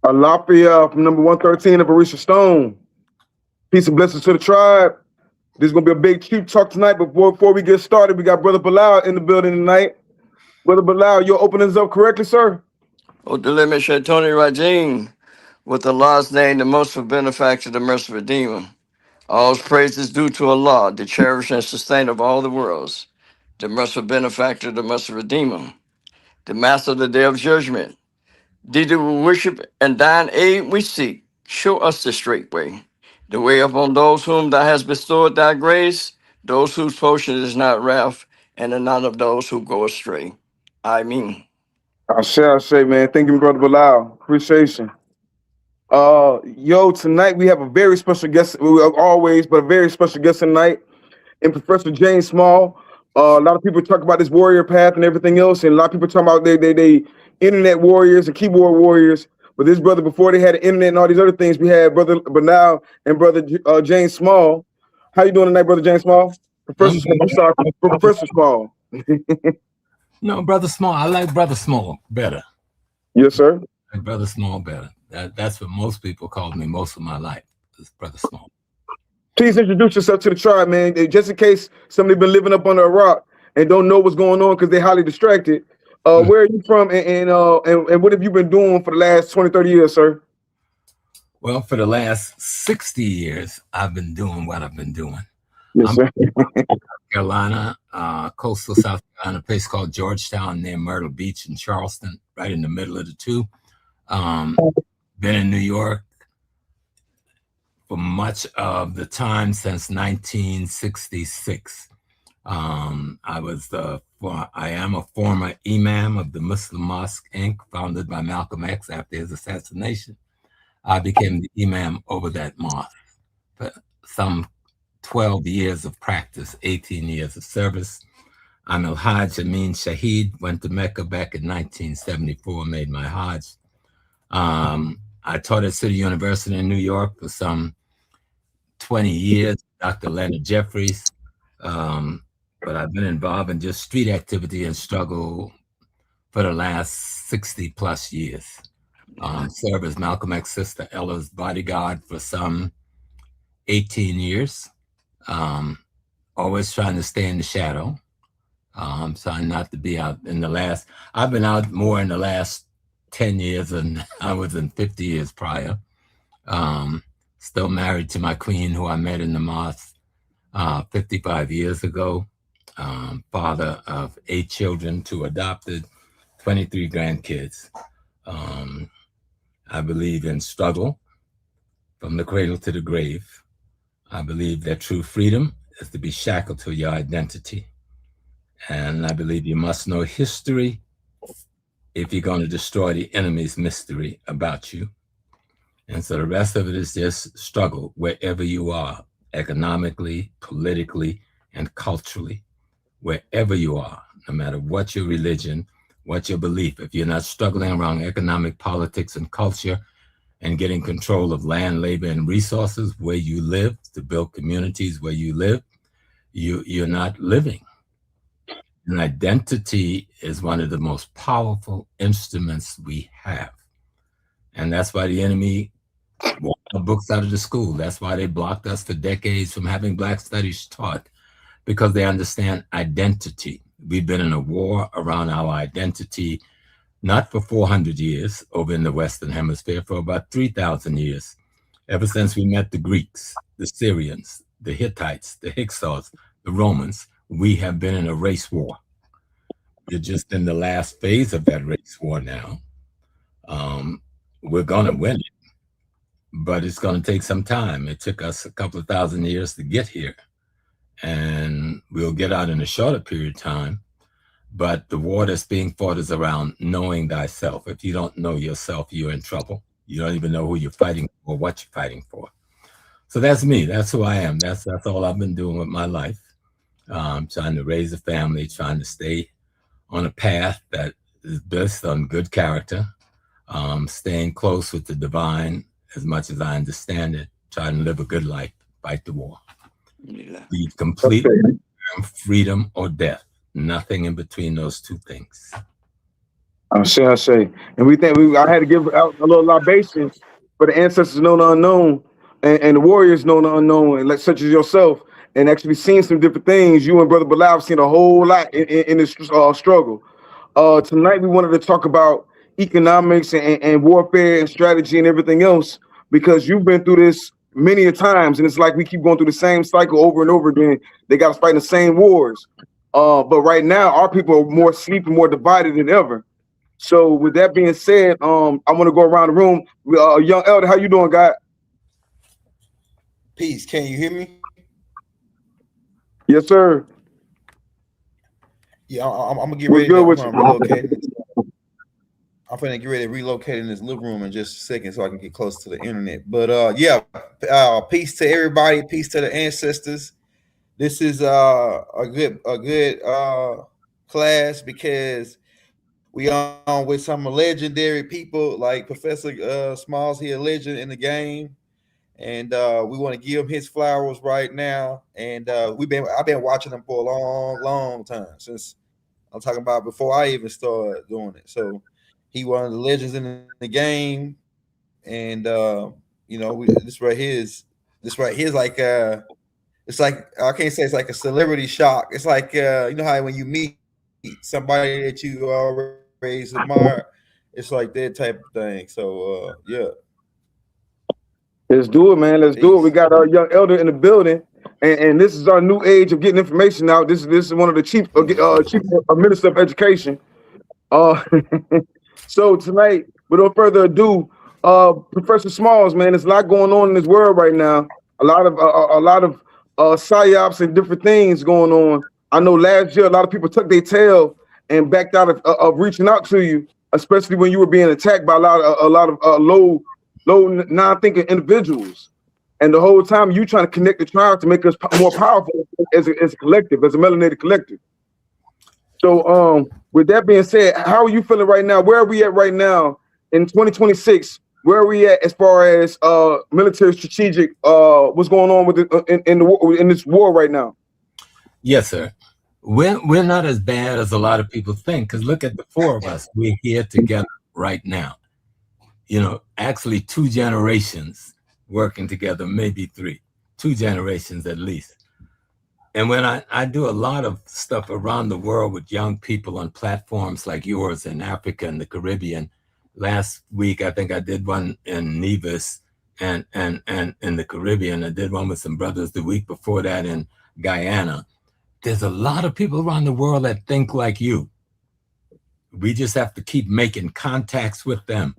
Alafia from number 113 of Orisha Stone. Peace and blessings to the tribe. This is going to be a big chief talk tonight. But before we get started, we got Brother Bilal in the building tonight. Brother Bilal, you'll open us up correctly, sir? Odeleme Shaitoni Rajim, with Allah's name, the most benefactor, the merciful redeemer. All praise is due to Allah, the cherisher and sustainer of all the worlds, the merciful benefactor, the merciful redeemer, the master of the day of judgment. Thee do we worship and thine aid we seek. Show us the straight way, the way upon those whom thou hast bestowed thy grace, those whose portion is not wrath, and the none of those who go astray. Ameen. I say, man. Thank you, Brother Bilal. Appreciation. Yo, tonight we have a very special guest, always, but a very special guest tonight, and Professor James Small. A lot of people talk about this warrior path and everything else, and a lot of people talk about they internet warriors and keyboard warriors. But this brother, before they had the internet and all these other things, we had Brother Bilal and Brother James Small. How you doing tonight, Brother James Small? Professor Small. I'm sorry, Professor Small. No, Brother Small. I like Brother Small better. Yes, sir. I like Brother Small better. That's what most people called me most of my life, is Brother Small. Please introduce yourself to the tribe, man. Just in case somebody been living up under a rock and don't know what's going on because they're highly distracted. Where are you from, and what have you been doing for the last 20, 30 years, sir? Well, for the last 60 years, I've been doing what I've been doing. Yes, sir. Carolina, coastal South Carolina, a place called Georgetown near Myrtle Beach and Charleston, right in the middle of the two. Been in New York for much of the time since 1966. I am a former imam of the Muslim Mosque, Inc., founded by Malcolm X after his assassination. I became the imam over that mosque for some 12 years of practice, 18 years of service. I'm Al-Hajj Amin Shaheed, went to Mecca back in 1974, made my Hajj. I taught at City University in New York for some 20 years, Dr. Leonard Jeffries. But I've been involved in just street activity and struggle for the last 60 plus years. Served as Malcolm X sister Ella's bodyguard for some 18 years. Always trying to stay in the shadow. Trying not to be out in the last, I've been out more in the last 10 years than I was in 50 years prior. Still married to my queen, who I met in the mosque 55 years ago. Father of 8 children, 2 adopted, 23 grandkids. I believe in struggle from the cradle to the grave. I believe that true freedom is to be shackled to your identity. And I believe you must know history if you're going to destroy the enemy's mystery about you. And so the rest of it is just struggle wherever you are, economically, politically, and culturally. Wherever you are, no matter what your religion, what your belief, if you're not struggling around economic, politics, and culture, and getting control of land, labor, and resources where you live, to build communities where you live, you're not living. And identity is one of the most powerful instruments we have. And that's why the enemy walked our books out of the school. That's why they blocked us for decades from having Black studies taught, because they understand identity. We've been in a war around our identity, not for 400 years over in the Western Hemisphere, for about 3,000 years, ever since we met the Greeks, the Syrians, the Hittites, the Hyksos, the Romans. We have been in a race war. We're just in the last phase of that race war now. We're gonna win it, but it's gonna take some time. It took us a couple of thousand years to get here, and we'll get out in a shorter period of time. But the war that's being fought is around knowing thyself. If you don't know yourself, you're in trouble. You don't even know who you're fighting for, or what you're fighting for. So that's me. That's who I am. That's all I've been doing with my life. Trying to raise a family, trying to stay on a path that is based on good character, staying close with the divine as much as I understand it, trying to live a good life, fight the war. Be complete freedom or death. Nothing in between those two things. I say. And we think I had to give out a little libation for the ancestors known the unknown and the warriors known the unknown, and like such as yourself, and actually seen some different things. You and Brother Bilal have seen a whole lot in this struggle. Tonight we wanted to talk about economics and warfare and strategy and everything else because you've been through this many a times, and it's like we keep going through the same cycle over and over again. They got us fighting the same wars. But right now, our people are more asleep and more divided than ever. So with that being said, I want to go around the room. Young elder, how you doing, God? Peace. Can you hear me? Yes, sir. Yeah, I'm gonna get What's ready good to with you? relocate. I'm gonna get ready to relocate in this living room in just a second so I can get close to the internet. But yeah, peace to everybody. Peace to the ancestors. This is a good class because we on with some legendary people like Professor Smalls here, legend in the game. And we want to give him his flowers right now. And I've been watching him for a long time, since I'm talking about before I even started doing it. So he one of the legends in the game, and this right here is like it's like I can't say it's like a celebrity shock. It's like you know how when you meet somebody that you always admire, it's like that type of thing. So yeah. Let's do it, man. Let's do it. We Peace. got our young elder in the building, and this is our new age of getting information out. This is one of the chief minister of education. Uh, so tonight, without further ado, Professor Smalls, man, there's a lot going on in this world right now. A lot of psyops and different things going on. I know last year a lot of people took their tail and backed out of reaching out to you, especially when you were being attacked by a lot of low non-thinking individuals. And the whole time you trying to connect the tribe to make us more powerful as a collective, as a melanated collective. So with that being said, how are you feeling right now? Where are we at right now in 2026? Where are we at as far as military strategic? What's going on with it in this war right now? Yes, sir. We're not as bad as a lot of people think, because look at the four of us. We're here together right now. You know, actually 2 generations working together, maybe 3, 2 generations at least. And when I do a lot of stuff around the world with young people on platforms like yours in Africa and the Caribbean. Last week, I think I did one in Nevis and in the Caribbean. I did one with some brothers the week before that in Guyana. There's a lot of people around the world that think like you. We just have to keep making contacts with them.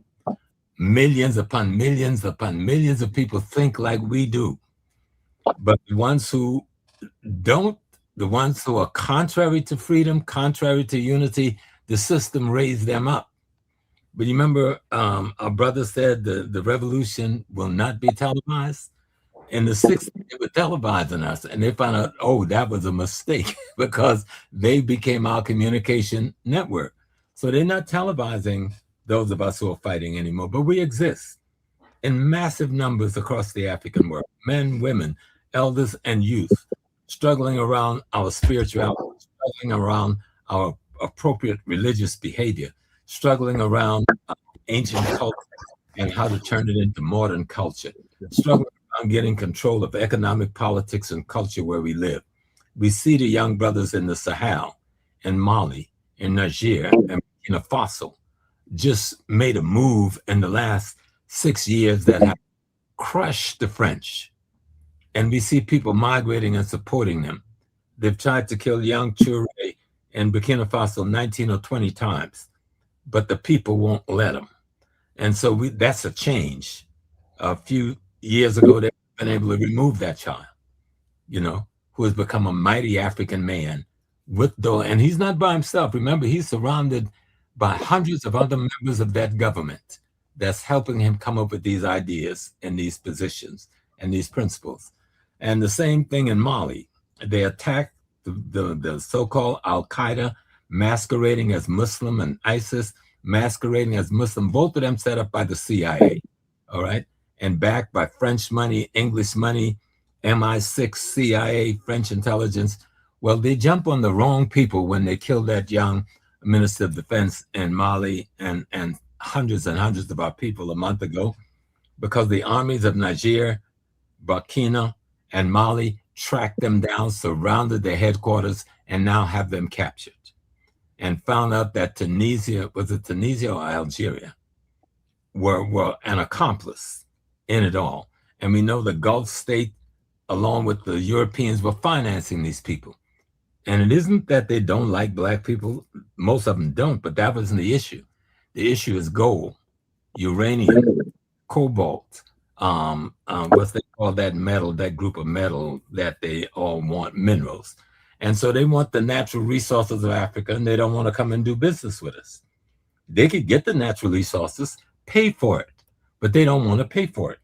Millions upon millions upon millions of people think like we do. But the ones who don't, the ones who are contrary to freedom, contrary to unity, the system raised them up. But you remember our brother said the revolution will not be televised? In the 60s, they were televising us, and they found out, oh, that was a mistake because they became our communication network. So they're not televising those of us who are fighting anymore, but we exist in massive numbers across the African world, men, women, elders, and youth, struggling around our spirituality, struggling around our appropriate religious behavior, struggling around ancient culture and how to turn it into modern culture, struggling around getting control of economic politics and culture where we live. We see the young brothers in the Sahel, in Mali, in Niger, and Burkina Faso just made a move in the last 6 years that have crushed the French. And we see people migrating and supporting them. They've tried to kill young Toure in Burkina Faso 19 or 20 times, but the people won't let them. And so that's a change. A few years ago, they've been able to remove that child, you know, who has become a mighty African man and he's not by himself. Remember, he's surrounded by hundreds of other members of that government that's helping him come up with these ideas and these positions and these principles. And the same thing in Mali. They attacked the so-called Al-Qaeda, masquerading as Muslim, and ISIS masquerading as Muslim, both of them set up by the CIA, all right? And backed by French money, English money, MI6, CIA, French intelligence. Well, they jump on the wrong people when they kill that young Minister of Defense in Mali and hundreds of our people a month ago, because the armies of Niger, Burkina, and Mali tracked them down, surrounded their headquarters, and now have them captured. And found out that Tunisia, was it Tunisia or Algeria, were an accomplice in it all. And we know the Gulf state, along with the Europeans, were financing these people. And it isn't that they don't like Black people. Most of them don't, but that wasn't the issue. The issue is gold, uranium, cobalt, what's they call that metal, that group of metal that they all want, minerals. And so they want the natural resources of Africa, and they don't want to come and do business with us. They could get the natural resources, pay for it, but they don't want to pay for it.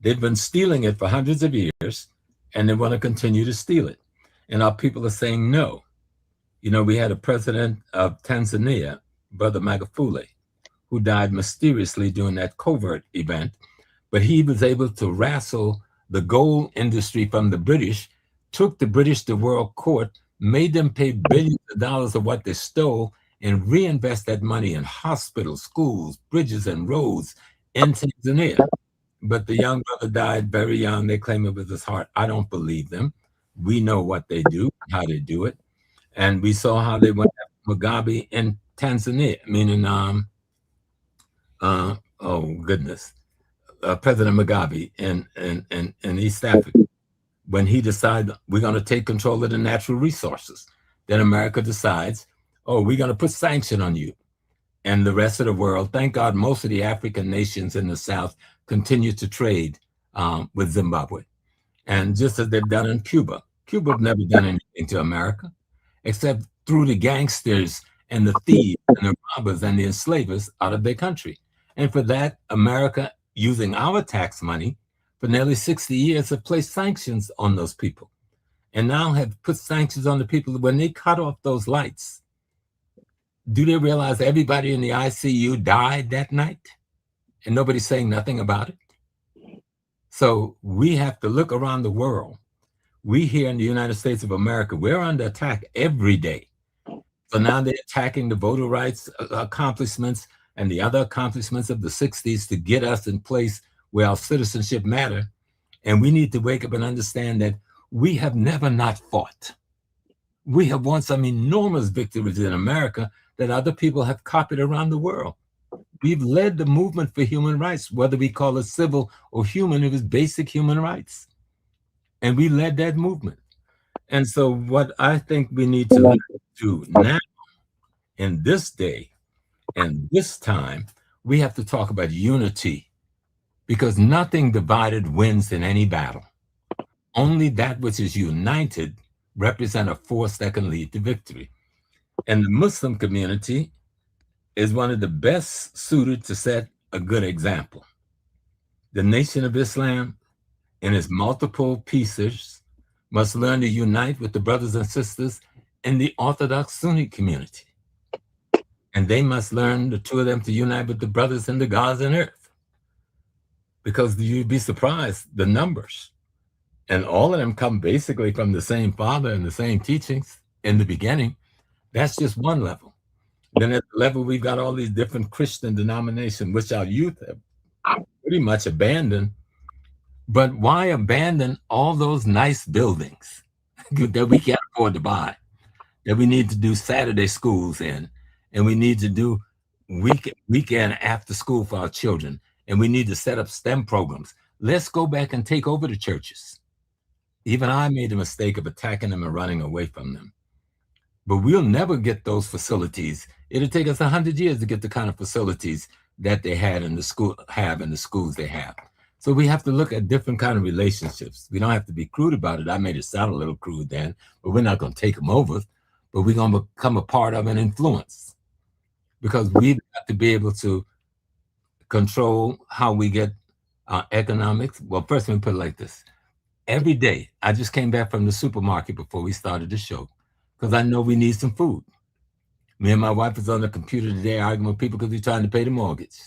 They've been stealing it for hundreds of years, and they want to continue to steal it. And our people are saying no. You know, we had a president of Tanzania, Brother Magufuli, who died mysteriously during that covert event, but he was able to wrestle the gold industry from the British, took the British to world court, made them pay billions of dollars of what they stole, and reinvest that money in hospitals, schools, bridges, and roads in Tanzania. But the young brother died very young. They claim it was his heart. I don't believe them. We know what they do, how they do it. And we saw how they went after Mugabe in Tanzania, meaning, oh goodness, President Mugabe in East Africa, when he decided we're going to take control of the natural resources. Then America decides, oh, we're going to put sanction on you. And the rest of the world, thank God, most of the African nations in the South continue to trade with Zimbabwe. And just as they've done in Cuba. Cuba have never done anything to America, except through the gangsters and the thieves and the robbers and the enslavers out of their country. And for that, America, using our tax money for nearly 60 years, have placed sanctions on those people. And now have put sanctions on the people when they cut off those lights. Do they realize everybody in the ICU died that night? And nobody's saying nothing about it? So we have to look around the world. We here in the United States of America, we're under attack every day. So now they're attacking the voter rights accomplishments and the other accomplishments of the 60s to get us in place where our citizenship matter. And we need to wake up and understand that we have never not fought. We have won some enormous victories in America that other people have copied around the world. We've led the movement for human rights, whether we call it civil or human, it was basic human rights. And we led that movement. And so what I think we need to do now, in this day and this time, we have to talk about unity, because nothing divided wins in any battle. Only that which is united represents a force that can lead to victory. And the Muslim community is one of the best suited to set a good example. The Nation of Islam, in its multiple pieces, must learn to unite with the brothers and sisters in the Orthodox Sunni community. And they must learn, the two of them, to unite with the brothers in the Gaza and earth. Because you'd be surprised, the numbers. And all of them come basically from the same father and the same teachings in the beginning. That's just one level. Then at the level, we've got all these different Christian denominations, which our youth have pretty much abandoned. But why abandon all those nice buildings that we can't afford to buy, that we need to do Saturday schools in, and we need to do weekend after school for our children, and we need to set up STEM programs? Let's go back and take over the churches. Even I made the mistake of attacking them and running away from them. But we'll never get those facilities. It'll take us 100 years to get the kind of facilities that they had in the school, have in the schools they have. So we have to look at different kind of relationships. We don't have to be crude about it. I made it sound a little crude then, but we're not going to take them over, but we're going to become a part of an influence, because we've got to be able to control how we get economics. Well, first, let me put it like this. Every day, I just came back from the supermarket before we started the show, because I know we need some food. Me and my wife was on the computer today arguing with people because we're trying to pay the mortgage.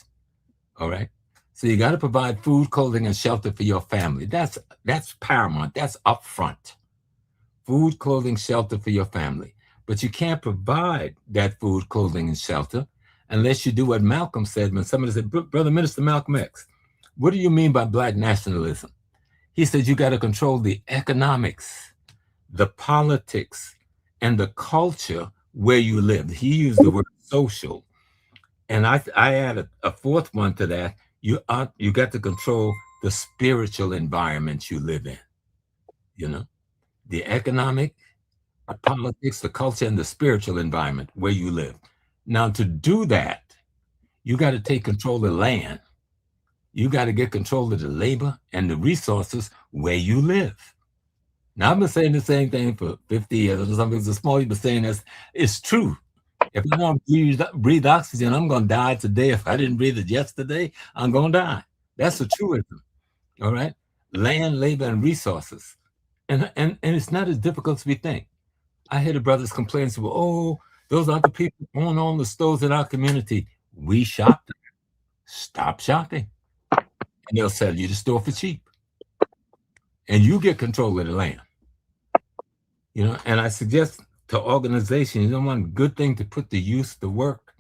All right. So you got to provide food, clothing, and shelter for your family. That's paramount. That's upfront. Food, clothing, shelter for your family. But you can't provide that food, clothing, and shelter unless you do what Malcolm said when somebody said, Brother Minister Malcolm X, what do you mean by Black nationalism? He said, you got to control the economics, the politics, and the culture where you live. He used the word social. And I add a fourth one to that. You got to control the spiritual environment you live in, you know, the economic, the politics, the culture, and the spiritual environment where you live. Now, to do that, you got to take control of the land. You got to get control of the labor and the resources where you live. Now, I've been saying the same thing for 50 years. Some people are small, you've been saying this. It's true. If I don't breathe oxygen, I'm going to die today. If I didn't breathe it yesterday, I'm going to die. That's the truism. All right? Land, labor, and resources. And it's not as difficult as we think. I hear the brothers complain, say, well, oh, those are the people who own all the stores in our community. We shop them. Stop shopping. And they'll sell you the store for cheap. And you get control of the land. You know, and I suggest to organizations, one good thing to put the youth to work,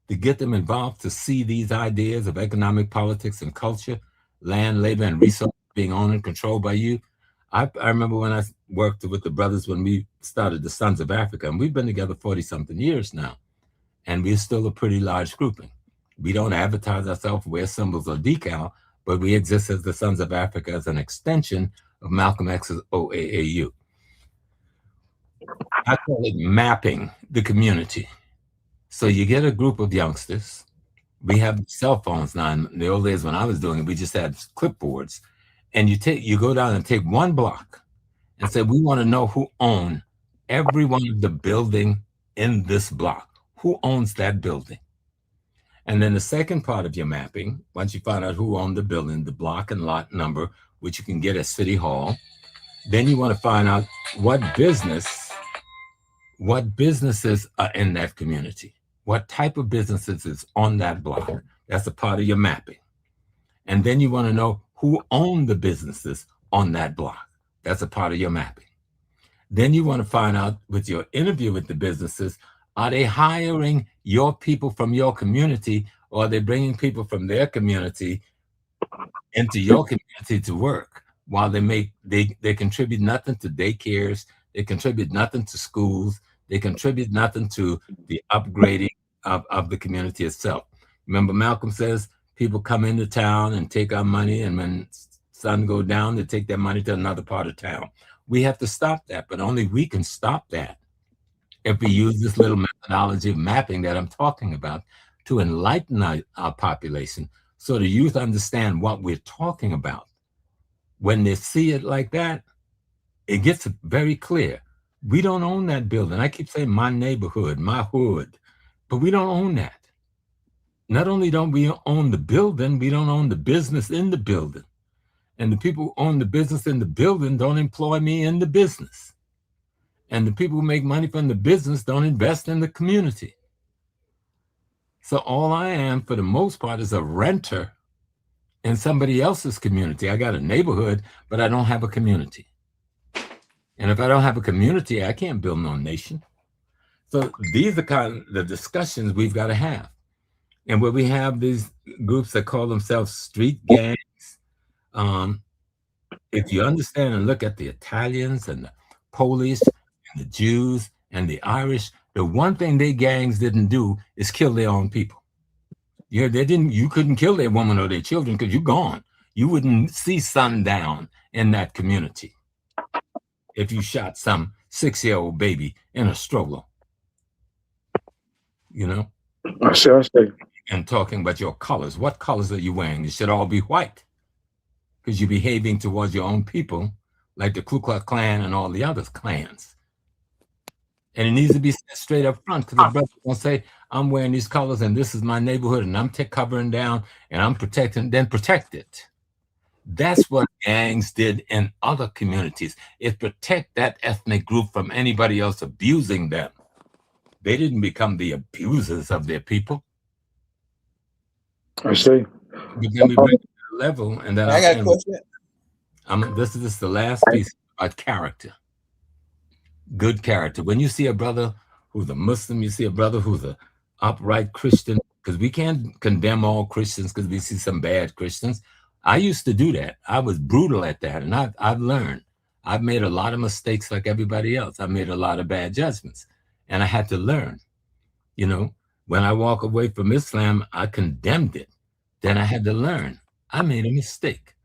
to get them involved, to see these ideas of economic politics and culture, land, labor, and resources being owned and controlled by you. I remember when I worked with the brothers when we started the Sons of Africa, and we've been together 40-something years now, and we're still a pretty large grouping. We don't advertise ourselves, wear symbols or decal, but we exist as the Sons of Africa as an extension of Malcolm X's OAAU. I call it mapping the community. So you get a group of youngsters. We have cell phones now. In the old days when I was doing it, we just had clipboards. And you go down and take one block and say, we want to know who owns every one of the building in this block. Who owns that building? And then the second part of your mapping, once you find out who owned the building, the block and lot number, which you can get at City Hall, then you want to find out what businesses are in that community. What type of businesses is on that block? That's a part of your mapping. And then you want to know who own the businesses on that block. That's a part of your mapping. Then you want to find out with your interview with the businesses, are they hiring your people from your community, or are they bringing people from their community into your community to work while they contribute nothing to daycares, they contribute nothing to schools, they contribute nothing to the upgrading of the community itself. Remember, Malcolm says people come into town and take our money, and when sun go down, they take their money to another part of town. We have to stop that, but only we can stop that if we use this little methodology of mapping that I'm talking about to enlighten our population so the youth understand what we're talking about. When they see it like that, it gets very clear. We don't own that building. I keep saying my neighborhood, my hood, but we don't own that. Not only don't we own the building, we don't own the business in the building. And the people who own the business in the building don't employ me in the business. And the people who make money from the business don't invest in the community. So all I am, for the most part, is a renter in somebody else's community. I got a neighborhood, but I don't have a community. And if I don't have a community, I can't build no nation. So these are kind of the discussions we've got to have. And where we have these groups that call themselves street gangs, if you understand and look at the Italians and the Polish and the Jews and the Irish, the one thing they gangs didn't do is kill their own people. Yeah, you couldn't kill their woman or their children because you're gone. You wouldn't see sundown in that community if you shot some 6-year-old baby in a stroller. You know? I see. And talking about your colors. What colors are you wearing? It should all be white, because you're behaving towards your own people like the Ku Klux Klan and all the other clans. And it needs to be said straight up front, because the brother will say, I'm wearing these colors and this is my neighborhood and I'm covering down and I'm protecting, then protect it. That's what gangs did in other communities. It protect that ethnic group from anybody else abusing them. They didn't become the abusers of their people. I see. But then we bring it to the level, and then I got a question. This is the last piece about character. good character. When you see a brother who's a Muslim, you see a brother who's a upright Christian, because we can't condemn all Christians because we see some bad Christians. I used to do that. I was brutal at that, and I've learned. I've made a lot of mistakes like everybody else. I made a lot of bad judgments, and I had to learn. You know, when I walk away from Islam, I condemned it. Then I had to learn. I made a mistake.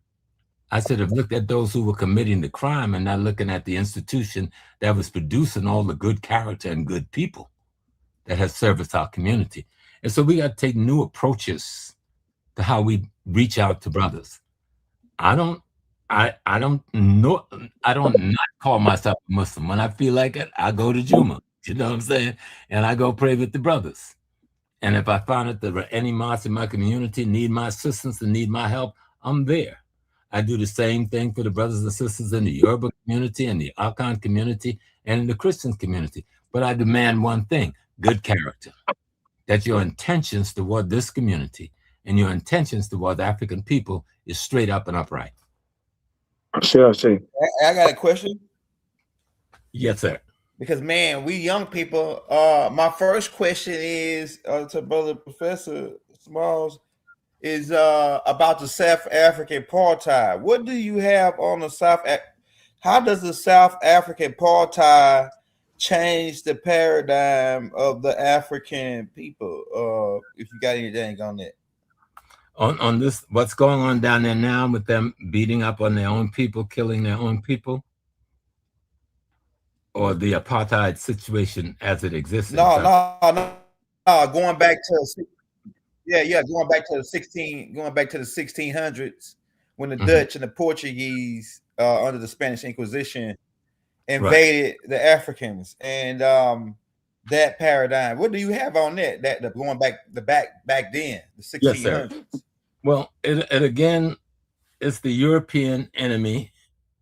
I should have looked at those who were committing the crime and not looking at the institution that was producing all the good character and good people that has serviced our community. And so we got to take new approaches to how we reach out to brothers. I don't know, I don't not call myself a Muslim. When I feel like it, I go to Juma, you know what I'm saying? And I go pray with the brothers. And if I find that there are any mosques in my community need my assistance and need my help, I'm there. I do the same thing for the brothers and sisters in the Yoruba community and the Akan community and in the Christian community. But I demand one thing, good character, that your intentions toward this community and your intentions toward African people is straight up and upright. Sure, sure. I got a question. Yes, sir. Because man, we young people. My first question is to Brother Professor Smalls is about the South African apartheid. What do you have on the how does the South African apartheid change the paradigm of the African people? If you got anything on that. On this, what's going on down there now with them beating up on their own people, killing their own people? Or the apartheid situation as it exists? No. Going back to going back to the 1600s when the Dutch and the Portuguese under the Spanish Inquisition invaded the Africans and that paradigm. What do you have on that? That going back then, the 1600s. Yes, sir. Well, it again, it's the European enemy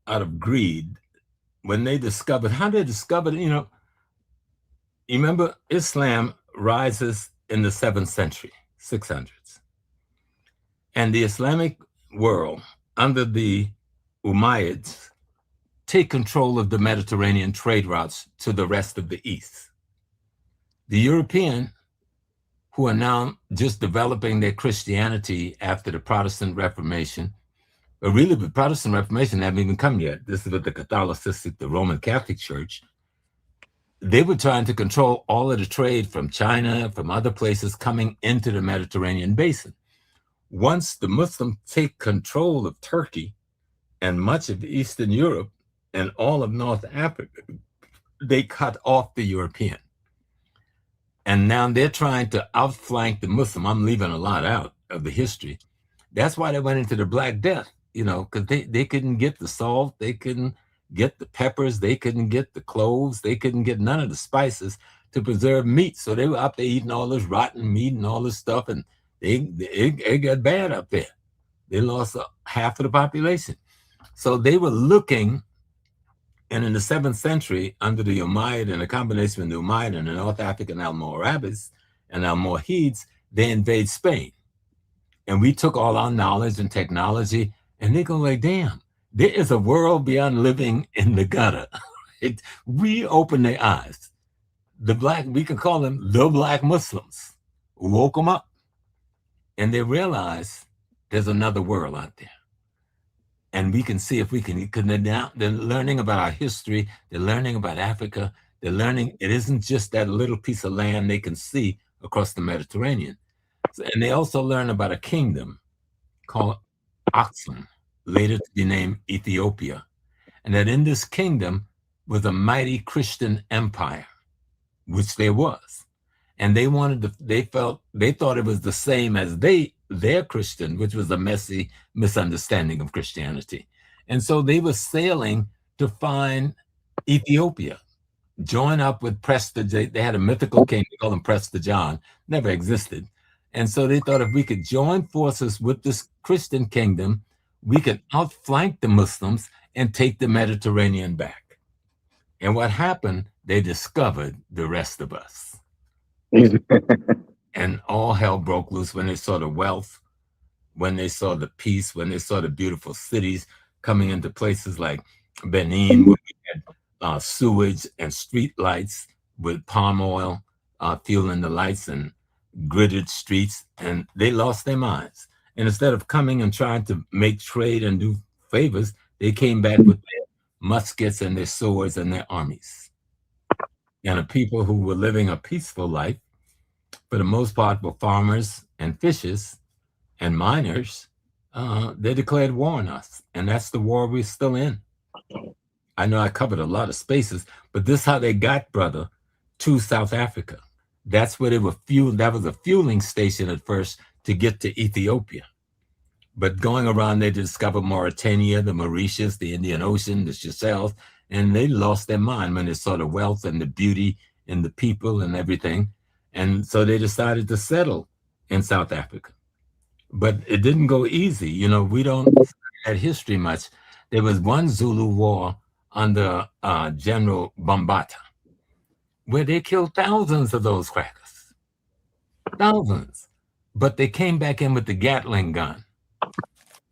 out of greed. When they discovered, how they discovered, you remember Islam rises in the 7th century, 600s. And the Islamic world under the Umayyads take control of the Mediterranean trade routes to the rest of the East. The European, who are now just developing their Christianity after the Protestant Reformation, but really, the Protestant Reformation haven't even come yet. This is with the Catholicistic, the Roman Catholic Church. They were trying to control all of the trade from China, from other places coming into the Mediterranean basin. Once the Muslims take control of Turkey and much of Eastern Europe and all of North Africa, they cut off the European. And now they're trying to outflank the Muslim. I'm leaving a lot out of the history. That's why they went into the Black Death. Because they couldn't get the salt, they couldn't get the peppers, they couldn't get the cloves, they couldn't get none of the spices to preserve meat. So they were up there eating all this rotten meat and all this stuff, and it got bad up there. They lost half of the population. So they were looking, and in the 7th century, under the Umayyad and a combination of the Umayyad and the North African Almoravids and Almoravids, they invade Spain. And we took all our knowledge and technology, and they go like, damn, there is a world beyond living in the gutter. We opened their eyes. We can call them the Black Muslims. Woke them up. And they realized there's another world out there. And we can see if we can, they're learning about our history. They're learning about Africa. They're learning, it isn't just that little piece of land they can see across the Mediterranean. And they also learn about a kingdom called Aksum, later to be named Ethiopia. And that in this kingdom was a mighty Christian empire, which there was. And they thought it was the same as their Christian, which was a messy misunderstanding of Christianity. And so they were sailing to find Ethiopia, join up with Prestigion. They had a mythical king, they called him Prestigion, never existed. And so they thought if we could join forces with this Christian kingdom, we could outflank the Muslims and take the Mediterranean back. And what happened, they discovered the rest of us. And all hell broke loose when they saw the wealth, when they saw the peace, when they saw the beautiful cities coming into places like Benin, where we had sewage and street lights with palm oil fueling the lights and gridded streets, and they lost their minds. And instead of coming and trying to make trade and do favors, they came back with their muskets and their swords and their armies. And the people who were living a peaceful life, for the most part, were farmers and fishers and miners. They declared war on us, and that's the war we're still in. I know I covered a lot of spaces, but this is how they got, brother, to South Africa. That's where they were fueled. That was a fueling station at first to get to Ethiopia. But going around, they discovered Mauritania, the Mauritius, the Indian Ocean, the Seychelles, and they lost their mind when they saw the wealth and the beauty in the people and everything. And so they decided to settle in South Africa. But it didn't go easy. You know, we don't study that history much. There was one Zulu war under General Bambata, where they killed thousands of those crackers. Thousands. But they came back in with the Gatling gun.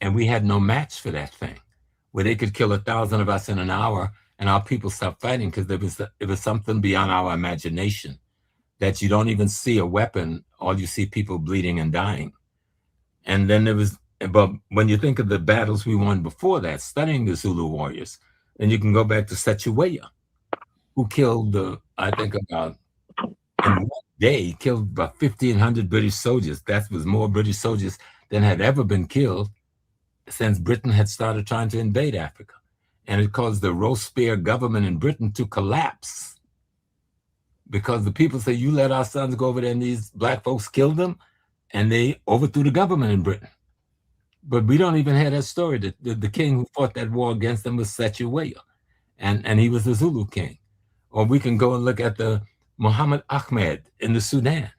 And we had no match for that thing, where they could kill 1,000 of us in an hour, and our people stopped fighting because it was something beyond our imagination, that you don't even see a weapon, all you see people bleeding and dying. And then but when you think of the battles we won before that, studying the Zulu warriors, then you can go back to Sechueya, who killed, I think about, in one day, killed about 1,500 British soldiers. That was more British soldiers than had ever been killed since Britain had started trying to invade Africa. And it caused the Robespierre government in Britain to collapse, because the people say, you let our sons go over there and these black folks killed them, and they overthrew the government in Britain. But we don't even have that story. The king who fought that war against them was Sechueya, and he was the Zulu king. Or we can go and look at the Muhammad Ahmed in the Sudan.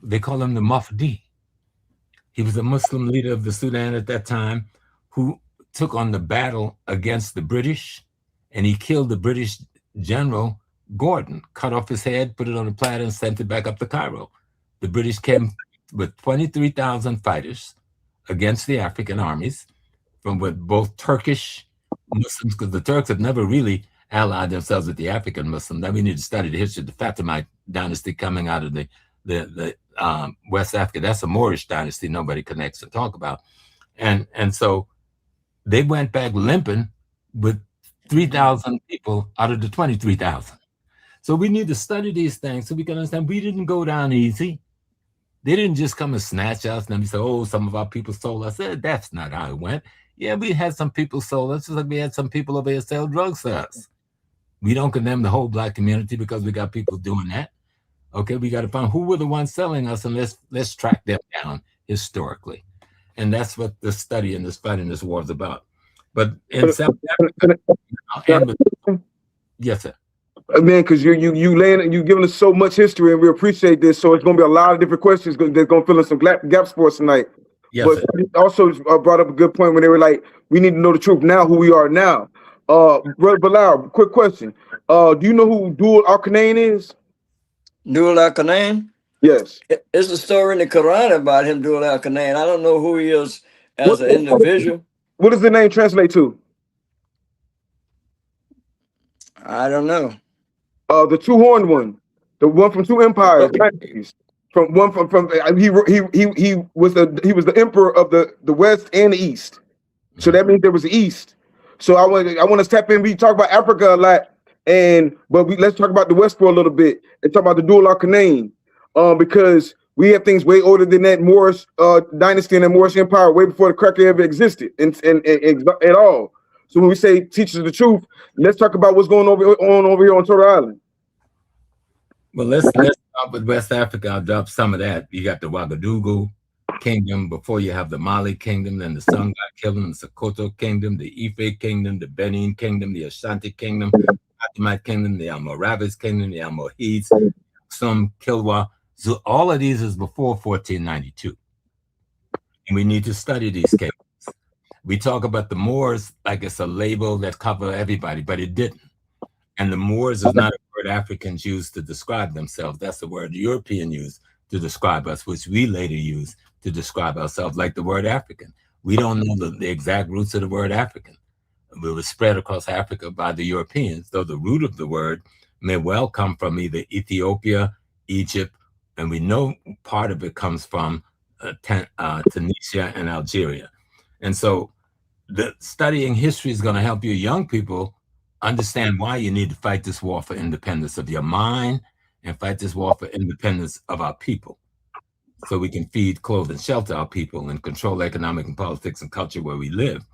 They call him the Mufti. He was a Muslim leader of the Sudan at that time who took on the battle against the British, and he killed the British general Gordon, cut off his head, put it on a platter, and sent it back up to Cairo. The British came with 23,000 fighters against the African armies, from with both Turkish Muslims, because the Turks have never really allied themselves with the African Muslims. Now we need to study the history of the Fatimite dynasty coming out of the West Africa. That's a Moorish dynasty nobody connects to talk about. And so they went back limping with 3,000 people out of the 23,000. So we need to study these things so we can understand we didn't go down easy. They didn't just come and snatch us and then we say, oh, some of our people sold us. That's not how it went. Yeah, we had some people sold us, just like we had some people over here sell drugs to us. We don't condemn the whole Black community because we got people doing that. Okay, we got to find who were the ones selling us, and let's track them down historically. And that's what the study and this fight in this war is about. But in South Africa, yes, sir. Man, because you giving us so much history, and we appreciate this. So it's going to be a lot of different questions that's going to fill in some gaps for us tonight. Yes, but also brought up a good point when they were like, we need to know the truth now, who we are now. Brother Bilal, quick question. Do you know who Dul Al-Qanayn is? Dul Al-Qanayn? Yes. It's a story in the Quran about him, Dul Al-Qanayn. I don't know who he is as an individual. What does the name translate to? I don't know. The two-horned one, the one from two empires, from he was the emperor of the West and the East. So that means there was the East. So I want to step in. We talk about Africa a lot, but let's talk about the West for a little bit and talk about the Dul Al-Qanayn, because we have things way older than that Moorish dynasty and the Moorish empire, way before the cracker ever existed at all. So when we say teachers of the truth, let's talk about what's going on over here on Turtle Island. Well, let's start with West Africa. I'll drop some of that. You got the Ouagadougou kingdom before you have the Mali kingdom, then the Songhai kingdom, the Sokoto kingdom, the Ife kingdom, the Benin kingdom, the Ashanti kingdom, the Fatimite kingdom, the Almoravids kingdom, the Almohids, some Kilwa. So all of these is before 1492. And we need to study these cases. We talk about the Moors like it's a label that covers everybody, but it didn't. And the Moors is not a word Africans use to describe themselves. That's the word European used to describe us, which we later use to describe ourselves, like the word African. We don't know the exact roots of the word African. we were spread across Africa by the Europeans, though the root of the word may well come from either Ethiopia, Egypt, and we know part of it comes from Tunisia and Algeria. And so the studying history is going to help you young people understand why you need to fight this war for independence of your mind and fight this war for independence of our people, so we can feed, clothe, and shelter our people and control economic and politics and culture where we live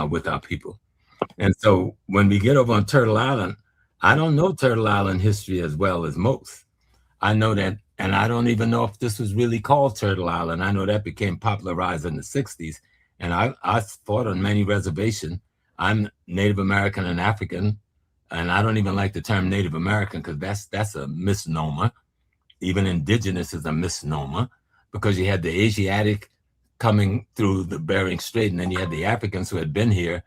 with our people. And so when we get over on Turtle Island, I don't know Turtle Island history as well as most. I know that, and I don't even know if this was really called Turtle Island. I know that became popularized in the 60s. And I fought on many reservations. I'm Native American and African, and I don't even like the term Native American because that's a misnomer. Even Indigenous is a misnomer, because you had the Asiatic coming through the Bering Strait, and then you had the Africans who had been here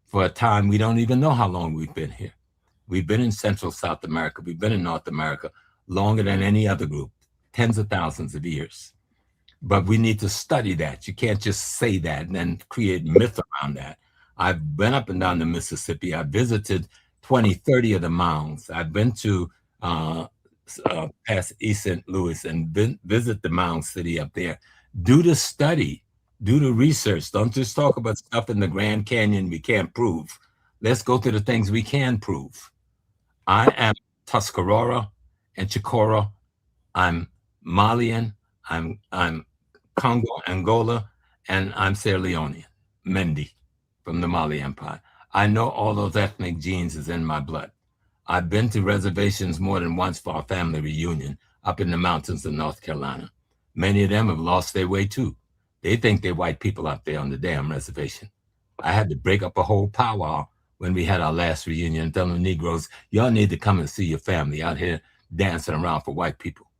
for a time. We don't even know how long we've been here. We've been in Central South America. We've been in North America longer than any other group, tens of thousands of years. But we need to study that. You can't just say that and then create myth around that. I've been up and down the Mississippi. I visited 20, 30 of the mounds. I've been to past East St. Louis and visit the Mound City up there. Do the study, do the research. Don't just talk about stuff in the Grand Canyon we can't prove. Let's go to the things we can prove. I am Tuscarora and Chicora. I'm Malian. I'm Congo, Angola, and I'm Sierra Leonean, Mendi from the Mali Empire. I know all those ethnic genes is in my blood. I've been to reservations more than once for our family reunion up in the mountains of North Carolina. Many of them have lost their way too. They think they're white people up there on the damn reservation. I had to break up a whole powwow when we had our last reunion and tell the Negroes, y'all need to come and see your family out here dancing around for white people.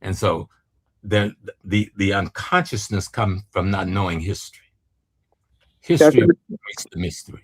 And so the unconsciousness comes from not knowing history. History makes the mystery.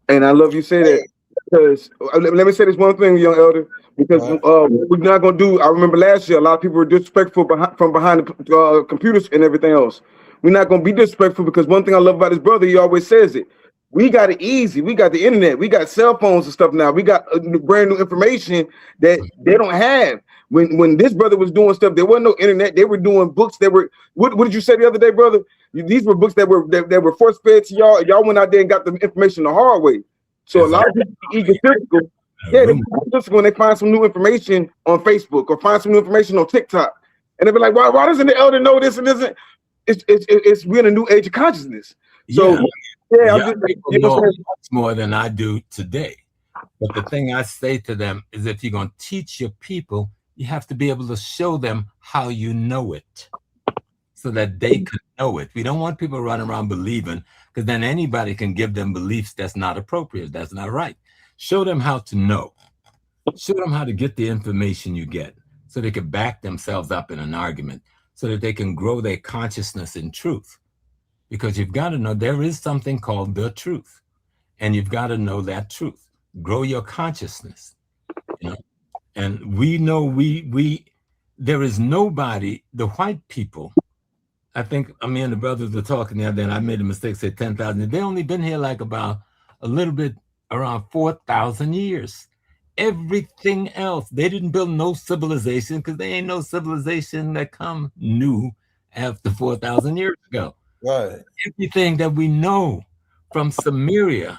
And I love you say that, because let me say this one thing, young elder, because we're not gonna do. I remember last year a lot of people were disrespectful from behind the computers and everything else. We're not gonna be disrespectful, because one thing I love about his brother, he always says it. We got it easy. We got the internet. We got cell phones and stuff now. We got brand new information that they don't have. When this brother was doing stuff, there wasn't no internet. They were doing books. They were what did you say the other day, brother? These were books that were force fed to y'all. Y'all went out there and got the information the hard way. So exactly. A lot of people egotistical. Yeah, they when they find some new information on Facebook or find some new information on TikTok, and they be like, "Why doesn't the elder know this and this?" It's we're in a new age of consciousness. So people know much more than I do today. But the thing I say to them is, if you're going to teach your people, you have to be able to show them how you know it, so that they can know it. We don't want people running around believing, because then anybody can give them beliefs that's not appropriate, that's not right. Show them how to know. Show them how to get the information you get, so they can back themselves up in an argument, so that they can grow their consciousness in truth. Because you've got to know there is something called the truth, and you've got to know that truth. Grow your consciousness, you know. And we know there is nobody, the white people. I think me and the brothers were talking the other day, and I made a mistake, said 10,000. They only been here like about a little bit around 4,000 years. Everything else, they didn't build no civilization, because there ain't no civilization that come new after 4,000 years ago. Right. Everything that we know from Sumeria,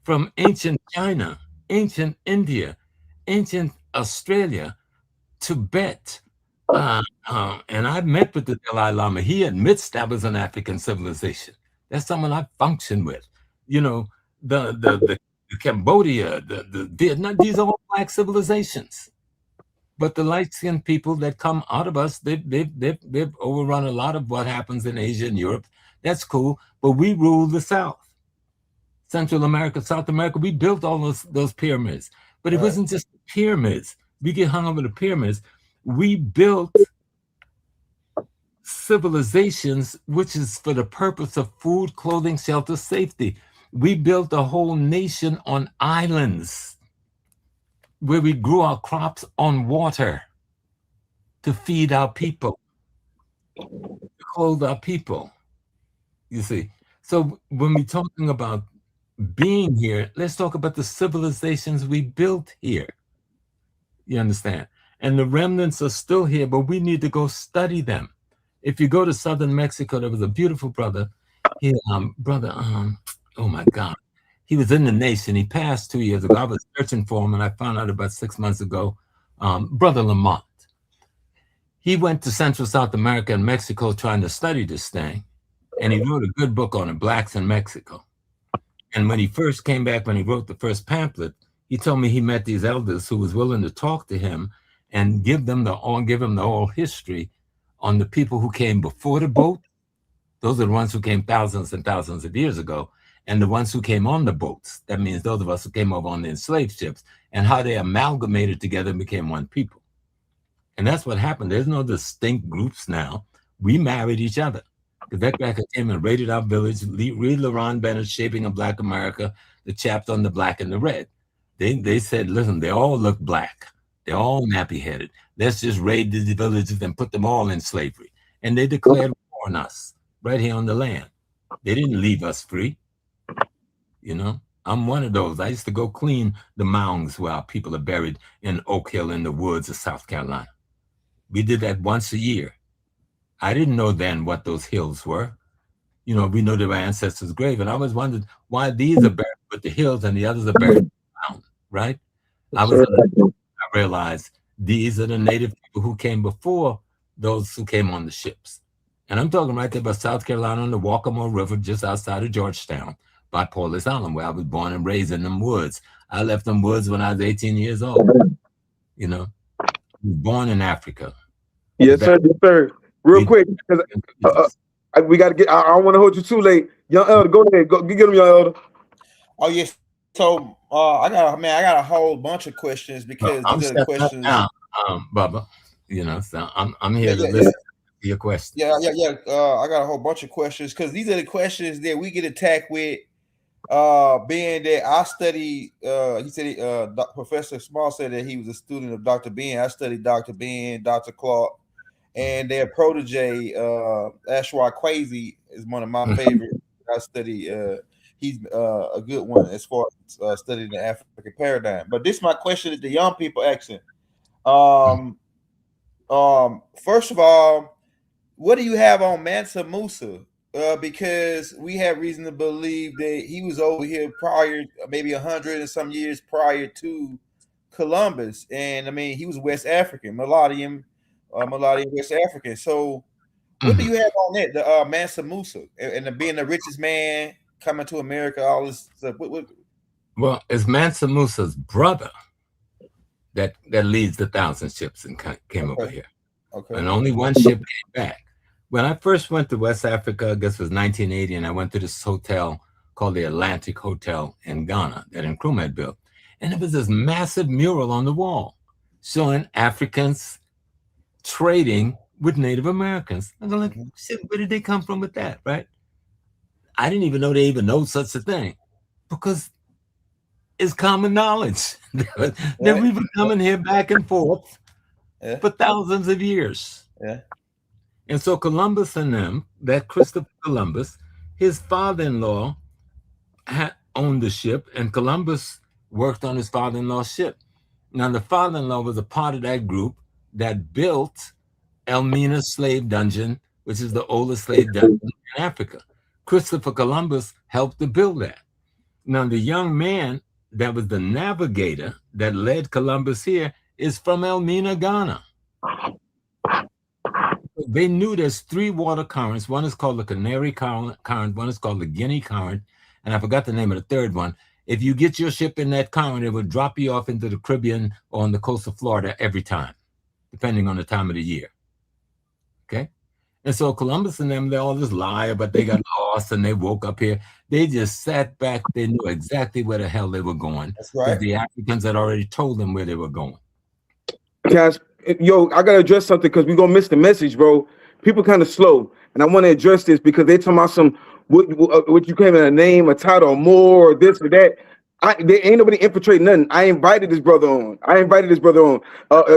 from ancient China, ancient India, ancient Australia, Tibet, and I met with the Dalai Lama. He admits that was an African civilization. That's someone I function with. You know, the Cambodia, the Vietnam, these are all black civilizations. But the light-skinned people that come out of us, they've overrun a lot of what happens in Asia and Europe. That's cool, but we rule the South. Central America, South America, we built all those pyramids. But it wasn't just the pyramids. We get hung up with the pyramids. We built civilizations, which is for the purpose of food, clothing, shelter, safety. We built a whole nation on islands where we grew our crops on water to feed our people, to clothe our people, you see. So when we're talking about being here, let's talk about the civilizations we built here. You understand? And the remnants are still here, but we need to go study them. If you go to southern Mexico, there was a beautiful brother. Oh my God. He was in the nation. He passed 2 years ago. I was searching for him, and I found out about 6 months ago. Brother Lamont. He went to Central South America and Mexico trying to study this thing. And he wrote a good book on the blacks in Mexico. And when he first came back, when he wrote the first pamphlet, he told me he met these elders who was willing to talk to him and give him the oral history on the people who came before the boat. Those are the ones who came thousands and thousands of years ago, and the ones who came on the boats. That means those of us who came over on the enslaved ships, and how they amalgamated together and became one people. And that's what happened. There's no distinct groups now. We married each other. Quebec Backer came and raided our village. Read LaRon Bennett's Shaping of Black America, the chapter on the black and the red. They said, listen, they all look black. They're all nappy-headed. Let's just raid the villages and put them all in slavery. And they declared war on us right here on the land. They didn't leave us free. You know, I'm one of those. I used to go clean the mounds where our people are buried in Oak Hill in the woods of South Carolina. We did that once a year. I didn't know then what those hills were. You know, we know they were ancestors' grave. And I always wondered why these are buried with the hills and the others are buried in the mountain, right? I realized these are the native people who came before those who came on the ships. And I'm talking right there about South Carolina on the Waccamaw River, just outside of Georgetown, by Paulus Island, where I was born and raised in them woods. I left them woods when I was 18 years old. You know, I was born in Africa. Yes, sir. Yes, sir. Real quick, because we got to get. I don't want to hold you too late, young elder. Go ahead. Go get him, young elder. Oh yes. So I got a whole bunch of questions because these are the questions. Bubba, you know, so I'm here to listen to your questions. Yeah. I got a whole bunch of questions because these are the questions that we get attacked with. Being that I study, he said, Professor Small said that he was a student of Dr. Ben. I studied Dr. Ben, Dr. Clark, and their protege, Ashwa Kwesi, is one of my favorites. I study. He's a good one as far as studying the African paradigm. But this is my question that the young people asking. First of all, what do you have on Mansa Musa? Because we have reason to believe that he was over here prior, maybe 100 and some years prior to Columbus. And I mean, he was West African, Mulattian West African. So what do you have on that? The Mansa Musa and being the richest man coming to America, all this stuff. Well, it's Mansa Musa's brother that leads the 1,000 ships and came over here. Okay. And only one ship came back. When I first went to West Africa, I guess it was 1980, and I went to this hotel called the Atlantic Hotel in Ghana that Nkrumah had built. And it was this massive mural on the wall showing Africans trading with Native Americans. I was like, shit, where did they come from with that, right? I didn't even know they even know such a thing because it's common knowledge that we've been coming here back and forth for thousands of years. Yeah. And so Columbus and them, that Christopher Columbus, his father-in-law had owned the ship, and Columbus worked on his father-in-law's ship. Now, the father-in-law was a part of that group that built Elmina's slave dungeon, which is the oldest slave dungeon in Africa. Christopher Columbus helped to build that. Now, the young man that was the navigator that led Columbus here is from Elmina, Ghana. They knew there's 3 water currents. One is called the Canary Current, one is called the Guinea Current, and I forgot the name of the third one. If you get your ship in that current, it will drop you off into the Caribbean or on the coast of Florida every time, depending on the time of the year. Okay? And so Columbus and them, they all just lie, but they got lost and they woke up here. They just sat back. They knew exactly where the hell they were going. That's right. The Africans had already told them where they were going. Guys, yo, I gotta address something because we're gonna miss the message, bro. People kind of slow, and I want to address this because they talking about some what you came in a name, a title, or more, or this or that. There ain't nobody infiltrating nothing. I invited this brother on.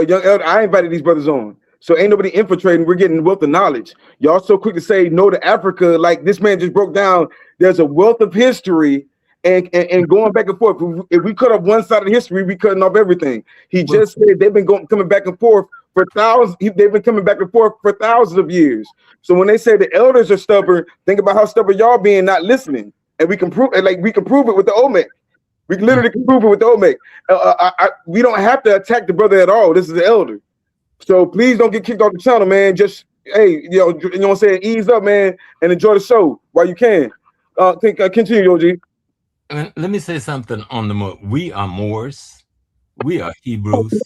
Young elder. I invited these brothers on. So ain't nobody infiltrating. We're getting wealth of knowledge. Y'all so quick to say no to Africa, like this man just broke down. There's a wealth of history and going back and forth. If we cut off one side of history, we cutting off everything. He just said they've been coming back and forth for thousands. They've been coming back and forth for thousands of years. So when they say the elders are stubborn, think about how stubborn y'all being, not listening. And we can prove it. Like we can prove it with the Olmec. We can literally prove it with the Olmec. We don't have to attack the brother at all. This is the elder. So please don't get kicked off the channel, man. Just hey, you know what I'm saying? Ease up, man, and enjoy the show while you can. Continue, OG. Let me say something on the Moor. We are Moors. We are Hebrews.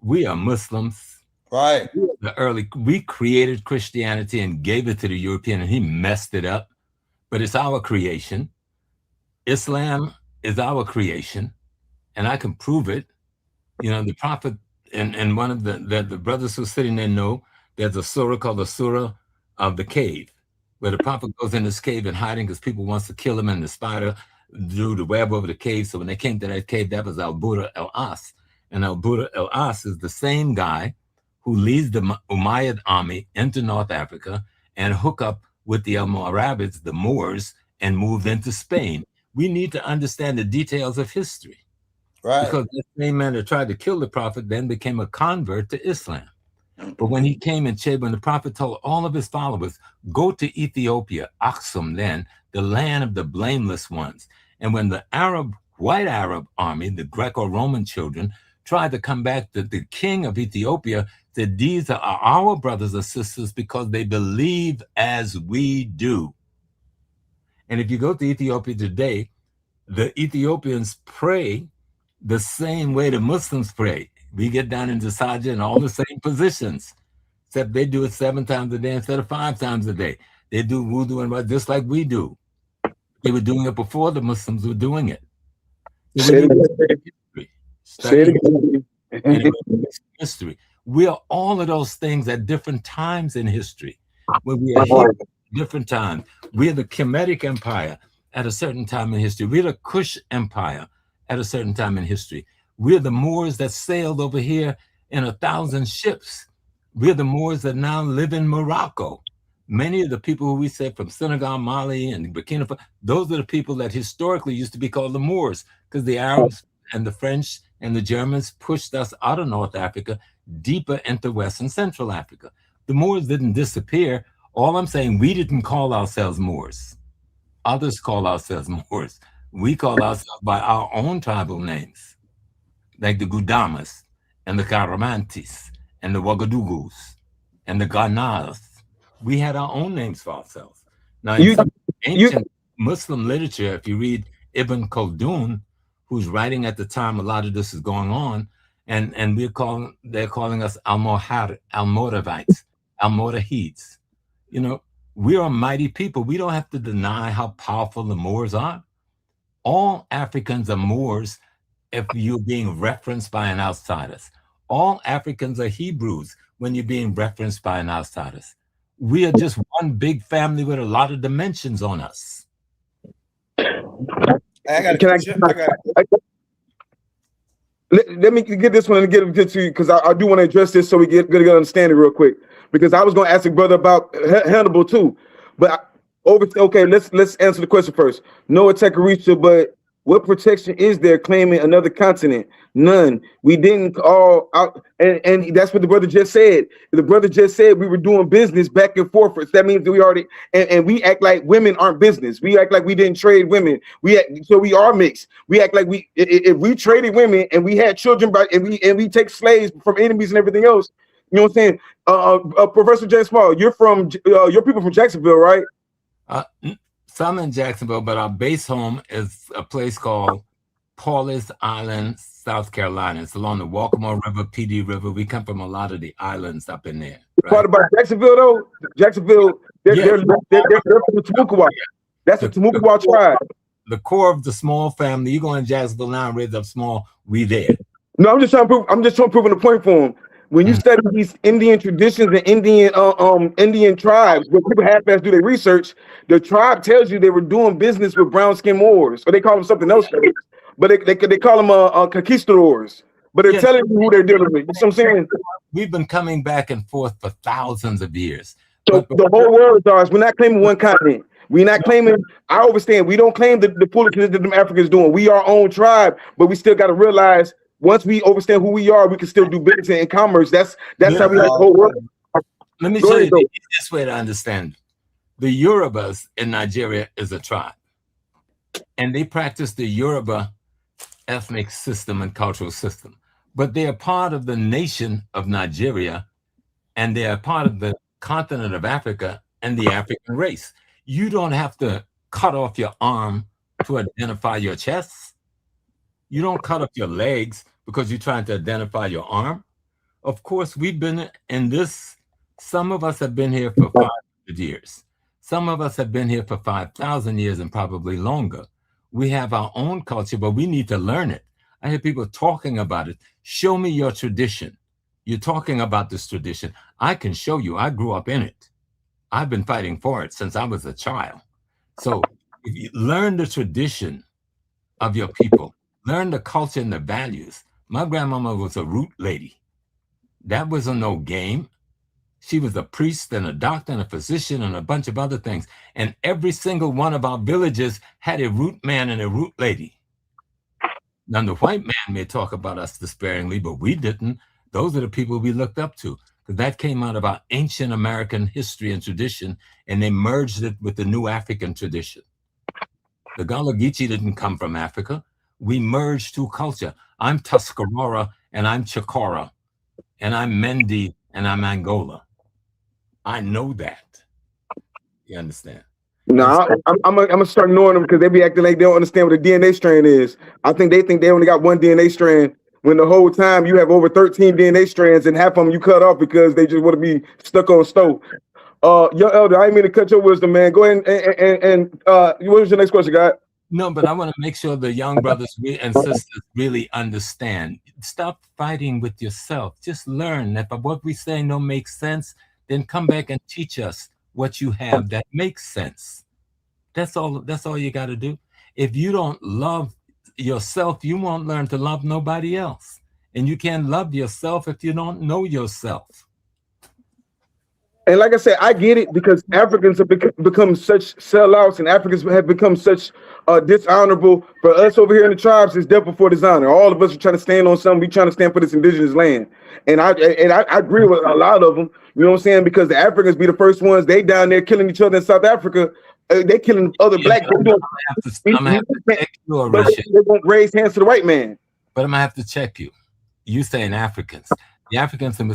We are Muslims. Right. We created Christianity and gave it to the European, and he messed it up. But it's our creation. Islam is our creation, and I can prove it. You know, the Prophet and one of the brothers who are sitting there know there's a surah called the Surah of the Cave, where the Prophet goes in this cave and hiding because people wants to kill him, and the spider drew the web over the cave. So when they came to that cave, that was Al-Burra al-As. And Al-Burra al-As is the same guy who leads the Umayyad army into North Africa and hook up with the Almoravids, the Moors, and move into Spain. We need to understand the details of history. Right. Because the same man that tried to kill the Prophet then became a convert to Islam. But when he came in when the Prophet told all of his followers, go to Ethiopia, Aksum then, the land of the blameless ones. And when the white Arab army, the Greco-Roman children, tried to come back, the king of Ethiopia said, these are our brothers and sisters because they believe as we do. And if you go to Ethiopia today, the Ethiopians pray the same way the Muslims pray. We get down into Sajda in all the same positions, except they do it 7 times a day instead of 5 times a day. They do wudu and just like we do. They were doing it before the Muslims were doing it. So history. We are all of those things at different times in history. When we are here at different times, we're the Kemetic Empire at a certain time in history. We're the Kush Empire at a certain time in history. We're the Moors that sailed over here in 1,000 ships. We're the Moors that now live in Morocco. Many of the people who we said from Senegal, Mali, and Burkina Faso, those are the people that historically used to be called the Moors, because the Arabs and the French and the Germans pushed us out of North Africa deeper into West and Central Africa. The Moors didn't disappear. All I'm saying, we didn't call ourselves Moors. Others call ourselves Moors. We call ourselves by our own tribal names, like the Gudamas and the Caramantis and the Ouagadougous and the Ghanas. We had our own names for ourselves. Now, in some ancient Muslim literature, if you read Ibn Khaldun, who's writing at the time a lot of this is going on, and they're calling us Almoravites, Almorahids. You know, we are a mighty people. We don't have to deny how powerful the Moors are. All Africans are Moors if you're being referenced by an outsider. All Africans are Hebrews when you're being referenced by an outsider. We are just one big family with a lot of dimensions on us. Let me get this one and get to you, because I do want to address this so we get good understanding real quick. Because I was going to ask a brother about Hannibal too, but let's answer the question first. No attack Orisha, but what protection is there claiming another continent? None. We didn't all out, and that's what the brother just said. The brother just said we were doing business back and forth. That means that we already and we act like women aren't business. We act like we didn't trade women. So we are mixed. We act like if we traded women and we had children and we take slaves from enemies and everything else. You know what I'm saying? Professor James Small, you're people from Jacksonville, right? Some in Jacksonville, but our base home is a place called Paulus Island, South Carolina. It's along the Walkmore River, PD River. We come from a lot of the islands up in there. Right? Part about Jacksonville, though. Jacksonville, they're from the Timucua. That's the Timucua tribe. The core of the small family. You go in Jacksonville now and raise up small. We there. No, I'm just trying to prove the point for him. When you study these Indian traditions and Indian tribes, where people half-ass do their research, the tribe tells you they were doing business with brown-skinned Moors, or they call them something else, but they call them conquistadors. But they're telling you who they're dealing with. You know what I'm saying? We've been coming back and forth for thousands of years. So the whole world is ours. We're not claiming one continent. We not claiming. I understand. We don't claim the foolishness that them Africans doing. We our own tribe, but we still got to realize once we understand who we are, we can still do business and commerce. That's how we like the whole world. Let me show you the easiest way to understand. The Yorubas in Nigeria is a tribe, and they practice the Yoruba ethnic system and cultural system, but they are part of the nation of Nigeria, and they are part of the continent of Africa and the African race. You don't have to cut off your arm to identify your chest. You don't cut off your legs because you're trying to identify your arm. Of course, we've been in this. Some of us have been here for 500 years. Some of us have been here for 5,000 years and probably longer. We have our own culture, but we need to learn it. I hear people talking about it. Show me your tradition. You're talking about this tradition. I can show you. I grew up in it. I've been fighting for it since I was a child. So if you learn the tradition of your people, learn the culture and the values. My grandmama was a root lady. That wasn't no game. She was a priest and a doctor and a physician and a bunch of other things. And every single one of our villages had a root man and a root lady. Now, the white man may talk about us despairingly, but we didn't. Those are the people we looked up to. Because that came out of our ancient American history and tradition, and they merged it with the new African tradition. The Gullah Geechee didn't come from Africa. We merged two culture. I'm Tuscarora, and I'm Chikora, and I'm Mendi, and I'm Angola. I know that. You understand? No, I'm gonna start ignoring them because they be acting like they don't understand what a DNA strand is. I think they only got one DNA strand when the whole time you have over 13 DNA strands and half of them you cut off because they just want to be stuck on stove. Your elder, I didn't mean to cut your wisdom, man. Go ahead and what was your next question, guy? No, but I want to make sure the young brothers and sisters really understand. Stop fighting with yourself. Just learn. If what we say don't make sense, then come back and teach us what you have that makes sense. That's all you got to do. If you don't love yourself, you won't learn to love nobody else. And you can't love yourself if you don't know yourself. And like I said, I get it because Africans have become such sellouts, and Africans have become such dishonorable. For us over here in the tribes, it's death before dishonor. All of us are trying to stand on something. We trying to stand for this indigenous land, and I agree with a lot of them. You know what I'm saying? Because the Africans be the first ones. They down there killing each other in South Africa. They killing other black people. I'm gonna have to check you, Orisha. They won't raise hands to the white man. But I'm gonna have to check you. You saying Africans? The Africans in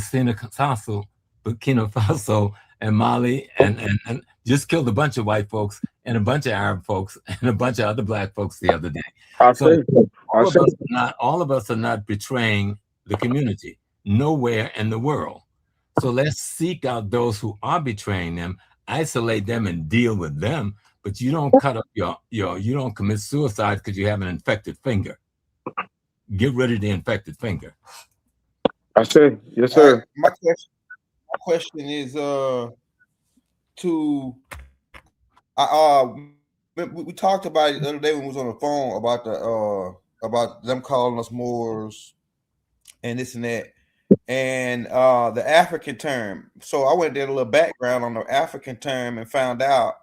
Burkina Faso, and Mali, and just killed a bunch of white folks and a bunch of Arab folks and a bunch of other black folks the other day. All of us are not betraying the community. Nowhere in the world. So let's seek out those who are betraying them, isolate them, and deal with them. But you don't cut up you don't commit suicide because you have an infected finger. Get rid of the infected finger. I say, yes, sir. My question is we talked about it the other day when we was on the phone about them calling us Moors and this and that, and the African term. So I went and did a little background on the African term and found out,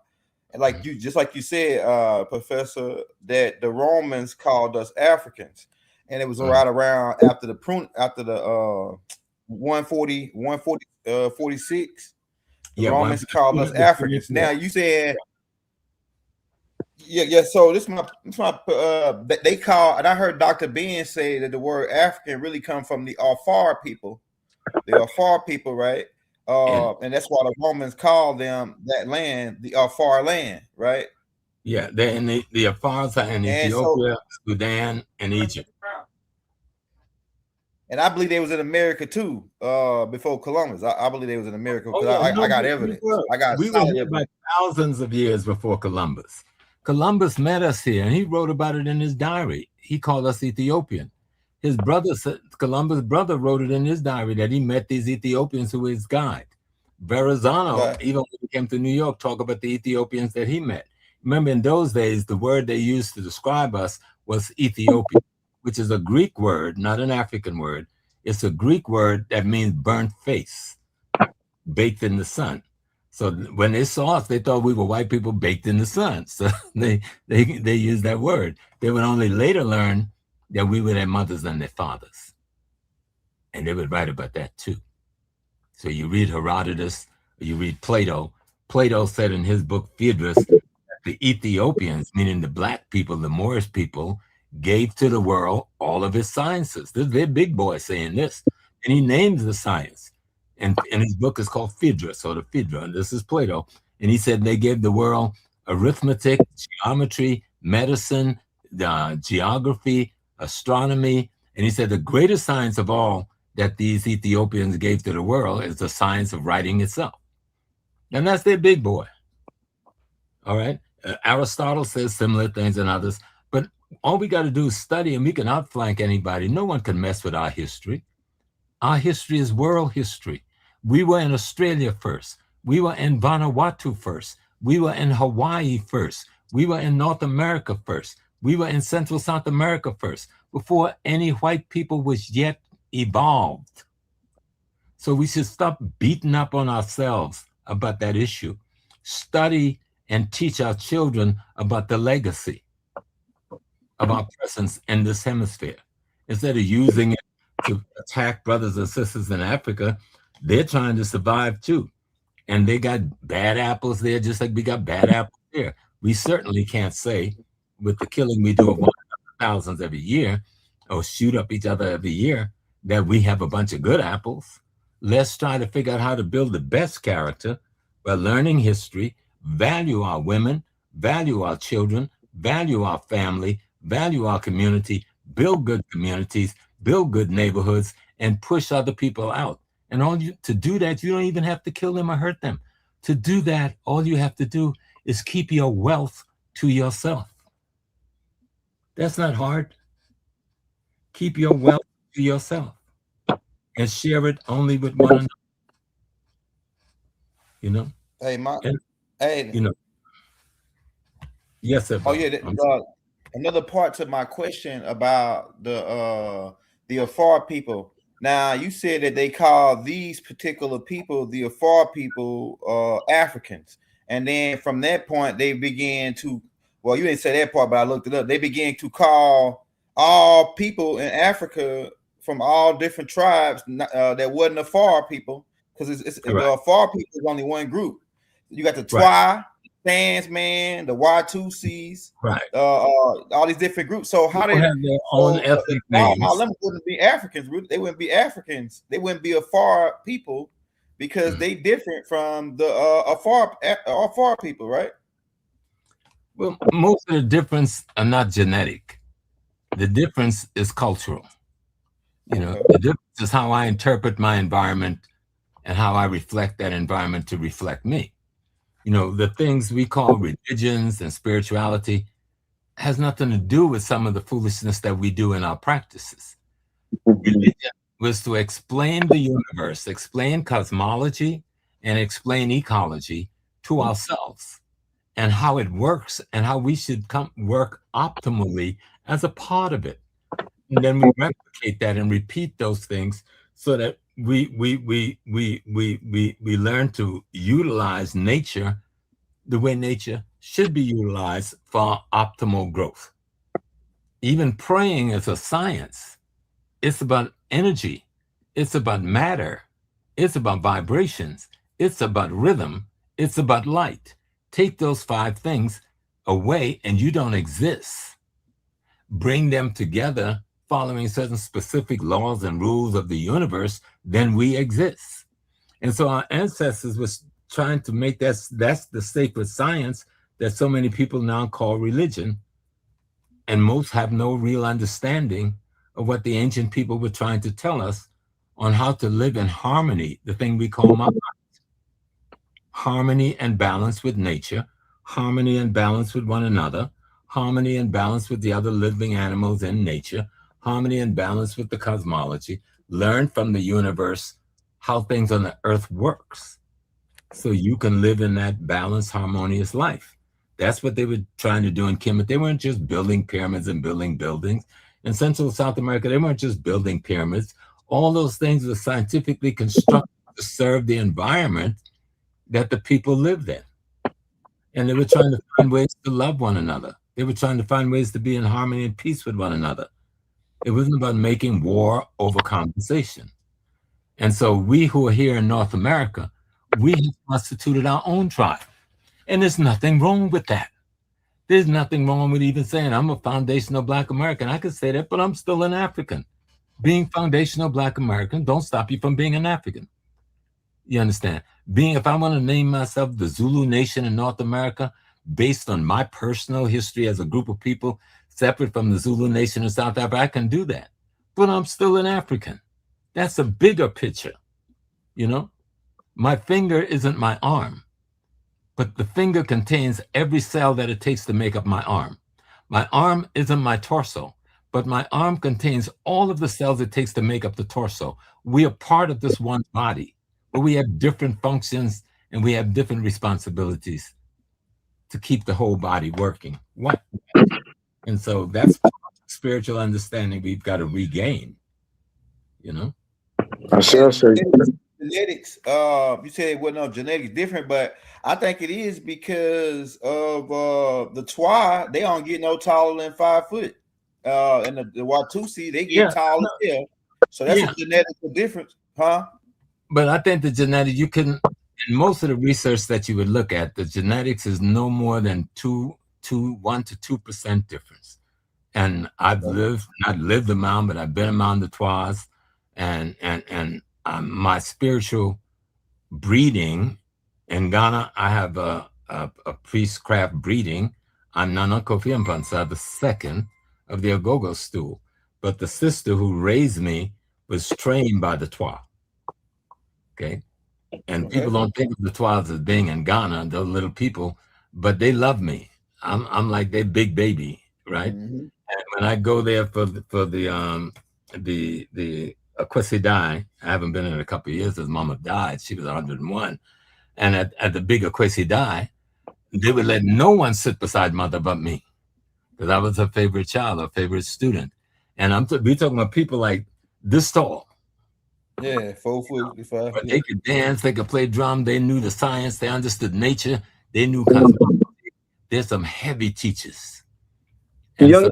like you said, Professor, that the Romans called us Africans, and it was right around after the 46. The Romans called us Africans. Now you said, yeah. So this is my they call, and I heard Dr. Ben say that the word African really come from the Afar people. The Afar people, right? And that's why the Romans call them that land the Afar land, right? Yeah, they're in the Afars are in Ethiopia, Sudan, and Egypt. And I believe they was in America too, before Columbus. I believe they was in America because I got evidence. We were here by thousands of years before Columbus. Columbus met us here, and he wrote about it in his diary. He called us Ethiopian. His brother, Columbus' brother, wrote it in his diary that he met these Ethiopians who were his guide. Verrazano, even when he came to New York, talked about the Ethiopians that he met. Remember, in those days, the word they used to describe us was Ethiopian, which is a Greek word, not an African word. It's a Greek word that means burnt face, baked in the sun. So when they saw us, they thought we were white people baked in the sun. So they used that word. They would only later learn that we were their mothers and their fathers. And they would write about that too. So you read Herodotus, or you read Plato. Plato said in his book Phaedrus, the Ethiopians, meaning the black people, the Moorish people, gave to the world all of its sciences. This is their big boy saying this. And he names the science. And his book is called Phaedrus, or the Phaedra, and this is Plato. And he said they gave the world arithmetic, geometry, medicine, geography, astronomy. And he said the greatest science of all that these Ethiopians gave to the world is the science of writing itself. And that's their big boy. All right. Aristotle says similar things and others, but all we got to do is study, and we can outflank anybody. No one can mess with our history. Our history is world history. We were in Australia first. We were in Vanuatu first. We were in Hawaii first. We were in North America first. We were in Central South America first, before any white people was yet evolved. So we should stop beating up on ourselves about that issue. Study and teach our children about the legacy of our presence in this hemisphere. Instead of using it to attack brothers and sisters in Africa, they're trying to survive too. And they got bad apples there, just like we got bad apples here. We certainly can't say, with the killing we do of thousands every year, or shoot up each other every year, that we have a bunch of good apples. Let's try to figure out how to build the best character by learning history, value our women, value our children, value our family, value our community, build good communities, build good neighborhoods, and push other people out. And to do that, you don't even have to kill them or hurt them. To do that, all you have to do is keep your wealth to yourself. That's not hard. Keep your wealth to yourself and share it only with one another. You know? Hey, Yes, sir. Oh yeah, another part to my question about the Afar people. Now, you said that they call these particular people, the Afar people, Africans, and then from that point they began to. Well, you didn't say that part, but I looked it up. They began to call all people in Africa from all different tribes that wasn't Afar people, because the Afar people is only one group. You got the Twa, Sans Man, the Y2Cs, right? All these different groups. So how they have their own ethnic names? All them wouldn't be Africans. They wouldn't be Africans. They wouldn't be Afar people because they different from the Afar people, right? Well, most of the difference are not genetic. The difference is cultural. You know, the difference is how I interpret my environment and how I reflect that environment to reflect me. You know, the things we call religions and spirituality has nothing to do with some of the foolishness that we do in our practices. Religion was to explain the universe, explain cosmology, and explain ecology to ourselves, and how it works and how we should work optimally as a part of it. And then we replicate that and repeat those things so that we learn to utilize nature the way nature should be utilized for optimal growth. Even praying is a science. It's about energy. It's about matter. It's about vibrations. It's about rhythm. It's about light. Take those 5 things away and you don't exist. Bring them together following certain specific laws and rules of the universe, then we exist. And so our ancestors was trying to make that's the sacred science that so many people now call religion. And most have no real understanding of what the ancient people were trying to tell us on how to live in harmony, the thing we call harmony and balance with nature, harmony and balance with one another, harmony and balance with the other living animals in nature, harmony and balance with the cosmology. Learn from the universe how things on the earth works so you can live in that balanced, harmonious life. That's what they were trying to do in Kemet. They weren't just building pyramids and building buildings. In Central South America, they weren't just building pyramids. All those things were scientifically constructed to serve the environment that the people lived in. And they were trying to find ways to love one another. They were trying to find ways to be in harmony and peace with one another. It wasn't about making war over conversation. And so we who are here in North America, we have constituted our own tribe. And there's nothing wrong with that. There's nothing wrong with even saying I'm a foundational Black American. I could say that, but I'm still an African. Being foundational Black American don't stop you from being an African. You understand? If I want to name myself the Zulu Nation in North America, based on my personal history as a group of people separate from the Zulu Nation in South Africa, I can do that. But I'm still an African. That's a bigger picture, you know? My finger isn't my arm, but the finger contains every cell that it takes to make up my arm. My arm isn't my torso, but my arm contains all of the cells it takes to make up the torso. We are part of this one body, but we have different functions and we have different responsibilities to keep the whole body working. What? And so that's spiritual understanding we've got to regain, you know? I sure. Genetics, you said it wasn't no genetics different, but I think it is because of the Twa, they don't get no taller than 5 foot. And the Watusi, they get taller there. So that's a genetical difference, huh? But I think the genetic, you can, in most of the research that you would look at, the genetics is no more than 1 to 2% difference. And I've not lived around, but I've been around the Twas, and my spiritual breeding in Ghana, I have a priestcraft breeding. I'm Nana Kofi Mpansa, the second of the Agogo stool. But the sister who raised me was trained by the Twa. Okay. And people don't think of the Twas as being in Ghana, those little people, but they love me. I'm like their big baby, right? Mm-hmm. And when I go there for the Akwesi Dai, I haven't been in a couple of years. His mama died. She was 101. And at the big Akwesi Dai, they would let no one sit beside mother but me, because I was her favorite child, her favorite student. And we're talking about people like this tall. Yeah, 4 foot, 5. But they could dance, they could play drum, they knew the science, they understood nature, they knew cosmology. There's some heavy teachers. Young,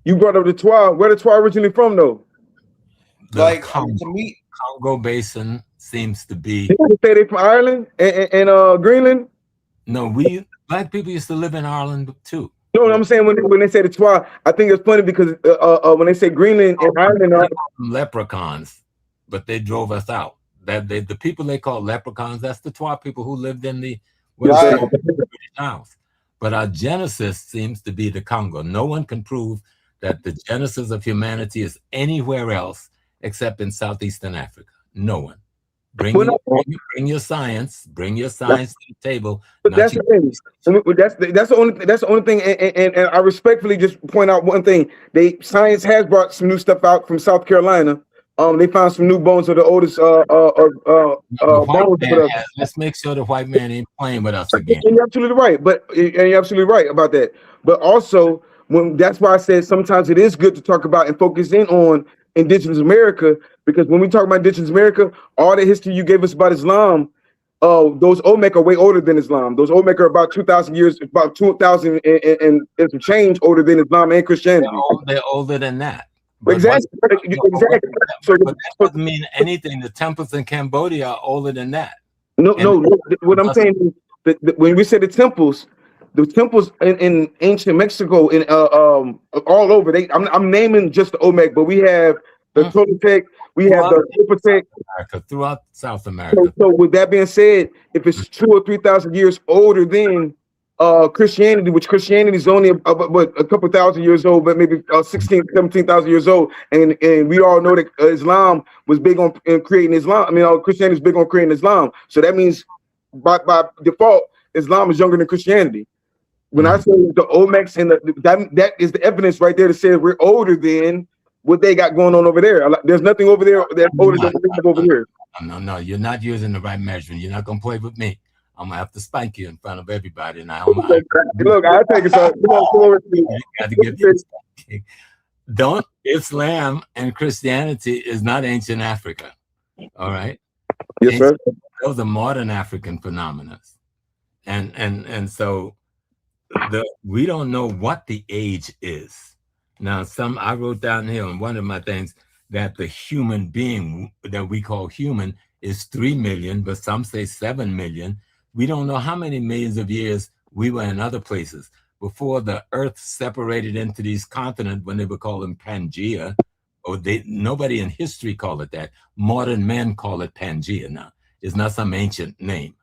you brought up the Twa. Where the Twa originally from, though? Like Congo Basin seems to be. Did you say they from Ireland and Greenland? No, Black people used to live in Ireland too. No, I'm saying when they say the Twa, I think it's funny because when they say Greenland and Ireland, leprechauns, but they drove us out. The people they call leprechauns, that's the Twa people who lived in the British Isles. But our genesis seems to be the Congo. No one can prove that the genesis of humanity is anywhere else except in Southeastern Africa. No one. Bring your science to the table. But that's the thing. That's the only thing. And I respectfully just point out one thing. Science has brought some new stuff out from South Carolina. They found some new bones of the oldest bones. Let's make sure the white man ain't playing with us again. And you're absolutely right. And you're absolutely right about that. But also, that's why I said sometimes it is good to talk about and focus in on Indigenous America, because when we talk about Indigenous America, all the history you gave us about Islam, those Olmec are way older than Islam. Those Olmec are about 2,000 years, about 2,000 and some change older than Islam and Christianity. They're older than that. Exactly. So that doesn't mean anything. The temples in Cambodia are older than that. No. What I'm saying is that when we say the temples in ancient Mexico and all over, I'm naming just the Olmec, but we have the Toltec, we have the Yucatec throughout South America. So with that being said, if it's 2,000 or 3,000 years older than Christianity, which Christianity is only a couple thousand years old, but maybe 16,000, 17,000 years old, and we all know that Islam was big on creating Islam. I mean, Christianity is big on creating Islam. So that means by default, Islam is younger than Christianity. When I say the Olmecs and that is the evidence right there to say we're older than what they got going on over there. There's nothing over there that's older than what we have over here. No, you're not using the right measurement. You're not gonna play with me. I'm gonna have to spank you in front of everybody now. Look, I'll take it. You got to give you Don't Islam and Christianity is not ancient Africa. All right. Yes, sir. those are modern African phenomena. And so we don't know what the age is. Now, I wrote down here on one of my things that the human being that we call human is 3 million, but some say 7 million. We don't know how many millions of years we were in other places. Before the earth separated into these continents, when they would call them Pangea, or nobody in history called it that. Modern men call it Pangea now. It's not some ancient name.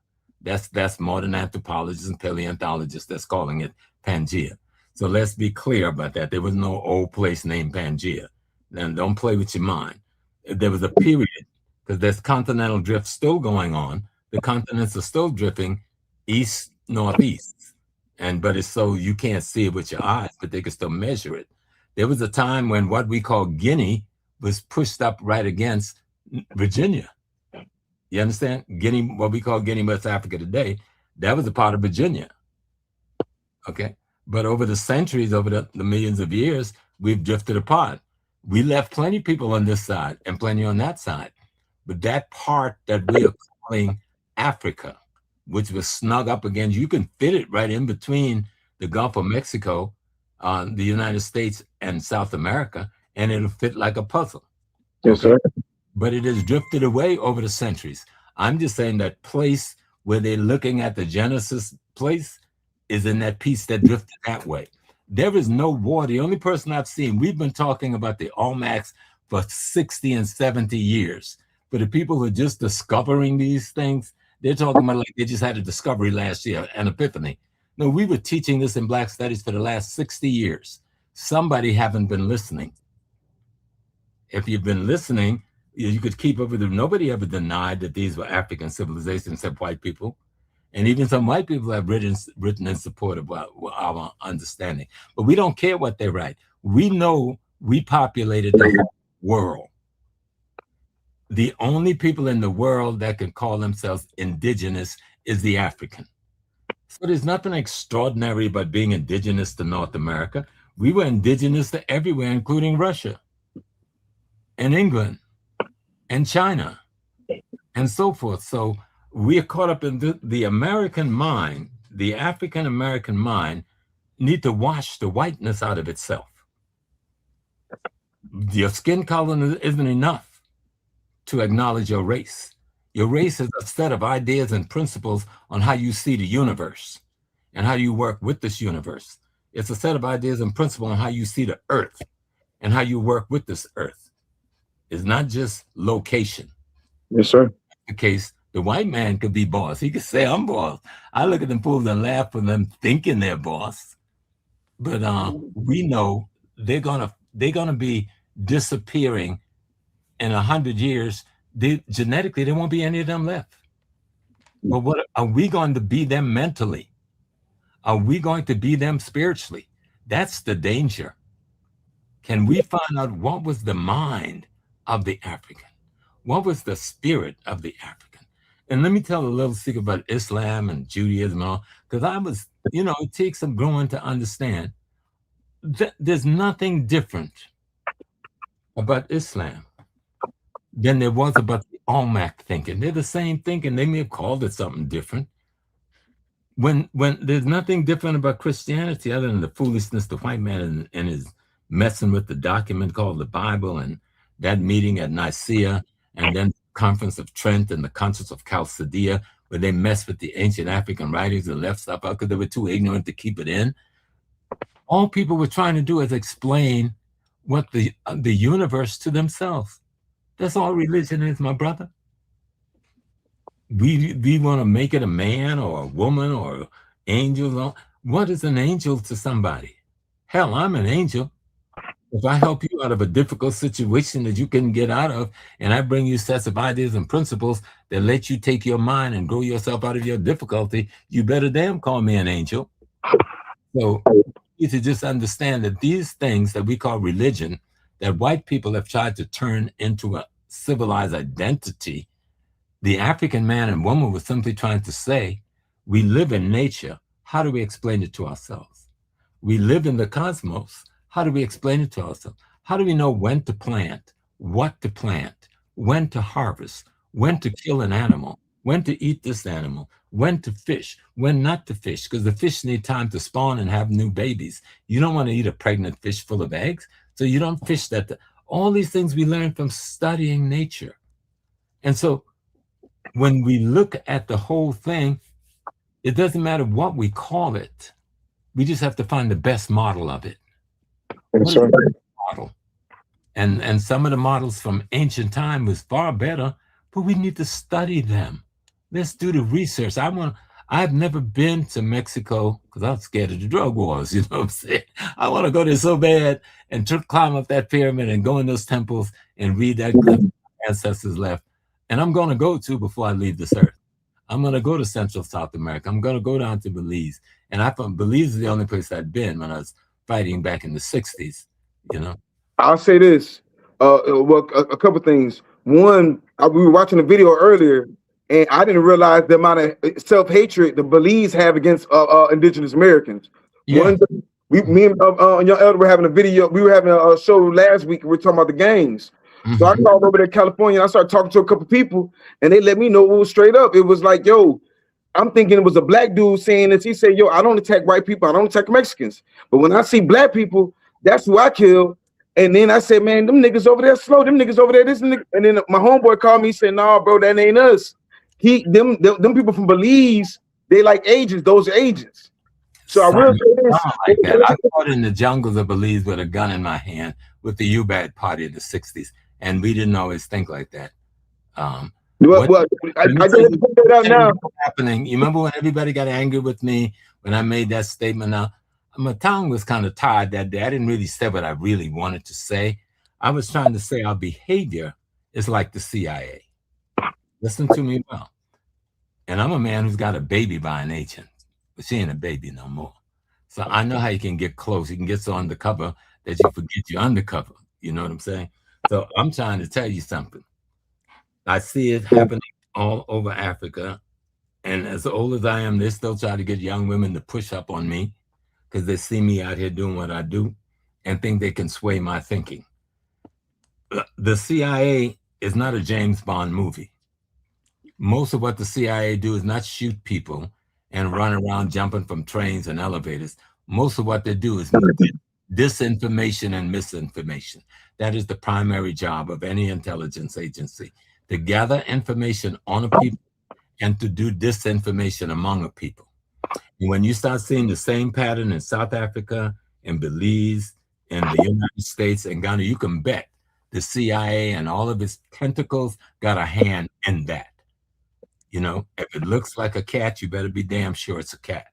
That's modern anthropologists and paleontologists that's calling it Pangea. So let's be clear about that. There was no old place named Pangea. Then don't play with your mind. There was a period, because there's continental drift still going on. The continents are still drifting east, northeast. But it's so you can't see it with your eyes, but they can still measure it. There was a time when what we call Guinea was pushed up right against Virginia. You understand? Guinea, what we call Guinea, West Africa today, that was a part of Virginia. Okay. But over the centuries, over the millions of years, we've drifted apart. We left plenty of people on this side and plenty on that side. But that part that we are calling Africa, which was snug up against, you can fit it right in between the Gulf of Mexico, the United States, and South America, and it'll fit like a puzzle. Yes, sir. But it has drifted away over the centuries. I'm just saying that place where they're looking at the Genesis place is in that piece that drifted that way. There is no war. The only person I've seen, we've been talking about the Olmecs for 60 and 70 years. But the people who are just discovering these things, they're talking about like they just had a discovery last year, an epiphany. No, we were teaching this in Black Studies for the last 60 years. Somebody haven't been listening. If you've been listening, you could keep up with them. Nobody ever denied that these were African civilizations except white people. And even some white people have written in support of our understanding. But we don't care what they write. We know we populated the whole world. The only people in the world that can call themselves indigenous is the African. So there's nothing extraordinary about being indigenous to North America. We were indigenous to everywhere, including Russia and England and China and so forth. So we are caught up in the American mind, the African American mind, need to wash the whiteness out of itself. Your skin color isn't enough to acknowledge your race. Your race is a set of ideas and principles on how you see the universe and how you work with this universe. It's a set of ideas and principles on how you see the earth and how you work with this earth. It's not just location. Yes, sir. The case, the white man could be boss. He could say, I'm boss. I look at them fools and laugh for them thinking they're boss. But we know they're gonna be disappearing in 100 years. Genetically, there won't be any of them left. But what are we going to be them mentally? Are we going to be them spiritually? That's the danger. Can we find out what was the mind of the African? What was the spirit of the African? And let me tell a little secret about Islam and Judaism and all, because I was, it takes some growing to understand that there's nothing different about Islam than there was about the Olmec thinking. They're the same thinking. They may have called it something different. When there's nothing different about Christianity other than the foolishness the white man and his messing with the document called the Bible and that meeting at Nicaea and then Conference of Trent and the Councils of Chalcedea, where they messed with the ancient African writings and left stuff out because they were too ignorant to keep it in. All people were trying to do is explain what the universe to themselves. That's all religion is, my brother. We want to make it a man or a woman or angel. What is an angel to somebody? Hell, I'm an angel. If I help you out of a difficult situation that you couldn't get out of, and I bring you sets of ideas and principles that let you take your mind and grow yourself out of your difficulty, you better damn call me an angel. So you need to just understand that these things that we call religion, that white people have tried to turn into a civilized identity, the African man and woman was simply trying to say, we live in nature. How do we explain it to ourselves? We live in the cosmos. How do we explain it to ourselves? How do we know when to plant, what to plant, when to harvest, when to kill an animal, when to eat this animal, when to fish, when not to fish, because the fish need time to spawn and have new babies. You don't want to eat a pregnant fish full of eggs, so you don't fish that. All these things we learn from studying nature. And so when we look at the whole thing, it doesn't matter what we call it. We just have to find the best model of it. What is the best model? And some of the models from ancient time was far better, but we need to study them. Let's do the research. I've never been to Mexico because I'm scared of the drug wars. You know what I'm saying? I want to go there so bad and climb up that pyramid and go in those temples and read that ancestors left. And I'm going to go to before I leave this earth. I'm going to go to Central South America. I'm going to go down to Belize. And I thought Belize is the only place I'd been when I was fighting back in the 60s, you know? I'll say this. Well, a couple things. One, we were watching a video earlier, and I didn't realize the amount of self-hatred the Belize have against Indigenous Americans. Yeah. One, me and Young Elder were having a video. We were having a show last week. We were talking about the gangs. So I called over to California. And I started talking to a couple people, and they let me know it was straight up. It was like, yo, I'm thinking it was a black dude saying this. He said, yo, I don't attack white people. I don't attack Mexicans. But when I see black people, that's who I kill. And then I said, man, them niggas over there slow. Them niggas over there, this nigga. And then my homeboy called me and said, nah, bro, that ain't us. Them people from Belize, they like agents. Those are agents. So I will say this. Like that. I fought in the jungles of Belize with a gun in my hand with the UBAD party of the 60s. And we didn't always think like that. I just put that out now. Happening. You remember when everybody got angry with me when I made that statement? Now, my tongue was kind of tired that day. I didn't really say what I really wanted to say. I was trying to say our behavior is like the CIA. Listen to me well. And I'm a man who's got a baby by an agent, but she ain't a baby no more. So I know how you can get close. You can get so undercover that you forget you're undercover. You know what I'm saying? So I'm trying to tell you something. I see it happening all over Africa. And as old as I am, they still try to get young women to push up on me because they see me out here doing what I do and think they can sway my thinking. The CIA is not a James Bond movie. Most of what the CIA do is not shoot people and run around jumping from trains and elevators. Most of what they do is disinformation and misinformation. That is the primary job of any intelligence agency, to gather information on a people and to do disinformation among a people. And when you start seeing the same pattern in South Africa, in Belize, in the United States, and Ghana, you can bet the CIA and all of its tentacles got a hand in that. You know, if it looks like a cat, you better be damn sure it's a cat.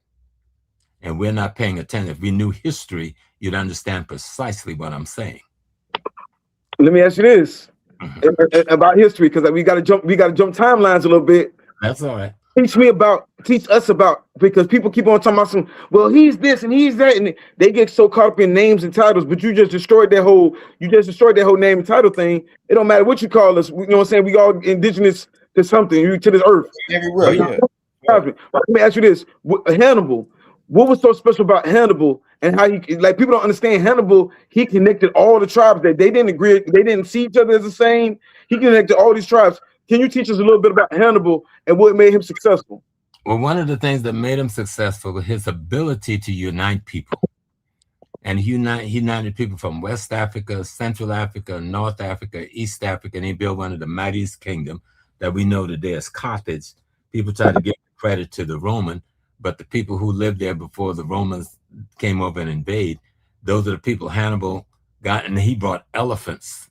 And we're not paying attention. If we knew history, you'd understand precisely what I'm saying. Let me ask you this about history, because we got to jump timelines a little bit. That's all right. Teach us about, because people keep on talking about well, he's this and he's that, and they get so caught up in names and titles, but you just destroyed that whole name and title thing. It don't matter what you call us. You know what I'm saying? We all indigenous to something, to this earth. Everywhere, yeah. Let me ask you this. Hannibal, what was so special about Hannibal and how like people don't understand Hannibal, he connected all the tribes that they didn't agree, they didn't see each other as the same. He connected all these tribes. Can you teach us a little bit about Hannibal and what made him successful? Well, one of the things that made him successful was his ability to unite people. And he united people from West Africa, Central Africa, North Africa, East Africa, and he built one of the mightiest kingdom that we know today as Carthage. People try to give credit to the Roman, but the people who lived there before the Romans came over and invade, those are the people Hannibal got, and he brought elephants.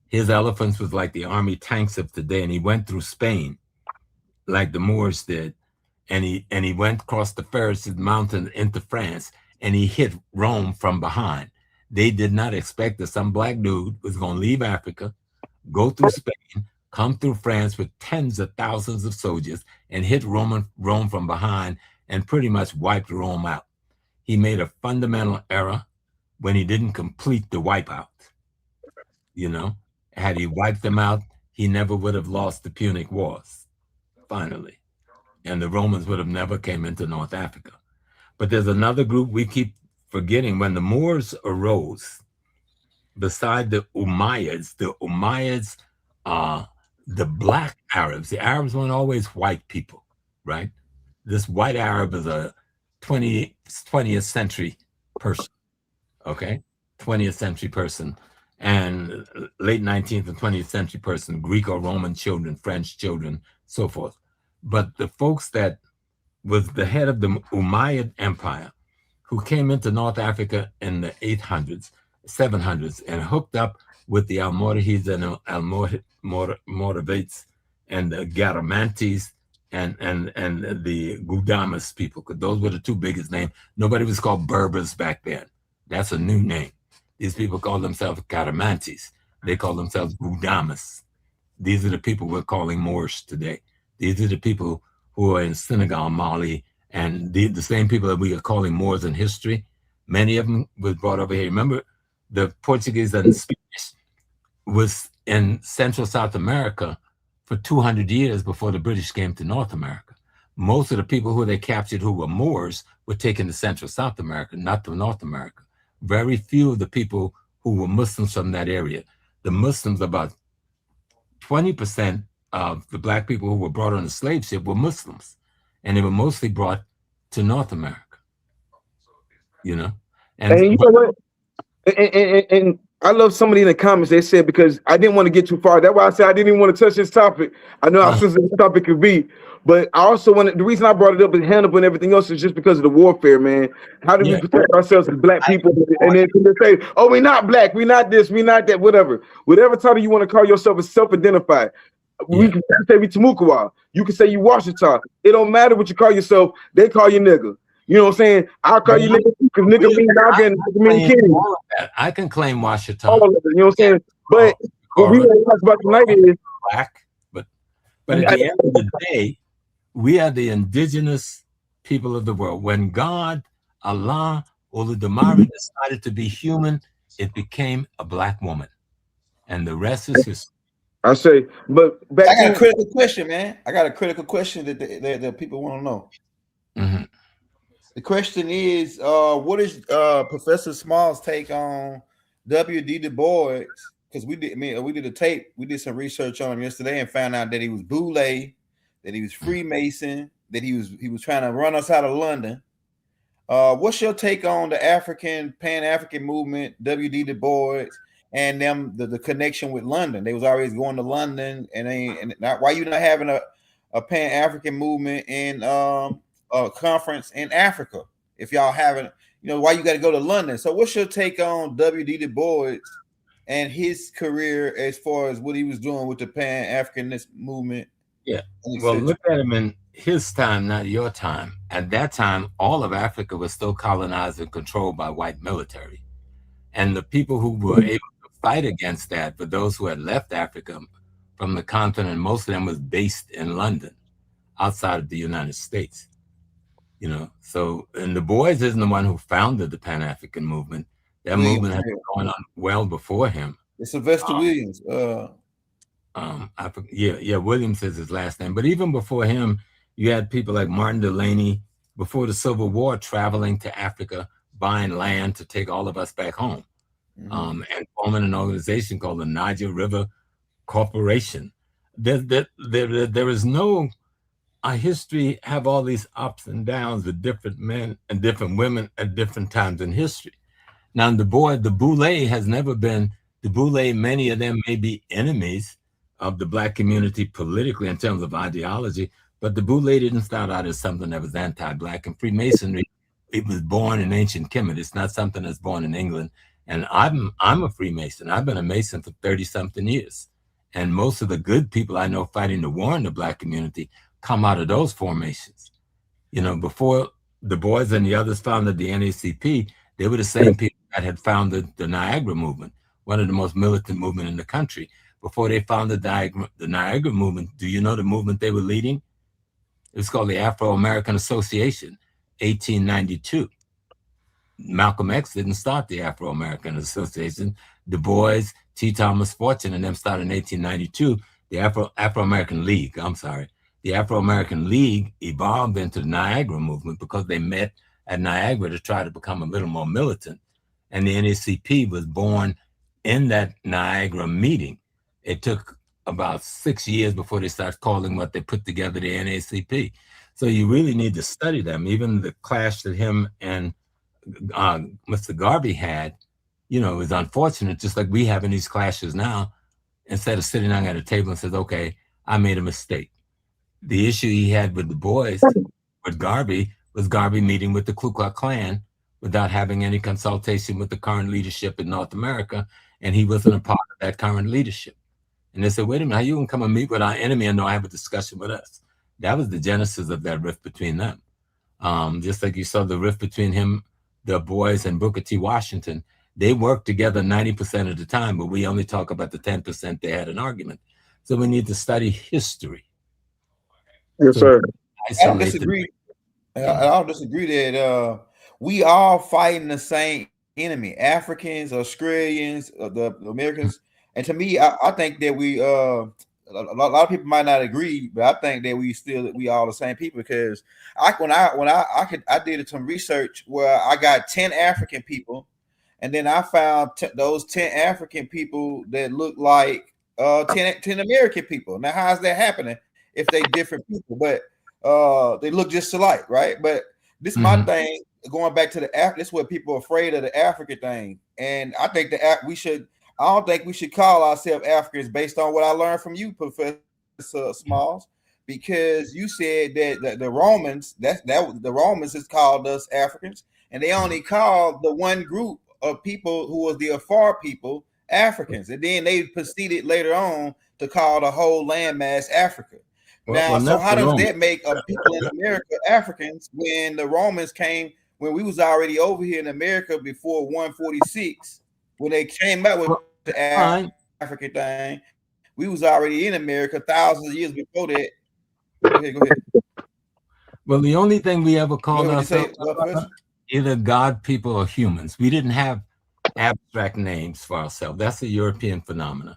His elephants was like the army tanks of today, and he went through Spain like the Moors did, and he went across the Ferris Mountain into France, and he hit Rome from behind. They did not expect that some black dude was going to leave Africa, go through Spain, come through France with tens of thousands of soldiers, and hit Rome from behind and pretty much wiped Rome out. He made a fundamental error when he didn't complete the wipeout. You know, had he wiped them out, he never would have lost the Punic Wars, finally. And the Romans would have never came into North Africa. But there's another group we keep forgetting. When the Moors arose, beside the Umayyads the black Arabs, the Arabs weren't always white people, right? This white Arab is a 20th century person, okay? 20th century person, and late 19th and 20th century person, Greco-Roman children, French children, so forth. But the folks that was the head of the Umayyad Empire, who came into North Africa in the 800s, 700s, and hooked up with the Almoravids and Almoravids and the Garamantes and the Gudamas people, because those were the two biggest names. Nobody was called Berbers back then. That's a new name. These people call themselves Garamantes. They call themselves Gudamas. These are the people we're calling Moors today. These are the people who are in Senegal, Mali, and the same people that we are calling Moors in history. Many of them was brought over here. Remember, the Portuguese and Spanish was in Central South America for 200 years before the British came to North America. Most of the people who they captured who were Moors were taken to Central South America, not to North America. Very few of the people who were Muslims from that area. The Muslims, about 20% of the black people who were brought on the slave ship were Muslims, and they were mostly brought to North America, you know? And you know what? And I love somebody in the comments, they said, because I didn't want to get too far. That's why I said I didn't even want to touch this topic. I know how sensitive this topic could be, but I also wanted, the reason I brought it up with Hannibal and everything else is just because of the warfare, man. How do we protect ourselves as black people? And then they say, oh, we're not black, we're not this, we're not that, whatever. Whatever title you want to call yourself is self-identified. We can say we Tamukwa. You can say you Washington. It don't matter what you call yourself. They call you nigga. You know what I'm saying? I'll call you nigga because nigga mean nigga and nigga mean king. I can claim Washington. All of it, you know what I'm saying? But what we want to talk about tonight is black. But at the end of the day, we are the indigenous people of the world. When God, Allah, Oludamare decided to be human, it became a black woman. And the rest is history. I say, but I got a critical question, man. I got a critical question that people want to know. Mm-hmm. The question is, what is Professor Small's take on W.D. Du Bois? Because we did a tape, we did some research on him yesterday and found out that he was Boule, that he was Freemason, that he was trying to run us out of London. What's your take on the Pan-African movement, W.D. Du Bois, and them the connection with London? They was always going to London, and why you not having a Pan-African movement in a conference in Africa? If y'all haven't, why you got to go to London? So what's your take on W.D. Du Bois and his career as far as what he was doing with the Pan-Africanist movement? Yeah, well, look at him in his time, not your time. At that time, all of Africa was still colonized and controlled by white military. And the people who were able to fight against that were those who had left Africa from the continent. Most of them was based in London, outside of the United States. So, and Du Bois isn't the one who founded the Pan-African movement. That movement had been going on well before him. It's Sylvester Williams. Williams is his last name. But even before him, you had people like Martin Delaney, before the Civil War, traveling to Africa, buying land to take all of us back home, and forming an organization called the Niger River Corporation. There is no history have all these ups and downs with different men and different women at different times in history. Now, the Boule has never been, the Boule, many of them may be enemies of the black community politically in terms of ideology, but the Boule didn't start out as something that was anti-black. And Freemasonry, it was born in ancient Kemet. It's not something that's born in England. And I'm a Freemason. I've been a Mason for 30-something years. And most of the good people I know fighting the war in the black community come out of those formations. Before Du Bois and the others founded the NACP, they were the same people that had founded the Niagara movement, one of the most militant movement in the country. Before they founded the Niagara movement, do you know the movement they were leading? It was called the Afro-American Association, 1892. Malcolm X didn't start the Afro-American Association. Du Bois, T. Thomas Fortune, and them started in 1892, the Afro-American League, I'm sorry. The Afro-American League evolved into the Niagara movement because they met at Niagara to try to become a little more militant. And the NACP was born in that Niagara meeting. It took about 6 years before they start calling what they put together the NACP. So you really need to study them. Even the clash that him and Mr. Garvey had, you know, is unfortunate, just like we having these clashes now. Instead of sitting down at a table and says, okay, I made a mistake. The issue he had with the boys, with Garvey, was Garvey meeting with the Ku Klux Klan without having any consultation with the current leadership in North America, and he wasn't a part of that current leadership. And they said, wait a minute, how you can come and meet with our enemy and not have a discussion with us? That was the genesis of that rift between them. Just like you saw the rift between him, the boys, and Booker T. Washington. They worked together 90% of the time, but we only talk about the 10% they had an argument. So we need to study history. Yes, sir. I don't disagree. I don't disagree that we all fighting the same enemy: Africans, Australians, the Americans. And to me, I think that we a lot of people might not agree, but I think that we all the same people, because I did some research where I got 10 African people, and then I found those 10 African people that look like 10 American people. Now, how is that happening if they different people, but they look just alike, right? But this is my thing, going back to this is what people are afraid of, the African thing. And I think I don't think we should call ourselves Africans based on what I learned from you, Professor Smalls, because you said that the Romans, the Romans has called us Africans, and they only called the one group of people who was the Afar people Africans, and then they proceeded later on to call the whole landmass Africa. So how does that make people in America Africans when the Romans came, when we was already over here in America before 146? When they came out with the African thing, we was already in America thousands of years before that. Go ahead. Well, the only thing we ever called ourselves either God, people, or humans. We didn't have abstract names for ourselves. That's a European phenomenon.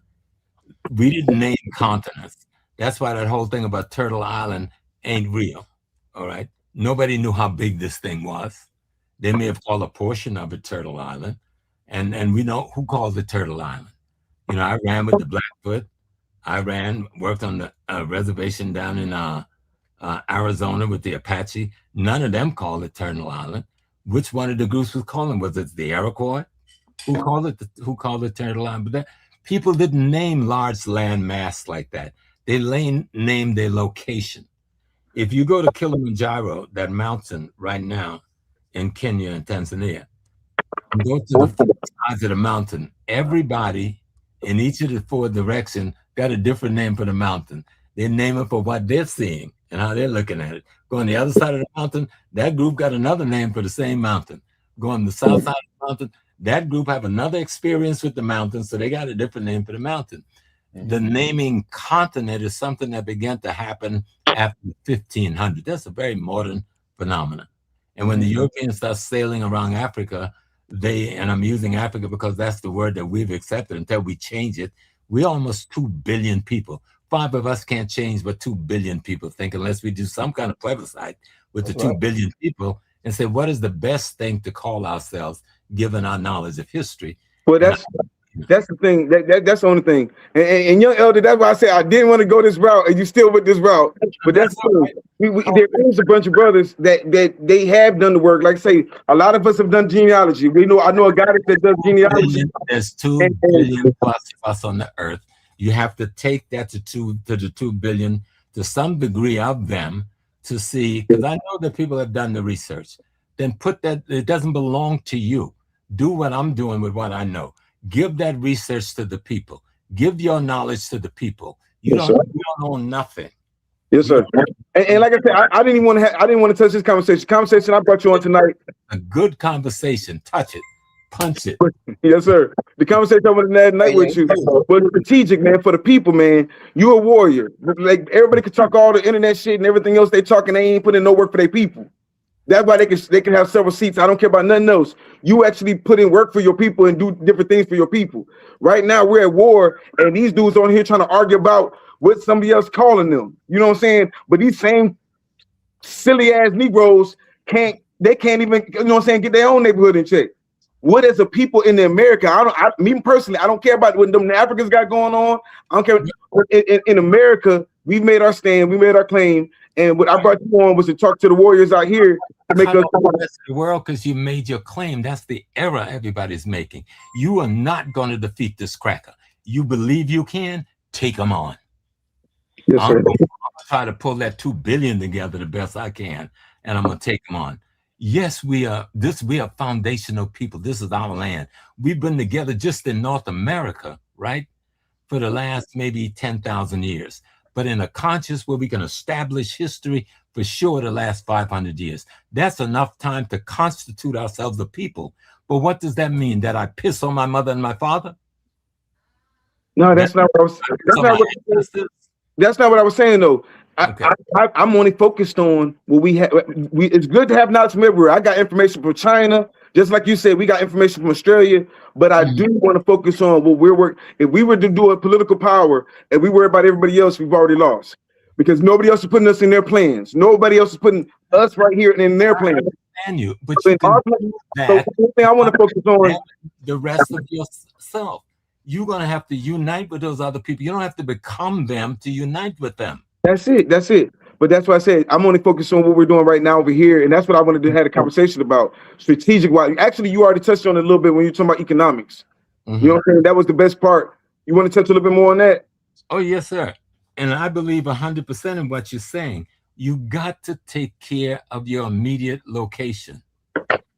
We didn't name continents. That's why that whole thing about Turtle Island ain't real. All right. Nobody knew how big this thing was. They may have called a portion of it Turtle Island. And we know who called it Turtle Island. You know, I ran with the Blackfoot. I worked on the reservation down in Arizona with the Apache. None of them called it Turtle Island. Which one of the groups was calling? Was it the Iroquois? Who called it Turtle Island? But people didn't name large land mass like that. They named their location. If you go to Kilimanjaro, that mountain right now in Kenya and Tanzania, and go to the sides of the mountain, everybody in each of the four directions got a different name for the mountain. They name it for what they're seeing and how they're looking at it. Go on the other side of the mountain, that group got another name for the same mountain. Go on the south side of the mountain, that group have another experience with the mountain, so they got a different name for the mountain. The naming continent is something that began to happen after 1500. That's a very modern phenomenon. And when the Europeans start sailing around Africa, and I'm using Africa because that's the word that we've accepted until we change it, we're almost 2 billion people. 5 of us can't change but 2 billion people think, unless we do some kind of plebiscite with the 2 billion people and say, what is the best thing to call ourselves given our knowledge of history? Well, that's the thing. That's the only thing. And young elder, that's why I say I didn't want to go this route, and you still with this route. But that's true. There is a bunch of brothers that they have done the work. Like I say, a lot of us have done genealogy. I know a guy that does genealogy. There's 2 billion plus of us on the earth. You have to take that to the 2 billion, to some degree of them, to see, because I know that people have done the research. Then put that, it doesn't belong to you. Do what I'm doing with what I know. Give that research to the people. Give your knowledge to the people. You don't own nothing. Yes, sir. And like I said, I didn't even want to touch this conversation. Conversation I brought you on tonight. A good conversation. Touch it. Punch it. Yes, sir. The conversation I wanted to have tonight with you was strategic, man, for the people, man. You a warrior. Like everybody can talk all the internet shit and everything else they talking, they ain't putting no work for their people. That's why they can have several seats. I don't care about nothing else. You actually put in work for your people and do different things for your people. Right now we're at war, and these dudes on here trying to argue about what somebody else calling them. You know what I'm saying? But these same silly ass Negroes can't even, you know what I'm saying, get their own neighborhood in check. what as a people in America, me personally, I don't care about what them Africans got going on. I don't care. In America, we made our stand, we made our claim, and what I brought you on was to talk to the warriors out here to make us the rest of the world, because you made your claim. That's the error everybody's making. You are not going to defeat this cracker. You believe you can, take them on. Yes, sir. I'm gonna try to pull that 2 billion together the best I can, and I'm gonna take them on. Yes, we are foundational people. This is our land. We've been together just in North America, right, for the last maybe 10,000 years. But in a conscious where we can establish history for sure the last 500 years. That's enough time to constitute ourselves a people. But what does that mean? That I piss on my mother and my father? No, that's not what I was. That's not what I was saying though. I'm only focused on what we have. It's good to have knowledge from everywhere. I got information from China, just like you said. We got information from Australia, but I do want to focus on what we're working. If we were to do a political power and we worry about everybody else, we've already lost because nobody else is putting us in their plans. Nobody else is putting us right here in their plans. You, but you can do that. So the thing I want to focus on the rest of yourself. You're going to have to unite with those other people. You don't have to become them to unite with them. That's it. That's it. But that's why I said I'm only focused on what we're doing right now over here, and that's what I wanted to have a conversation about. Strategic wise, actually, you already touched on it a little bit when you're talking about economics. You know what I'm saying? That was the best part. You want to touch a little bit more on that? Oh yes, sir. And I believe 100% in what you're saying. You got to take care of your immediate location.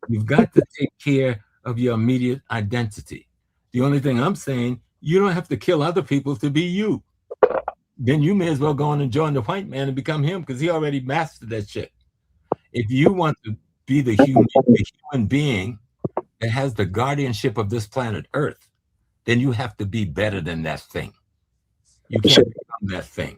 You've got to take care of your immediate identity. The only thing I'm saying, you don't have to kill other people to be you. Then you may as well go on and join the white man and become him because he already mastered that shit. If you want to be the human being that has the guardianship of this planet Earth, then you have to be better than that thing. You can't become that thing.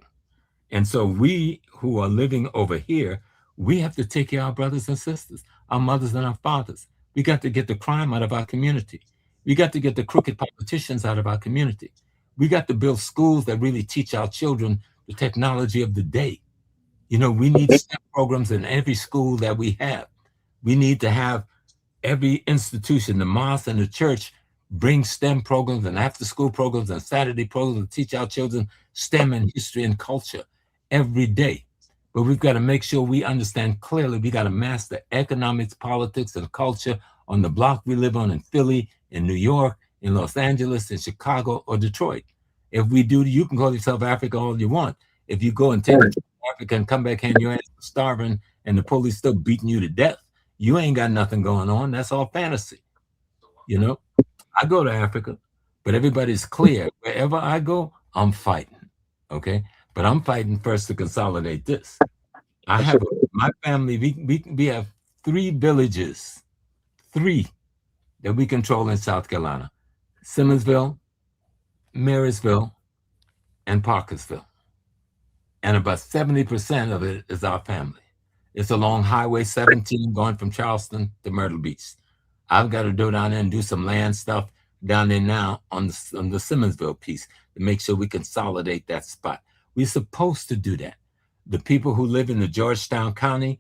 And so we who are living over here, we have to take care of our brothers and sisters, our mothers and our fathers. We got to get the crime out of our community. We got to get the crooked politicians out of our community. We got to build schools that really teach our children the technology of the day. You know, we need STEM programs in every school that we have. We need to have every institution, the mosque and the church, bring STEM programs and after-school programs and Saturday programs to teach our children STEM and history and culture every day. But we've got to make sure we understand clearly we got to master economics, politics, and culture on the block we live on in Philly, in New York, in Los Angeles, in Chicago, or Detroit. If we do, you can call yourself Africa all you want. If you go and take Africa and come back here and your ass starving and the police still beating you to death, you ain't got nothing going on. That's all fantasy. You know, I go to Africa, but everybody's clear. Wherever I go, I'm fighting. Okay. But I'm fighting first to consolidate this. I have my family, we have 3 villages, 3 that we control in South Carolina: Simmonsville, Marysville, and Parkersville. And about 70% of it is our family. It's along Highway 17 going from Charleston to Myrtle Beach. I've got to go down there and do some land stuff down there now on the Simmonsville piece to make sure we consolidate that spot. We're supposed to do that. The people who live in the Georgetown County,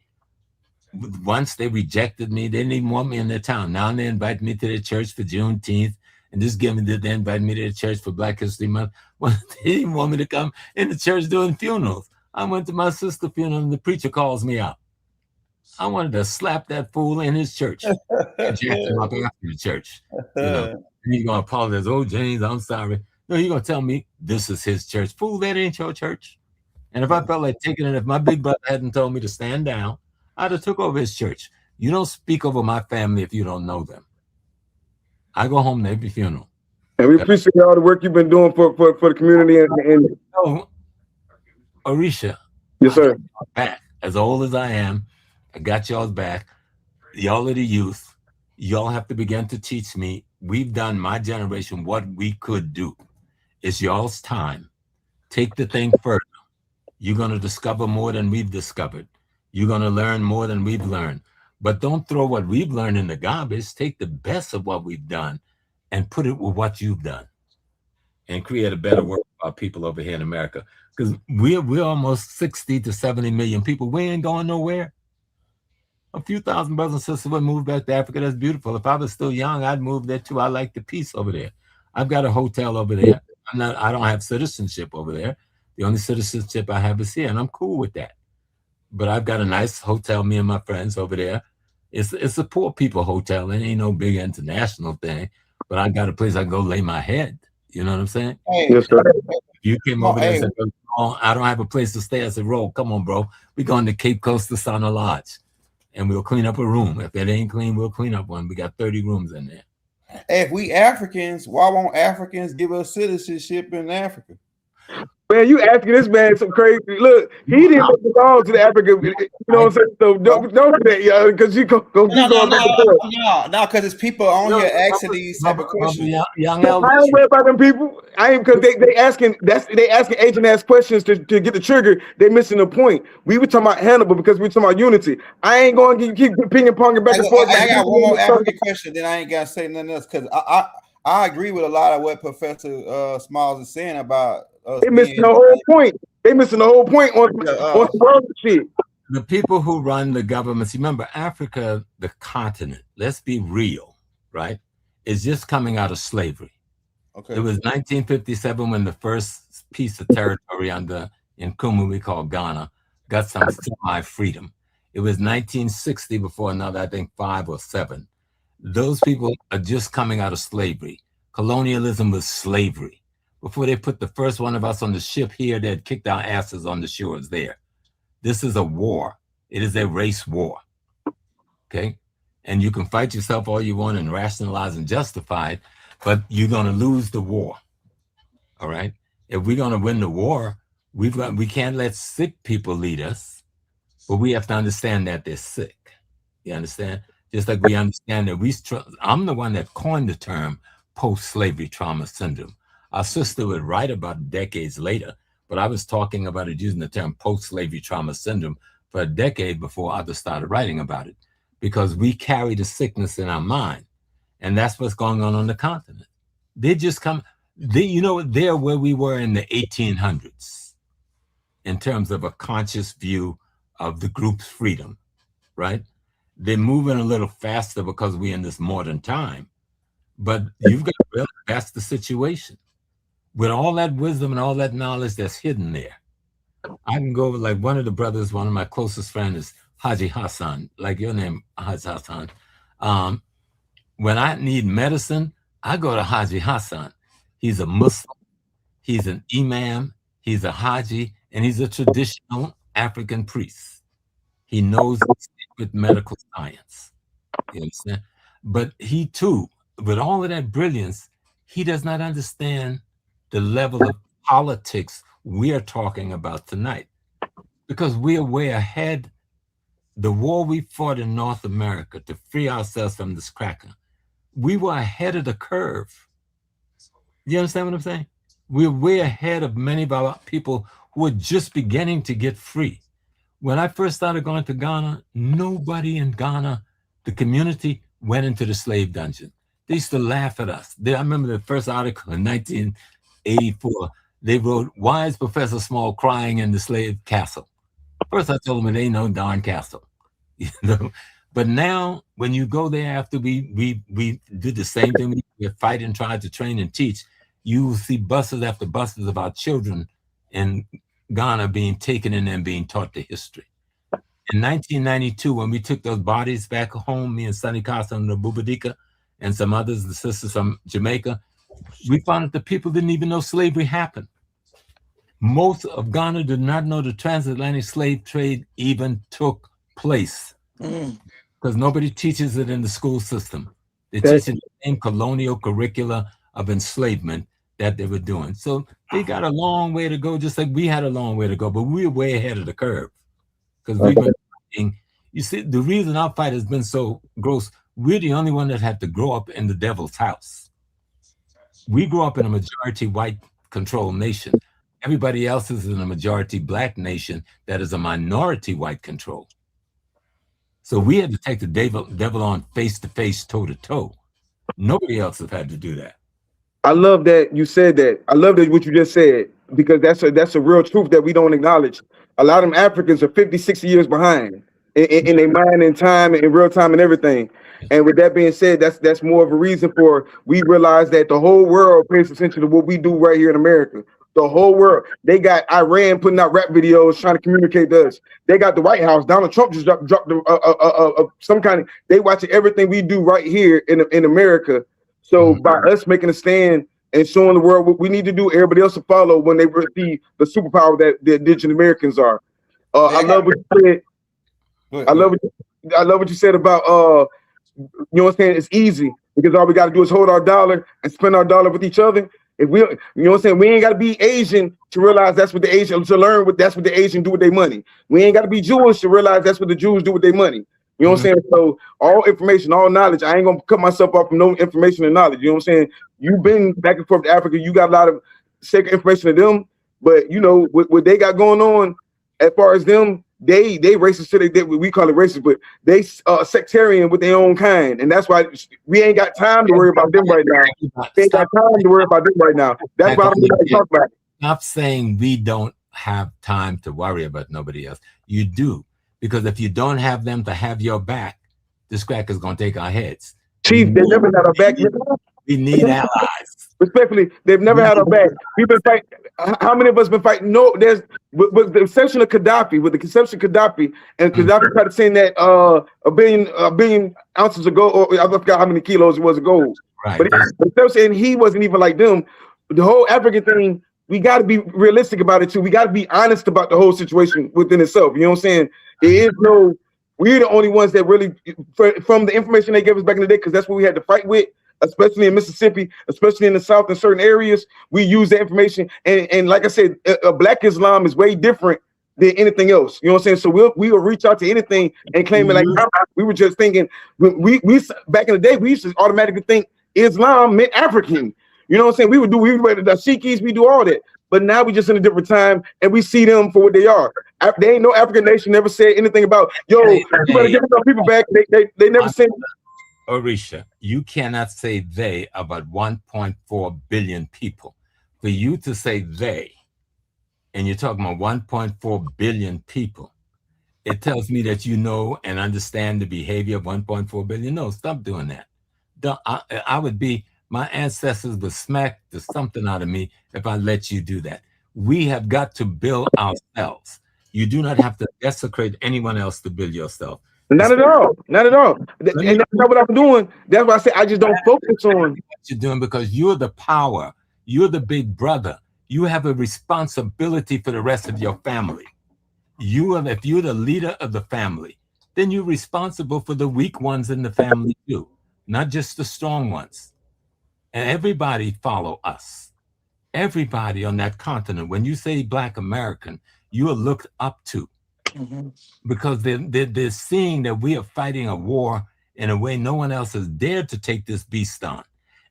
once they rejected me, they didn't even want me in their town. Now they invite me to their church for Juneteenth, and this giving that they invite me to the church for Black History Month. Well, they didn't want me to come in the church doing funerals. I went to my sister's funeral and the preacher calls me out. I wanted to slap that fool in his church and jack him up after the church. You know, and he's gonna apologize. Oh, James, I'm sorry. No, he's gonna tell me this is his church. Fool, that ain't your church. And if I felt like taking it, if my big brother hadn't told me to stand down, I'd have took over his church. You don't speak over my family if you don't know them. I go home to every funeral. And we appreciate all the work you've been doing for the community. And Orisha. Yes, sir. Back. As old as I am, I got y'all's back. Y'all are the youth. Y'all have to begin to teach me. We've done, my generation, what we could do. It's y'all's time. Take the thing further. You're going to discover more than we've discovered. You're going to learn more than we've learned. But don't throw what we've learned in the garbage. Take the best of what we've done and put it with what you've done and create a better world for our people over here in America. Because we're almost 60 to 70 million people. We ain't going nowhere. A few thousand brothers and sisters would move back to Africa. That's beautiful. If I was still young, I'd move there too. I like the peace over there. I've got a hotel over there. I don't have citizenship over there. The only citizenship I have is here, and I'm cool with that. But I've got a nice hotel, me and my friends over there. It's a poor people hotel. It ain't no big international thing. But I got a place I can go lay my head. You know what I'm saying? Hey, Yes, sir. You came over there hey, and said, oh, I don't have a place to stay. I said, roll, come on, bro. We're going to Cape Coast to Sauna Lodge. And we'll clean up a room. If it ain't clean, we'll clean up one. We got 30 rooms in there. if we Africans, why won't Africans give us citizenship in Africa? Man, you asking this man some crazy. Look, he didn't belong to the Africa. You know what I'm saying? So don't do that, yo, because you go No, back and forth. because it's people on here asking these type of questions. Young I elders. don't worry about them people. I ain't because they asking agent ass questions to get the trigger. They missing the point. We were talking about Hannibal because we were talking about unity. I ain't going to keep ping ponging back and forth. I got one more African question, then I ain't got to say nothing else because I agree with a lot of what Professor Smiles is saying about us. They missing the whole point. They missing the whole point on the world shit. The people who run the governments, remember Africa, the continent, let's be real, right? Is just coming out of slavery. Okay. It was 1957 when the first piece of territory under Nkumu, we call Ghana, got some semi-freedom. It was 1960 before another, I think 5 or 7. Those people are just coming out of slavery. Colonialism was slavery. Before they put the first one of us on the ship here, they had kicked our asses on the shores there. This is a war. It is a race war, okay? And you can fight yourself all you want and rationalize and justify it, but you're gonna lose the war, all right? If we're gonna win the war, we can't let sick people lead us, but we have to understand that they're sick. You understand? Just like we understand that I'm the one that coined the term post-slavery trauma syndrome. Our sister would write about it decades later, but I was talking about it using the term post-slavery trauma syndrome for a decade before others started writing about it, because we carry the sickness in our mind, and that's what's going on the continent. They just come, they're where we were in the 1800s in terms of a conscious view of the group's freedom, right? They're moving a little faster because we're in this modern time, but you've got to realize that's the situation. With all that wisdom and all that knowledge that's hidden there, I can go like one of the brothers, one of my closest friends is Haji Hassan, like your name, Haji Hassan. When I need medicine, I go to Haji Hassan. He's a Muslim, he's an imam, he's a Haji, and he's a traditional African priest. He knows secret medical science. You understand? But he too, with all of that brilliance, he does not understand the level of politics we are talking about tonight, because we are way ahead. The war we fought in North America to free ourselves from this cracker, we were ahead of the curve. You understand what I'm saying? We're way ahead of many of our people who are just beginning to get free. When I first started going to Ghana, nobody in Ghana, the community, went into the slave dungeon. They used to laugh at us. I remember the first article in 1984, they wrote, "Why is Professor Small crying in the slave castle?" First I told them it ain't no darn castle. You know? But now when you go there after we did the same thing, we fight and tried to train and teach, you will see buses after buses of our children in Ghana being taken in and being taught the history. In 1992, when we took those bodies back home, me and Sonny Casa and Bubadika and some others, the sisters from Jamaica, we found that the people didn't even know slavery happened. Most of Ghana did not know the transatlantic slave trade even took place, because nobody teaches it in the school system. They teach it the same colonial curricula of enslavement that they were doing. So they got a long way to go, just like we had a long way to go, but we're way ahead of the curve, because we've been fighting. You see, the reason our fight has been so gross, we're the only one that had to grow up in the devil's house. We grew up in a majority white controlled nation. Everybody else is in a majority black nation that is a minority white control. So we had to take the devil on face to face, toe to toe. Nobody else has had to do that. I love that you said that. I love that what you just said, because that's a real truth that we don't acknowledge. A lot of them Africans are 50, 60 years behind. in their mind and time and in real time and everything. And with that being said, that's more of a reason for we realize that the whole world pays attention to what we do right here in America. The whole world. They got Iran putting out rap videos trying to communicate to us. They got the White House. Donald Trump just dropped some kind of. They watching everything we do right here in America. So by us making a stand and showing the world what we need to do, everybody else will follow when they see the superpower that the Indigenous Americans are. I love what you said. I love what you said about you know what I'm saying? It's easy because all we got to do is hold our dollar and spend our dollar with each other. If we, you know what I'm saying, we ain't got to be Asian to realize that's what the Asian to learn what that's what the Asian do with their money. We ain't got to be Jewish to realize that's what the Jews do with their money. You know what I'm saying? So all information, all knowledge. I ain't gonna cut myself off from no information and knowledge. You know what I'm saying? You've been back and forth to Africa. You got a lot of sacred information to them, but you know what they got going on as far as them. They racist to they we call it racist, but they sectarian with their own kind, and that's why we ain't got time to worry about them right now. We ain't got time to worry about them right now. That's why I'm gonna talk about it. Stop saying we don't have time to worry about nobody else. You do, because if you don't have them to have your back, this crack is gonna take our heads. Chief, they never got our back. We need allies. Respectfully, they've never had our back. We've been fighting. How many of us been fighting? No, there's with the exception of Gaddafi, with the conception of Gaddafi, and Gaddafi tried to saying that a billion ounces of gold, or I forgot how many kilos it was of gold. Right. But instead of saying he wasn't even like them, the whole African thing, we got to be realistic about it too. We got to be honest about the whole situation within itself. You know what I'm saying? There is no. We're the only ones that really, from the information they gave us back in the day, because that's what we had to fight with. Especially in Mississippi, especially in the South, in certain areas, we use that information. And like I said, Black Islam is way different than anything else. You know what I'm saying? So we'll reach out to anything and claim it like we were just thinking. We back in the day, we used to automatically think Islam meant African. You know what I'm saying? We were the Sheikhis, we do all that. But now we just in a different time, and we see them for what they are. They ain't no African nation never said anything about you better get some people back. They never said. Orisha, you cannot say they about 1.4 billion people. For you to say they, and you're talking about 1.4 billion people, it tells me that you know and understand the behavior of 1.4 billion. No, stop doing that. I would be, my ancestors would smack the something out of me if I let you do that. We have got to build ourselves. You do not have to desecrate anyone else to build yourself. Not at all. Not at all. And that's not what I'm doing. That's why I say I just don't focus on what you're doing, because you're the power. You're the big brother. You have a responsibility for the rest of your family. If you're the leader of the family, then you're responsible for the weak ones in the family too, not just the strong ones. And everybody follow us. Everybody on that continent. When you say Black American, you are looked up to. Because they're seeing that we are fighting a war in a way no one else has dared to take this beast on.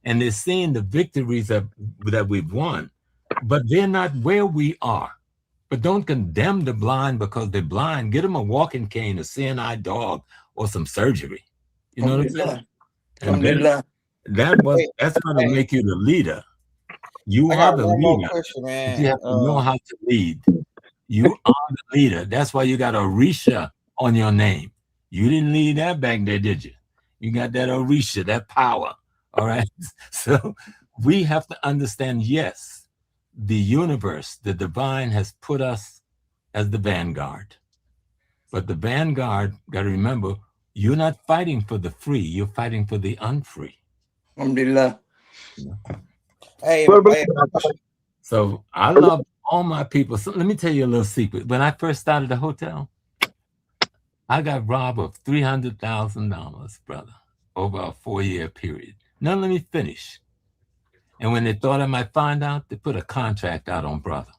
And they're seeing the victories that we've won, but they're not where we are. But don't condemn the blind because they're blind. Get them a walking cane, a seeing eye dog, or some surgery. You know what I'm saying? And that's going to make you the leader. You are the leader. But you have to know how to lead. You are the leader. That's why you got Orisha on your name. You didn't leave that back there, did you? You got that Orisha, that power. All right. So we have to understand, yes, the universe, the divine has put us as the vanguard. But the vanguard, got to remember, you're not fighting for the free. You're fighting for the unfree. Alhamdulillah. Hey, so I love all my people. So let me tell you a little secret. When I first started the hotel, I got robbed of $300,000, brother, over a 4-year period. Now let me finish. And when they thought I might find out, they put a contract out on brother.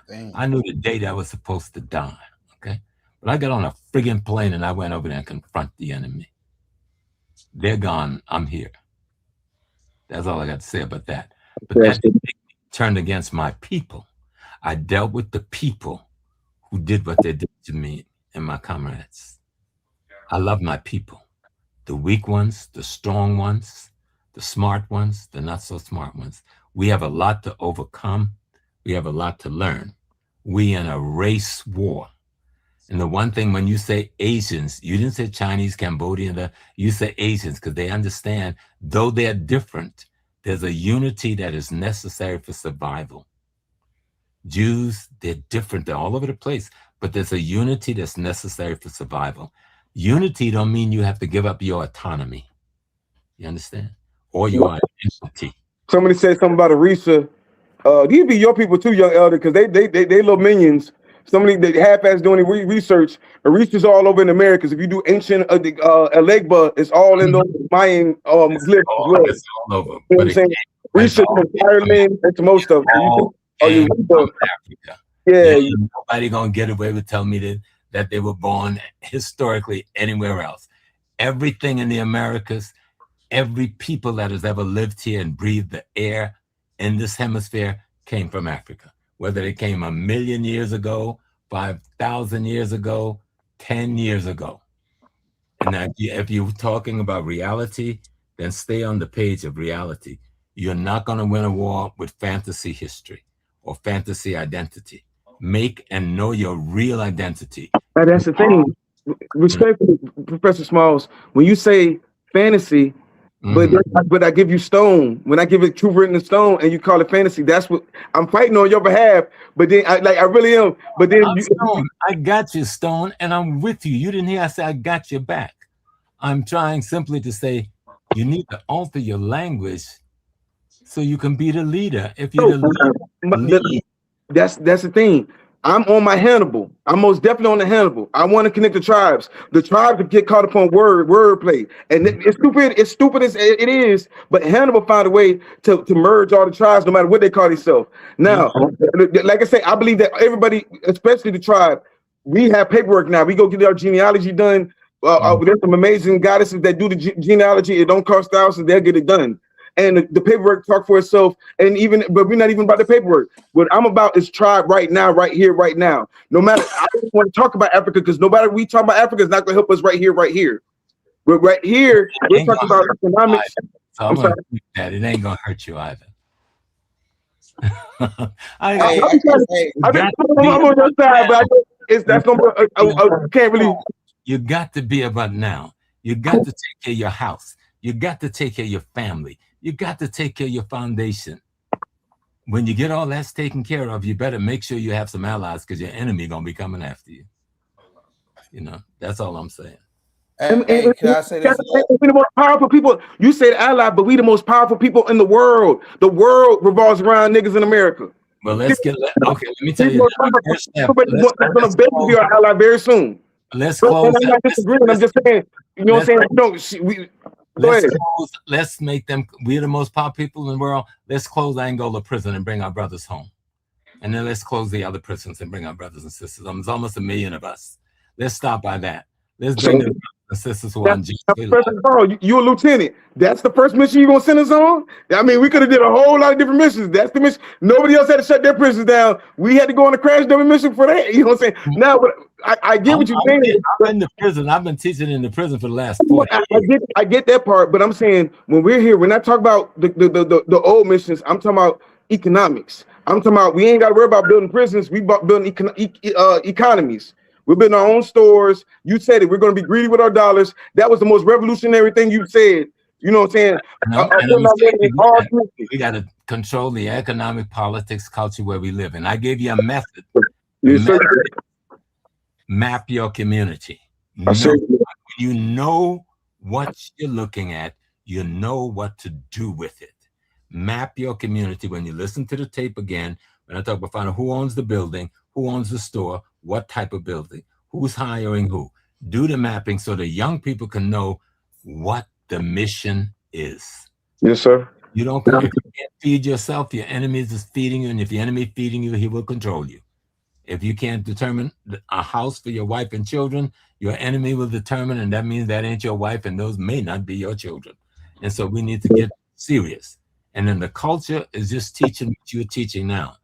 Dang. I knew the date I was supposed to die, okay? But I got on a friggin' plane and I went over there and confront the enemy. They're gone, I'm here. That's all I got to say about that. But that didn't make me turn against my people. I dealt with the people who did what they did to me and my comrades. I love my people. The weak ones, the strong ones, the smart ones, the not so smart ones. We have a lot to overcome. We have a lot to learn. We in a race war. And the one thing, when you say Asians, you didn't say Chinese, Cambodian, you say Asians, because they understand, though they're different, there's a unity that is necessary for survival. Jews, they're different, they're all over the place, but there's a unity that's necessary for survival. Unity don't mean you have to give up your autonomy. You understand? Or your identity. Somebody said something about Orisha. These be your people too, young elder, because they little minions. Somebody they half-ass doing research. Orisha's all over in Americas. If you do ancient Elegba, it's all in those Mayan glyphs as well. It's all over. You know what I'm saying? Orisha from Ireland and to most of them. Africa. Yeah. Nobody gonna get away with telling me that they were born historically anywhere else. Everything in the Americas, every people that has ever lived here and breathed the air in this hemisphere came from Africa. Whether they came 1,000,000 years ago, 5,000 years ago, 10 years ago. And now, if you're talking about reality, then stay on the page of reality. You're not going to win a war with fantasy history or fantasy identity. Make and know your real identity. That's the thing. Respectfully, Professor Smalls, when you say fantasy, but I give you stone. When I give it truth written in stone and you call it fantasy, that's what I'm fighting on your behalf. But then I really am. But then I got you, Stone, and I'm with you. You didn't hear I say I got your back. I'm trying simply to say you need to alter your language so you can be the leader. If you're the leader, that's the thing. I'm on my Hannibal. I'm most definitely on the Hannibal. I want to connect the tribes. The tribes get caught up on wordplay, and it's stupid. It's stupid as it is. But Hannibal found a way to merge all the tribes, no matter what they call themselves. Now, like I say, I believe that everybody, especially the tribe, we have paperwork now. We go get our genealogy done. There's some amazing goddesses that do the genealogy. It don't cost thousands. They'll get it done. And the paperwork talk for itself. But we're not even about the paperwork. What I'm about is tribe right now, right here, right now. No matter, I don't want to talk about Africa because nobody we talk about Africa is not going to help us right here, right here. But right here, we're talking about economics. So I'm sorry. That it ain't gonna hurt you either. I'm on your side, but that's gonna. I can't really. You got to be about now. You got to take care of your house. You got to take care of your family. You got to take care of your foundation. When you get all that's taken care of, you better make sure you have some allies because your enemy gonna be coming after you. You know, that's all I'm saying. Can I say this? We the most powerful people. You said ally, but we the most powerful people in the world. The world revolves around niggas in America. Well, let's get okay. Let me tell you. Everybody's gonna beg to be our ally very soon. Let's close. I'm not disagreeing. I'm just saying. You know what I'm saying? Let's make them. We're the most powerful people in the world. Let's close Angola prison and bring our brothers home, and then let's close the other prisons and bring our brothers and sisters. There's almost 1 million of us. Let's stop by that. Let's bring them. The sisters who are you're a lieutenant. That's the first mission you're gonna send us on. I mean, we could have did a whole lot of different missions. That's the mission. Nobody else had to shut their prisons down. We had to go on a crash dummy mission for that. You know what I'm saying? Now, but I get what you're saying. I'm in the prison. I've been teaching in the prison for the last 40 years. I get that part, but I'm saying when we're here, we're not talking about the old missions. I'm talking about economics. I'm talking about we ain't got to worry about building prisons. We building economies. We're building our own stores. You said it. We're going to be greedy with our dollars. That was the most revolutionary thing you said. You know what I'm saying? We got to control the economic, politics, culture where we live. And I gave you a method. Map your community. You know what you're looking at. You know what to do with it. Map your community. When you listen to the tape again, when I talk about finding who owns the building, who owns the store, what type of building, who's hiring who. Do the mapping so the young people can know what the mission is. Yes, sir. If you can't feed yourself, your enemy is feeding you, and if your enemy is feeding you, he will control you. If you can't determine a house for your wife and children, your enemy will determine, and that means that ain't your wife, and those may not be your children. And so we need to get serious. And then the culture is just teaching what you're teaching now,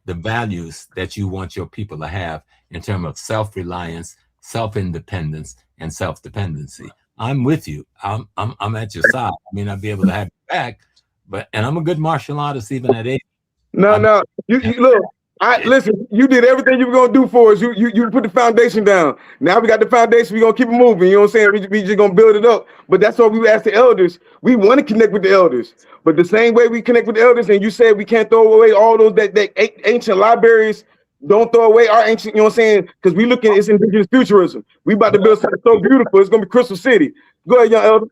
the values that you want your people to have in terms of self-reliance, self-independence, and self-dependency. I'm with you. I'm at your side. I may not be able to have you back, and I'm a good martial artist even at 8. No. You look. Listen, you did everything you were gonna do for us. You put the foundation down. Now we got the foundation, we're gonna keep it moving. You know what I'm saying? We just gonna build it up. But that's what we ask the elders. We want to connect with the elders. But the same way we connect with the elders, and you said we can't throw away all those that ancient libraries. Don't throw away our ancient, you know what I'm saying? Because we looking it's indigenous futurism. We about to build something so beautiful. It's gonna be Crystal City. Go ahead, young elder.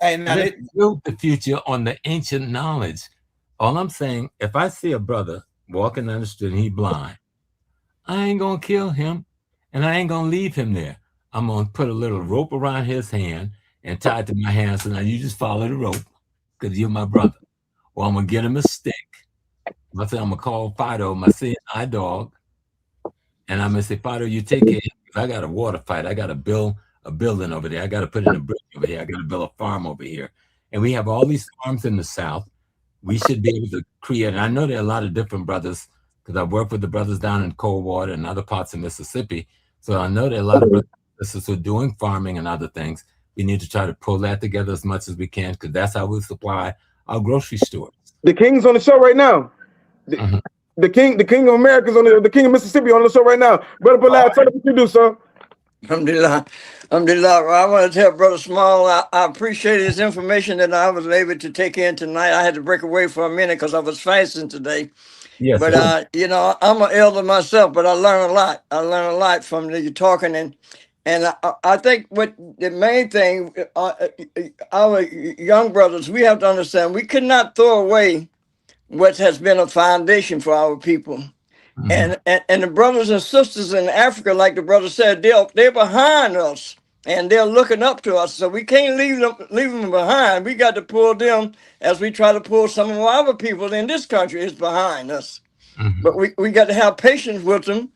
And let's build the future on the ancient knowledge. All I'm saying, if I see a brother walking down the street and he blind, I ain't gonna kill him, and I ain't gonna leave him there. I'm gonna put a little rope around his hand and tie it to my hand. So now you just follow the rope, because you're my brother. Or I'm gonna get him a stick. I'm gonna call Fido, my seeing eye dog, and I'm gonna say, Fido, you take care. I got a water fight. I got to build a building over there. I got to put in a bridge over here. I got to build a farm over here. And we have all these farms in the South. We should be able to create. And I know there are a lot of different brothers, because I've worked with the brothers down in Coldwater and other parts of Mississippi. So I know there are a lot of brothers who are doing farming and other things. We need to try to pull that together as much as we can, because that's how we supply our grocery stores. The King's on the show right now. The king of America's on the King of Mississippi on the show right now. Brother Bilal, tell us what you do, sir. Alhamdulillah. I want to tell Brother Small, I appreciate his information that I was able to take in tonight. I had to break away for a minute because I was fasting today. Yes, but I'm an elder myself, but I learn a lot. I learn a lot from you talking, and I think what the main thing, our young brothers, we have to understand, we could not throw away what has been a foundation for our people. And the brothers and sisters in Africa, like the brother said, they're behind us and they're looking up to us. So we can't leave them behind. We got to pull them as we try to pull some of our people in this country is behind us. But we got to have patience with them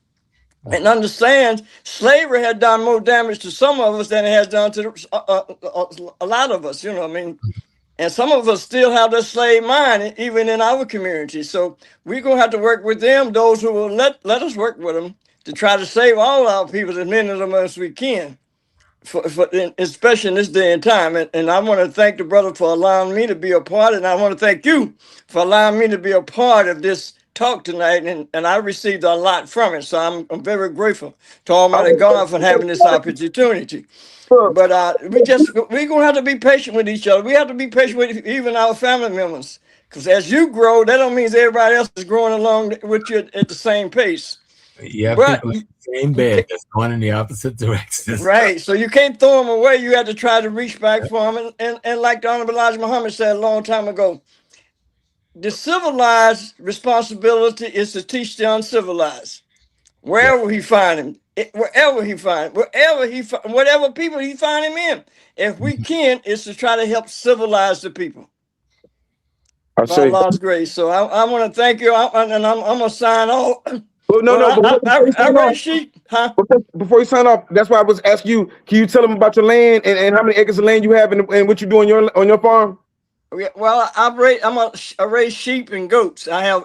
and understand slavery had done more damage to some of us than it has done to a lot of us, you know what I mean? And some of us still have the slave mind, even in our community. So we're going to have to work with them, those who will let us work with them, to try to save all our people, as many of them as we can, especially in this day and time. And I want to thank the brother for allowing me to be a part, and I want to thank you for allowing me to be a part of this talk tonight. And I received a lot from it. So I'm very grateful to Almighty God for having this opportunity. But we're gonna have to be patient with each other. We have to be patient with even our family members, because as you grow, that don't mean everybody else is growing along with you at the same pace. Yeah, people in the same bed that's going in the opposite direction. Right. So you can't throw them away. You have to try to reach back for them. And like the Honorable Elijah Muhammad said a long time ago, the civilized responsibility is to teach the uncivilized. Wherever he find him, whatever people he find him in. If we can, it's to try to help civilize the people. By Allah's grace. So I want to thank you, and I'm gonna sign off. I raise sheep, huh? Before you sign off, that's why I was asking you. Can you tell them about your land and how many acres of land you have and what you do on your farm? Well, I raise sheep and goats. I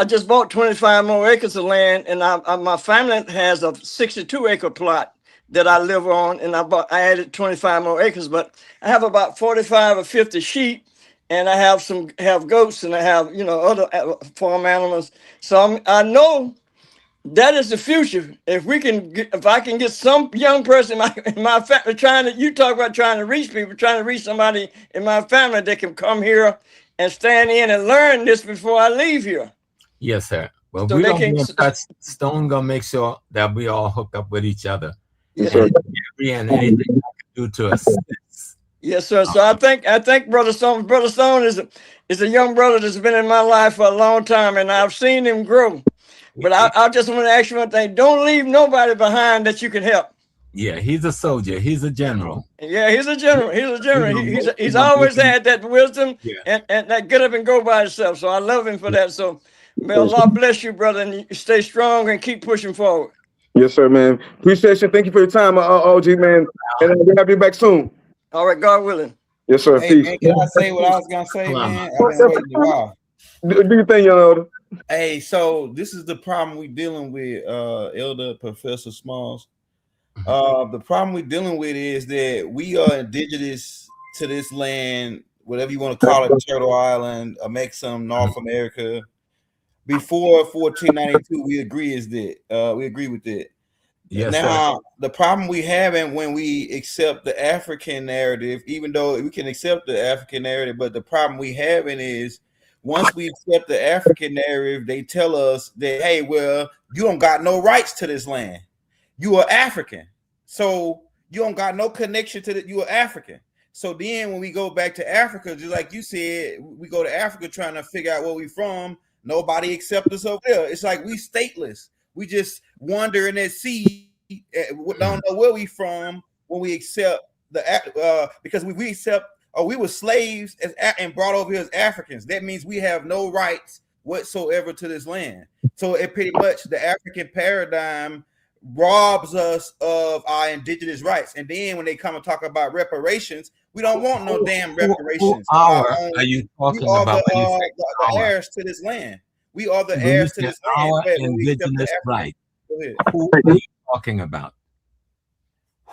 just bought 25 more acres of land, and my family has a 62-acre plot that I live on, and I added 25 more acres. But I have about 45 or 50 sheep, and I have goats, and I have other farm animals. So I know that is the future. If I can get some young person in my family you talk about trying to reach people, trying to reach somebody in my family that can come here and stand in and learn this before I leave here. Yes, sir. Well, so we don't be in touch. Stone gonna make sure that we all hook up with each other. Yes, sir. And anything you can do to us. Yes, sir. So I think Brother Stone is a young brother that's been in my life for a long time, and I've seen him grow. But I just want to ask you one thing: don't leave nobody behind that you can help. Yeah, he's a soldier. He's a general. Yeah, he's a general. He's always had that wisdom and that get up and go by himself. So I love him for that. So may Allah bless you, brother, and you stay strong and keep pushing forward. Yes, sir, man. Appreciate you. Thank you for your time, OG, man. And we'll have you back soon. All right, God willing. Yes, sir. Hey, peace. man, can I say what I was gonna say, man? I've been waiting a while. Do your thing, young elder. Hey, so this is the problem we're dealing with, Elder Professor Smalls. The problem we're dealing with is that we are indigenous to this land, whatever you want to call it, Turtle Island, or make some North America. before 1492. We agree is that we agree with that. Yes, Now, sir. the problem we having when we accept the African narrative, even though we can accept the African narrative, but the problem we having is once we accept the African narrative, they tell us that, hey, well, you don't got no rights to this land. You are African. So you don't got no connection to it. You are African. So then when we go back to Africa, just like you said, we go to Africa trying to figure out where we from. Nobody accepts us over there. It's like we stateless. We just wander in that sea. Don't know where we from when we accept the because we accept we were slaves and brought over here as Africans. That means we have no rights whatsoever to this land. So it pretty much the African paradigm robs us of our indigenous rights. And then when they come and talk about reparations, we don't want no damn reparations. Who are you talking about when you say the heirs to this land. We are the when heirs you to say this land. our When we accept the indigenous African- right? Go ahead. Who are you talking about?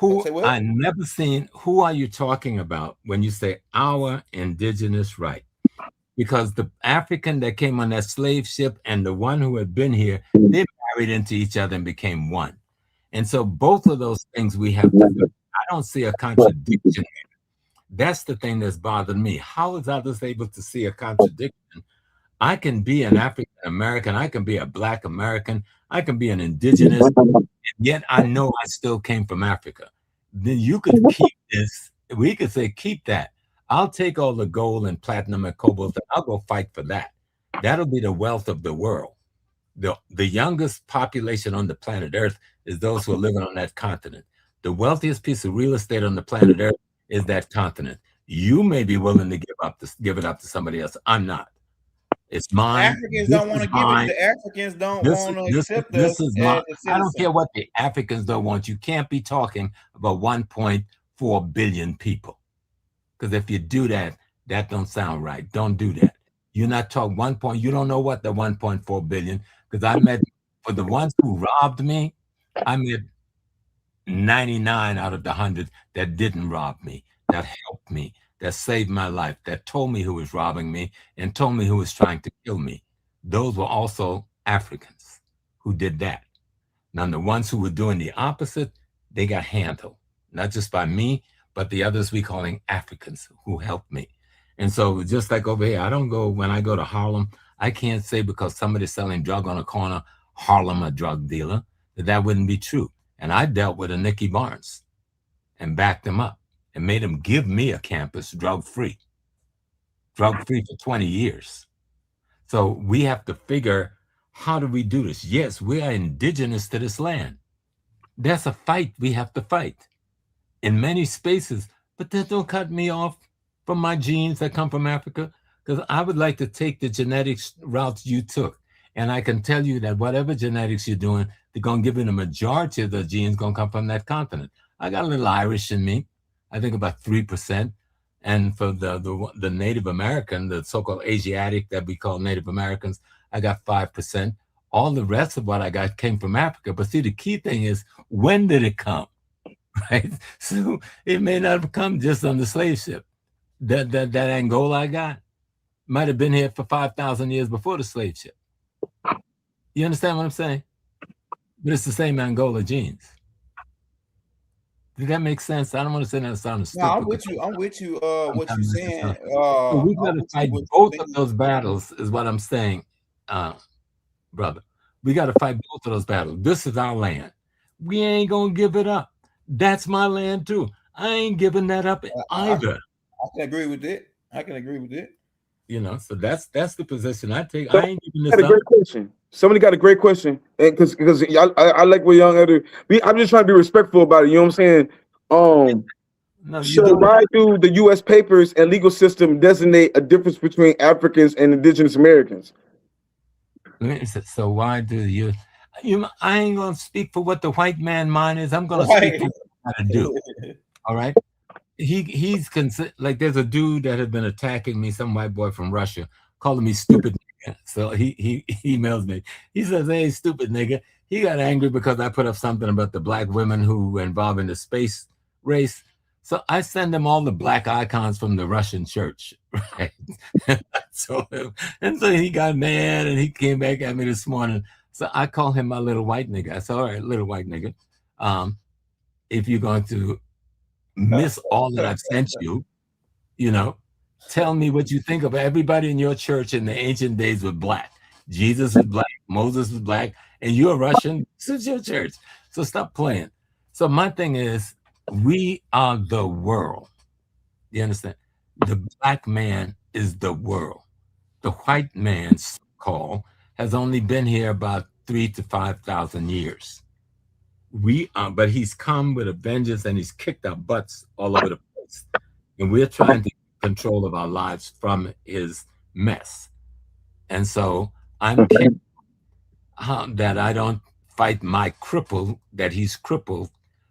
Say what? I never seen. Who are you talking about when you say our indigenous right? Because the African that came on that slave ship and the one who had been here, they married into each other and became one. And so both of those things we have to do. I don't see a contradiction. That's the thing that's bothered me. How is others able to see a contradiction? I can be an African American, I can be a Black American, I can be an indigenous, and yet I know I still came from Africa. Then you could keep this. We could say, keep that. I'll take all the gold and platinum and cobalt, and I'll go fight for that. That'll be the wealth of the world. The youngest population on the planet Earth is those who are living on that continent. The wealthiest piece of real estate on the planet Earth is that continent. You may be willing to give it up to somebody else. I'm not. It's mine. Africans don't want to give it. The Africans don't want to accept us. I don't care what the Africans don't want. You can't be talking about 1.4 billion people. Because if you do that, that don't sound right. Don't do that. You're not talking you don't know what the 1.4 billion, because I met, for the ones who robbed me, I met 99 out of the 100 that didn't rob me, that helped me, that saved my life, that told me who was robbing me and told me who was trying to kill me. Those were also Africans who did that. Now, the ones who were doing the opposite, they got handled, not just by me, but the others we calling Africans who helped me. And so just like over here, when I go to Harlem, I can't say because somebody's selling drug on a corner, Harlem a drug dealer, that wouldn't be true. And I dealt with a Nicky Barnes and backed him up and made him give me a campus drug-free for 20 years. So we have to figure, how do we do this? Yes, we are indigenous to this land. That's a fight we have to fight in many spaces, but that don't cut me off from my genes that come from Africa, because I would like to take the genetics routes you took. And I can tell you that whatever genetics you're doing, they're going to give you the majority of the genes going to come from that continent. I got a little Irish in me, I think about 3%. And for the Native American, the so-called Asiatic that we call Native Americans, I got 5%. All the rest of what I got came from Africa. But see, the key thing is, when did it come? Right? So it may not have come just on the slave ship. That Angola I got might have been here for 5,000 years before the slave ship. You understand what I'm saying? But it's the same Angola genes. Did that make sense? I don't want to say that sounding stupid. No, I'm with you. What you're saying. So we got to fight both of those battles, is what I'm saying, brother. We got to fight both of those battles. This is our land. We ain't gonna give it up. That's my land too. I ain't giving that up either. I can agree with it. You know, so that's the position I take. So I ain't giving this up. Great question. Somebody got a great question, and because I like what young Elder. I'm just trying to be respectful about it. You know what I'm saying? So why do the U.S. papers and legal system designate a difference between Africans and Indigenous Americans? So why do you? I ain't gonna speak for what the white man mind is. I'm gonna speak for what I do. All right. He's like, there's a dude that had been attacking me, some white boy from Russia, calling me stupid nigga. So he emails me. He says, "Hey, stupid nigga." He got angry because I put up something about the black women who were involved in the space race. So I send him all the black icons from the Russian church, right? So, and so he got mad and he came back at me this morning. So I call him my little white nigga. I said, all right, little white nigga, if you're going to miss all that I've sent you, you know, tell me what you think of everybody in your church in the ancient days was black. Jesus was black, Moses was black, and you're Russian. This is your church. So stop playing. So my thing is, we are the world. You understand? The black man is the world. The white man, so-called, has only been here about 3,000 to 5,000 years. We are, but he's come with a vengeance and he's kicked our butts all over the place. And we're trying to get control of our lives from his mess. And so I'm careful that I don't fight my cripple, that he's crippled,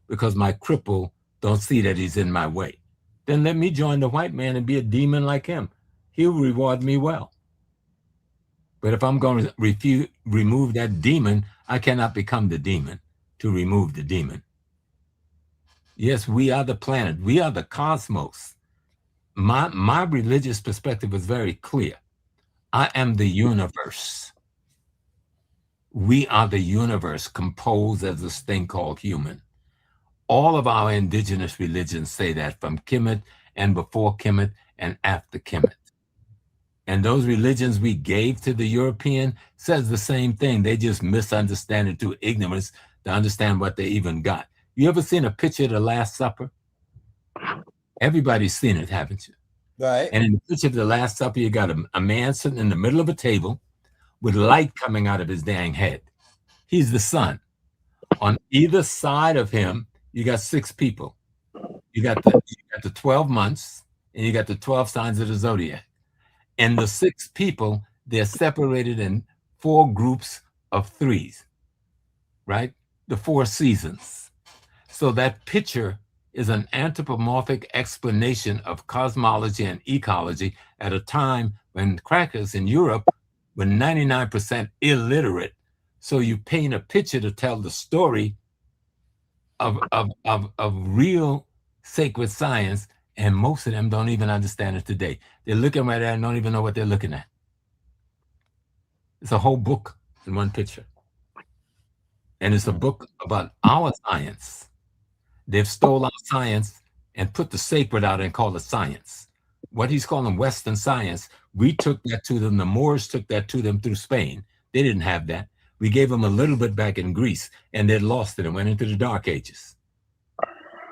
because my cripple don't see that he's in my way. Then let me join the white man and be a demon like him. He'll reward me well. But if I'm going to remove that demon, I cannot become the demon to remove the demon. Yes, we are the planet. We are the cosmos. My religious perspective is very clear. I am the universe. We are the universe composed of this thing called human. All of our indigenous religions say that, from Kemet and before Kemet and after Kemet. And those religions we gave to the European says the same thing. They just misunderstand it through ignorance to understand what they even got. You ever seen a picture of the Last Supper? Everybody's seen it, haven't you? Right. And in the picture of the Last Supper, you got a man sitting in the middle of a table with light coming out of his dang head. He's the sun. On either side of him, you got 6 people. You got the 12 months, and you got the 12 signs of the zodiac. And the 6 people, they're separated in 4 groups of 3s, right? The 4 seasons. So that picture is an anthropomorphic explanation of cosmology and ecology at a time when crackers in Europe were 99% illiterate. So you paint a picture to tell the story of real sacred science, and most of them don't even understand it today. They're looking right at it and don't even know what they're looking at. It's a whole book in one picture. And it's a book about our science. They've stolen our science and put the sacred out and call it science. What he's calling Western science, we took that to them. The Moors took that to them through Spain. They didn't have that. We gave them a little bit back in Greece, and they lost it and went into the Dark Ages.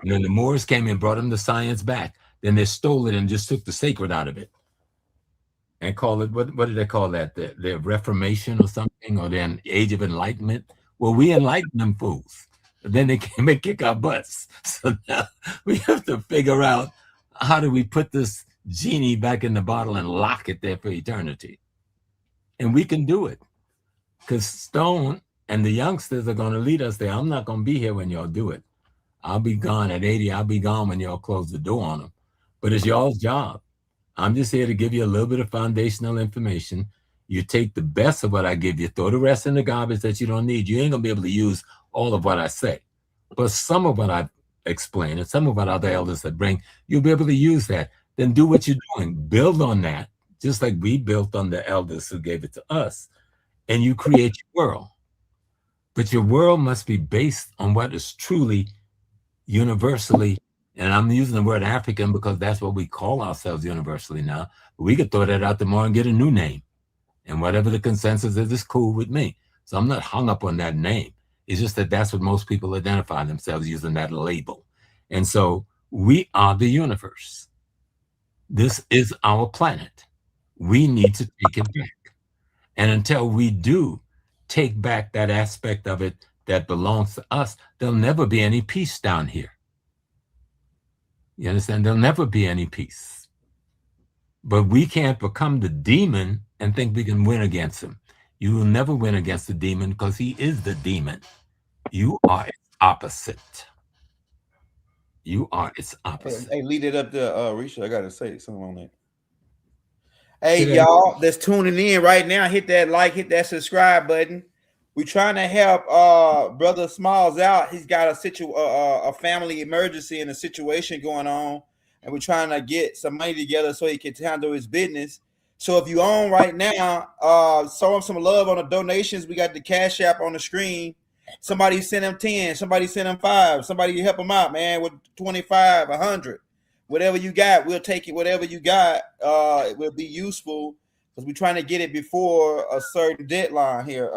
And then the Moors came and brought them the science back. Then they stole it and just took the sacred out of it and call it, what did they call that? The Reformation or something, or the Age of Enlightenment? Well, we enlightened them fools. Then they came and kick our butts. So now we have to figure out, how do we put this genie back in the bottle and lock it there for eternity? And we can do it, because Stone and the youngsters are going to lead us there. I'm not going to be here when y'all do it. I'll be gone at 80. I'll be gone when y'all close the door on them. But it's y'all's job. I'm just here to give you a little bit of foundational information. You take the best of what I give you, throw the rest in the garbage that you don't need. You ain't going to be able to use all of what I say. But some of what I explain and some of what other elders that bring, you'll be able to use that. Then do what you're doing. Build on that, just like we built on the elders who gave it to us. And you create your world. But your world must be based on what is truly universally, and I'm using the word African because that's what we call ourselves universally now. But we could throw that out tomorrow and get a new name. And whatever the consensus is cool with me. So I'm not hung up on that name. It's just that that's what most people identify themselves using, that label. And so we are the universe. This is our planet. We need to take it back. And until we do take back that aspect of it that belongs to us, there'll never be any peace down here. You understand? There'll never be any peace. But we can't become the demon and think we can win against him. You will never win against the demon, because he is the demon. You are its opposite. You are its opposite. Hey, lead it up to Orisha. I gotta say something on that. Hey, y'all that's tuning in right now, hit that like, hit that subscribe button. we're trying to help Brother Smalls out. He's got a family emergency and a situation going on, and we're trying to get some money together so he can handle his business. So if you own right now, show him some love on the donations. We got the Cash App on the screen. Somebody send him 10, somebody send him 5, somebody help him out, man, with 25, 100. Whatever you got, we'll take it. Whatever you got, it will be useful because we're trying to get it before a certain deadline here.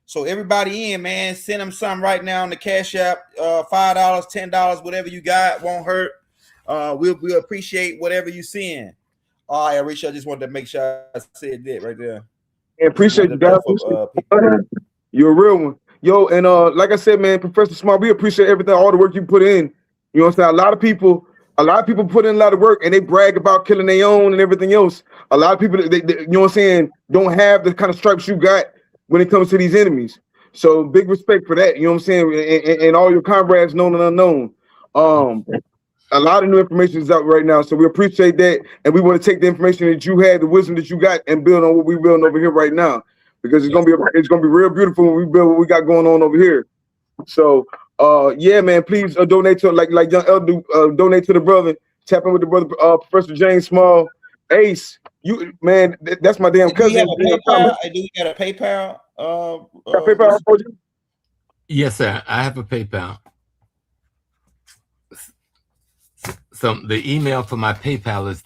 So everybody in, man, send them something right now on the Cash App, $5, $10, whatever you got, won't hurt. We'll appreciate whatever you send. All right, Orisha, I just wanted to make sure I said that right there. Yeah, appreciate you guys. You're a real one. Yo, and like I said, man, Professor Smart, we appreciate everything, all the work you put in. You know what I'm saying? A lot of people put in a lot of work and they brag about killing their own and everything else. A lot of people, they you know what I'm saying, don't have the kind of stripes you got when it comes to these enemies. So big respect for that. You know what I'm saying? And all your comrades, known and unknown. A lot of new information is out right now, so we appreciate that, and we want to take the information that you had, the wisdom that you got, and build on what we're building over here right now, because it's gonna be real beautiful when we build what we got going on over here. So, yeah, man, please donate to like Young Elder, donate to the brother, tap in with the brother, Professor James Small, Ace. You man, that's my damn cousin. Do we got a PayPal? PayPal? Yes, sir. I have a PayPal. So the email for my PayPal is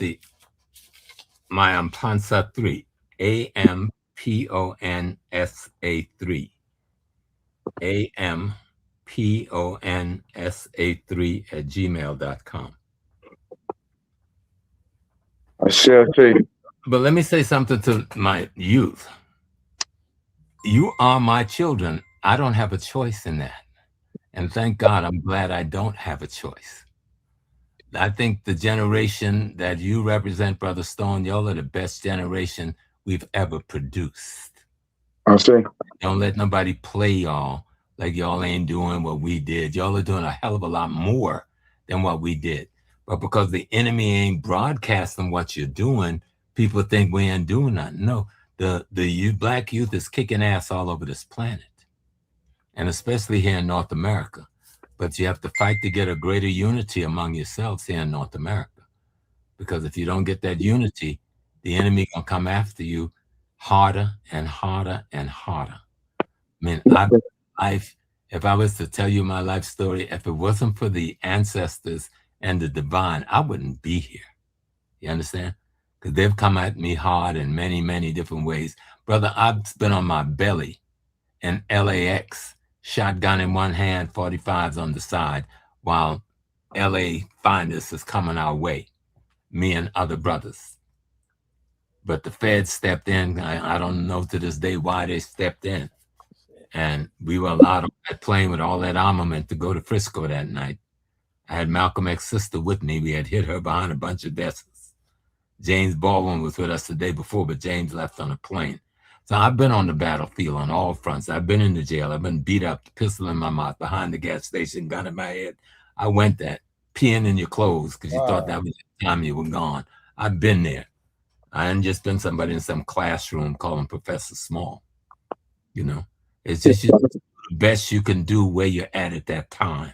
my Amponsa 3, AMPONSA3, AMPONSA3 @gmail.com. I shall say. But let me say something to my youth. You are my children. I don't have a choice in that. And thank God, I'm glad I don't have a choice. I think the generation that you represent, Brother Stone, y'all are the best generation we've ever produced. I'll say. Don't let nobody play y'all like y'all ain't doing what we did. Y'all are doing a hell of a lot more than what we did. But because the enemy ain't broadcasting what you're doing, people think we ain't doing nothing. No, the black youth is kicking ass all over this planet, and especially here in North America. But you have to fight to get a greater unity among yourselves here in North America. Because if you don't get that unity, the enemy gonna come after you harder and harder and harder. I mean, if I was to tell you my life story, if it wasn't for the ancestors and the divine, I wouldn't be here. You understand? Because they've come at me hard in many, many different ways. Brother, I've been on my belly in LAX, shotgun in one hand, 45s on the side, while LA Finest is coming our way, me and other brothers. But the Feds stepped in. I don't know to this day why they stepped in. And we were allowed on that plane with all that armament to go to Frisco that night. I had Malcolm X's sister with me. We had hid her behind a bunch of desks. James Baldwin was with us the day before, but James left on a plane. So I've been on the battlefield on all fronts. I've been in the jail. I've been beat up, pistol in my mouth, behind the gas station, gun in my head. I went that, peeing in your clothes because you thought that was the time you were gone. I've been there. I ain't just been somebody in some classroom calling Professor Small. You know, it's just the best you can do where you're at that time.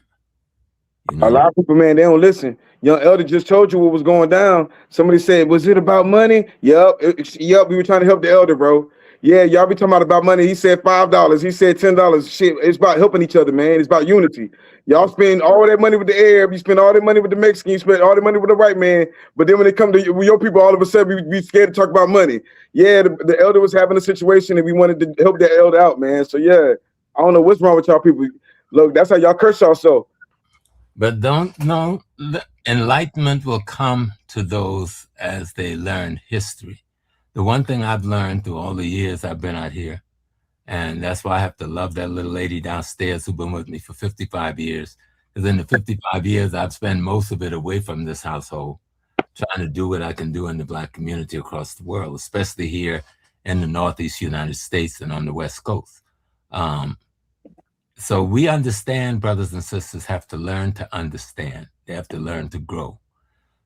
You know? A lot of people, man, they don't listen. Young Elder just told you what was going down. Somebody said, was it about money? Yep. Yep. We were trying to help the elder, bro. Yeah, y'all be talking about money. He said $5. He said $10. Shit, it's about helping each other, man. It's about unity. Y'all spend all that money with the Arab. You spend all that money with the Mexican. You spend all that money with the white man. But then when it comes to your people, all of a sudden we be scared to talk about money. Yeah, the elder was having a situation and we wanted to help that elder out, man. So yeah, I don't know what's wrong with y'all people. Look, that's how y'all curse y'all so. But don't know, enlightenment will come to those as they learn history. The one thing I've learned through all the years I've been out here, and that's why I have to love that little lady downstairs who's been with me for 55 years, because in the 55 years, I've spent most of it away from this household, trying to do what I can do in the Black community across the world, especially here in the Northeast United States and on the West Coast. So we understand, brothers and sisters have to learn to understand. They have to learn to grow.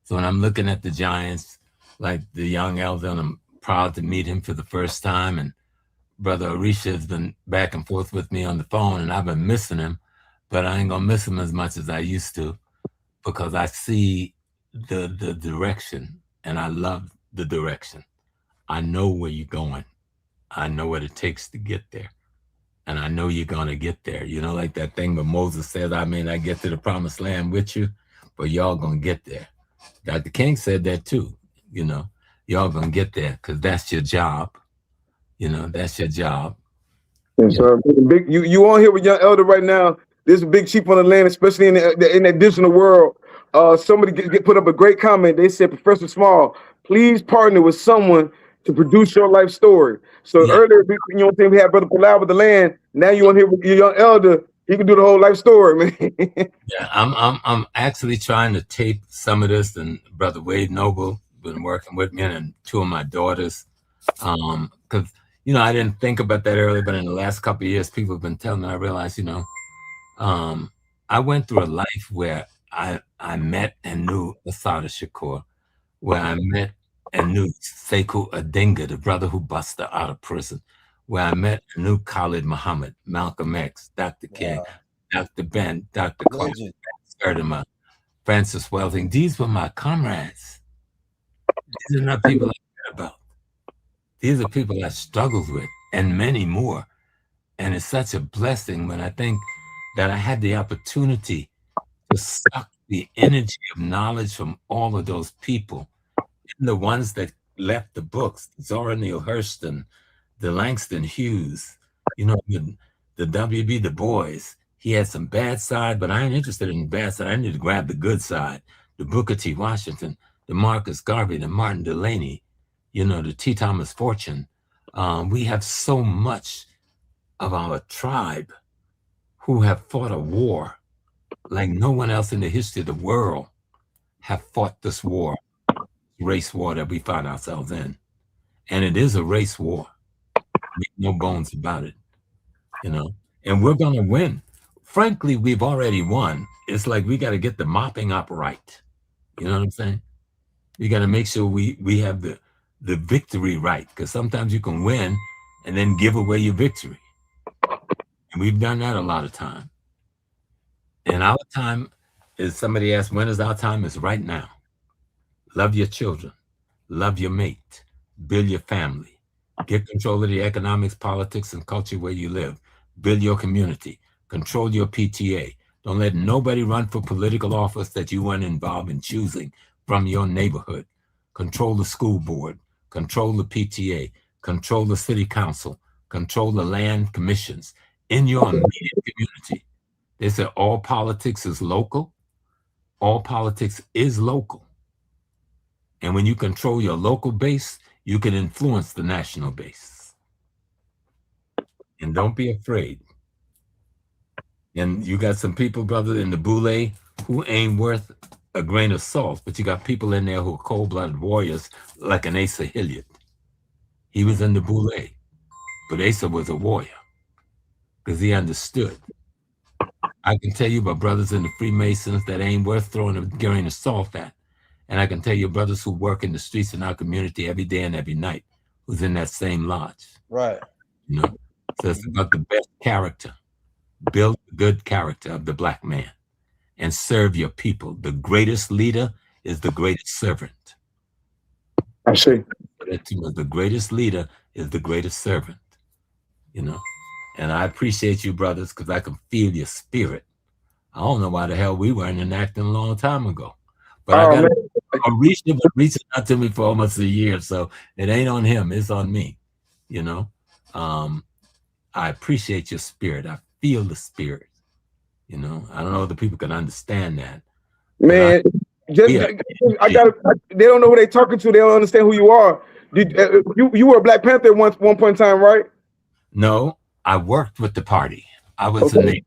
So when I'm looking at the giants, like the young elder, and I'm proud to meet him for the first time, and Brother Orisha has been back and forth with me on the phone, and I've been missing him, but I ain't gonna miss him as much as I used to because I see the direction, and I love the direction. I know where you're going. I know what it takes to get there. And I know you're going to get there. You know, like that thing where Moses said, I may not get to the promised land with you, but y'all going to get there. Dr. King said that too. You know, y'all going to get there because that's your job. You know, that's your job. Yes, sir. Big, you on here with young elder right now. There's a big chief on the land, especially in the digital world. Somebody get put up a great comment. They said, Professor Small, please partner with someone to produce your life story. So earlier, you know what I'm saying, we had Brother Palau with the land. Now you on here with your young elder. He can do the whole life story, man. Yeah, I'm actually trying to tape some of this, and Brother Wade Noble been working with me and two of my daughters. Because you know, I didn't think about that earlier, but in the last couple of years, people have been telling me. I realized, you know, I went through a life where I met and knew Asada Shakur, where I met and knew Sekou Odinga, the brother who busted out of prison, where I met and knew Khalid Muhammad, Malcolm X, Dr. King, Dr. Ben, Dr. Clark, Sertima, Francis Welding. These were my comrades. These are not people I care about. These are people I struggled with, and many more. And it's such a blessing when I think that I had the opportunity to suck the energy of knowledge from all of those people, and the ones that left the books, Zora Neale Hurston, the Langston Hughes, you know, the W.B. Du Bois. He had some bad side, but I ain't interested in the bad side. I need to grab the good side. The Booker T. Washington, the Marcus Garvey, the Martin Delaney, you know, the T. Thomas Fortune. We have so much of our tribe who have fought a war like no one else in the history of the world have fought this war, race war that we find ourselves in. And it is a race war. Make no bones about it, you know, and we're going to win. Frankly, we've already won. It's like we got to get the mopping up right. You know what I'm saying? We got to make sure we have the victory right, because sometimes you can win and then give away your victory. And we've done that a lot of time. And our time is, somebody asked, when is our time? Is right now. Love your children. Love your mate. Build your family. Get control of the economics, politics, and culture where you live. Build your community. Control your PTA. Don't let nobody run for political office that you weren't involved in choosing from your neighborhood. Control the school board. Control the PTA. Control the city council. Control the land commissions in your immediate community. They said all politics is local. All politics is local. And when you control your local base, you can influence the national base. And don't be afraid. And you got some people, brother, in the Boule who ain't worth a grain of salt, but you got people in there who are cold-blooded warriors like an Asa Hilliard. He was in the Boule, but Asa was a warrior because he understood. I can tell you about brothers in the Freemasons that ain't worth throwing a grain of salt at. And I can tell you brothers who work in the streets in our community every day and every night who's in that same lodge. Right. You know, so it's about the best character. Build the good character of the Black man and serve your people. The greatest leader is the greatest servant. I see. The greatest leader is the greatest servant, you know. And I appreciate you, brothers, because I can feel your spirit. I don't know why the hell we weren't enacting a long time ago. But I got Orisha been reaching out to me for almost a year, so it ain't on him, it's on me, you know. I appreciate your spirit. I feel the spirit, you know. I don't know if the people can understand that. Man, I got. They don't know who they talking to. They don't understand who you are. You were a Black Panther at one point in time, right? No, I worked with the party. I was in the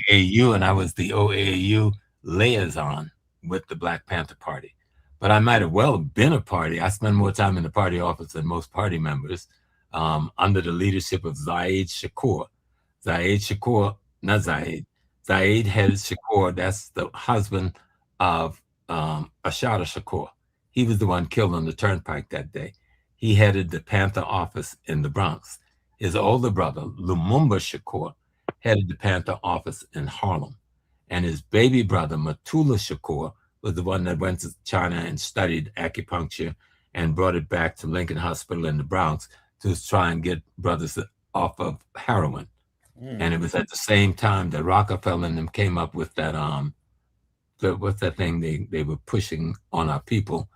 OAAU, and I was the OAAU liaison with the Black Panther Party. But I might have well been a party. I spend more time in the party office than most party members, under the leadership of Zaid Shakur. Zaid Shakur, not Zaid. Zaid headed Shakur. That's the husband of Ashada Shakur. He was the one killed on the turnpike that day. He headed the Panther office in the Bronx. His older brother, Lumumba Shakur, headed the Panther office in Harlem. And his baby brother, Matula Shakur, was the one that went to China and studied acupuncture and brought it back to Lincoln Hospital in the Bronx to try and get brothers off of heroin. And it was at the same time that Rockefeller and them came up with that what's that thing they were pushing on our people.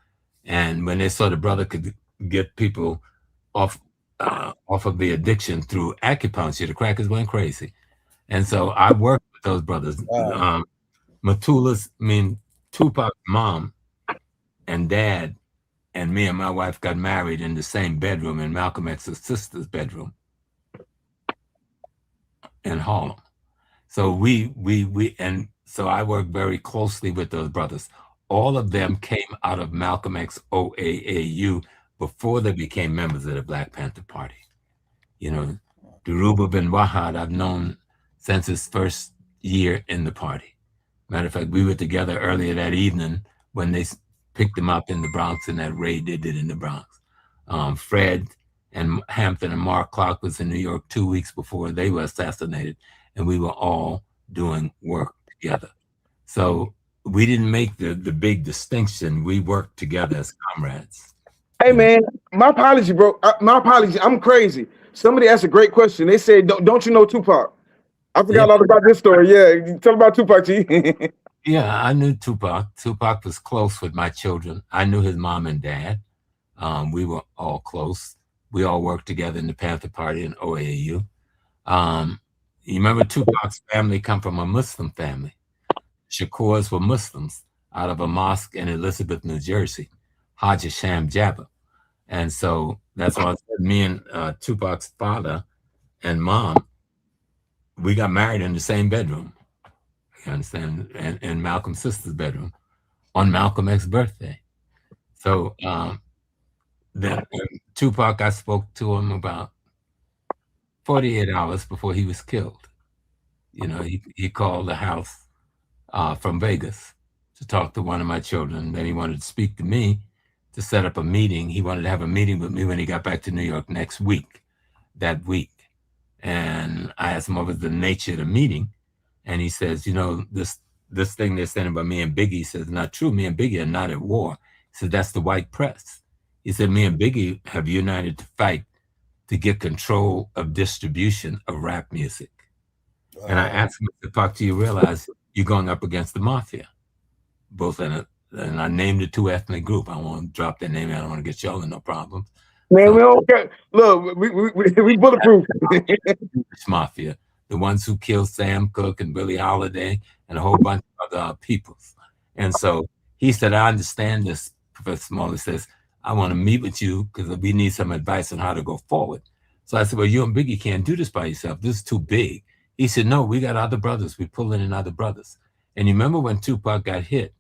And when they saw the brother could get people off of the addiction through acupuncture, the crackers went crazy. And so I worked with those brothers. Tupac's mom and dad and me and my wife got married in the same bedroom in Malcolm X's sister's bedroom in Harlem. So so I worked very closely with those brothers. All of them came out of Malcolm X OAAU before they became members of the Black Panther Party. You know, Dhoruba bin Wahad I've known since his first year in the party. Matter of fact, we were together earlier that evening when they picked him up in the Bronx in that raid they did in the Bronx. Fred and Hampton and Mark Clark was in New York 2 weeks before they were assassinated, and we were all doing work together. So we didn't make the big distinction. We worked together as comrades. Hey, man, my apology, bro. My apology. I'm crazy. Somebody asked a great question. They said, don't you know Tupac? I forgot all about this story. Yeah, tell about Tupac, G. Yeah, I knew Tupac. Tupac was close with my children. I knew his mom and dad. We were all close. We all worked together in the Panther Party and OAU. You remember Tupac's family come from a Muslim family. Shakurs were Muslims out of a mosque in Elizabeth, New Jersey, Haji Sham Jabba. And so that's why I said me and Tupac's father and mom, we got married in the same bedroom. You understand? And in Malcolm's sister's bedroom on Malcolm X's birthday. So then Tupac, I spoke to him about 48 hours before he was killed. You know, he called the house from Vegas to talk to one of my children. Then he wanted to speak to me to set up a meeting. He wanted to have a meeting with me when he got back to New York that week. And I asked him what was the nature of the meeting. And he says, you know, this thing they're saying about me and Biggie, he says, not true. Me and Biggie are not at war. He said, that's the white press. He said, me and Biggie have united to fight to get control of distribution of rap music. And I asked him, Tupac, do you realize you're going up against the mafia? Both and I named the two ethnic group. I won't drop their name. I don't want to get y'all in no problems. Man, we don't care. Look, we bulletproof. Mafia, the ones who killed Sam Cooke and Billie Holiday and a whole bunch of other peoples. And so he said, I understand this. Professor Smalley says, I want to meet with you because we need some advice on how to go forward. So I said, well, you and Biggie can't do this by yourself. This is too big. He said, no, we got other brothers. We pulling in other brothers. And you remember when Tupac got hit?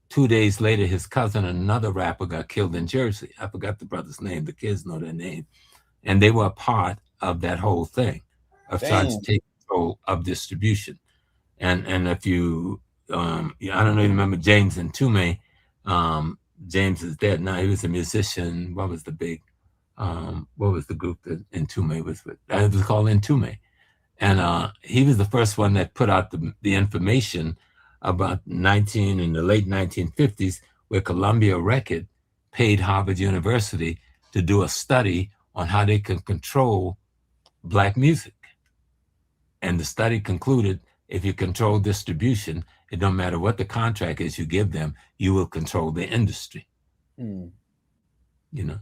2 days later, his cousin, another rapper, got killed in Jersey. I forgot the brother's name. The kids know their name. And they were a part of that whole thing of trying to take control of distribution. And if you, I don't know, you remember James Ntume. James is dead now. He was a musician. What was the group that Ntume was with? It was called Ntume. And he was the first one that put out the information about in the late 1950s, where Columbia Record paid Harvard University to do a study on how they can control Black music. And the study concluded, if you control distribution, it don't matter what the contract is you give them, you will control the industry. You know?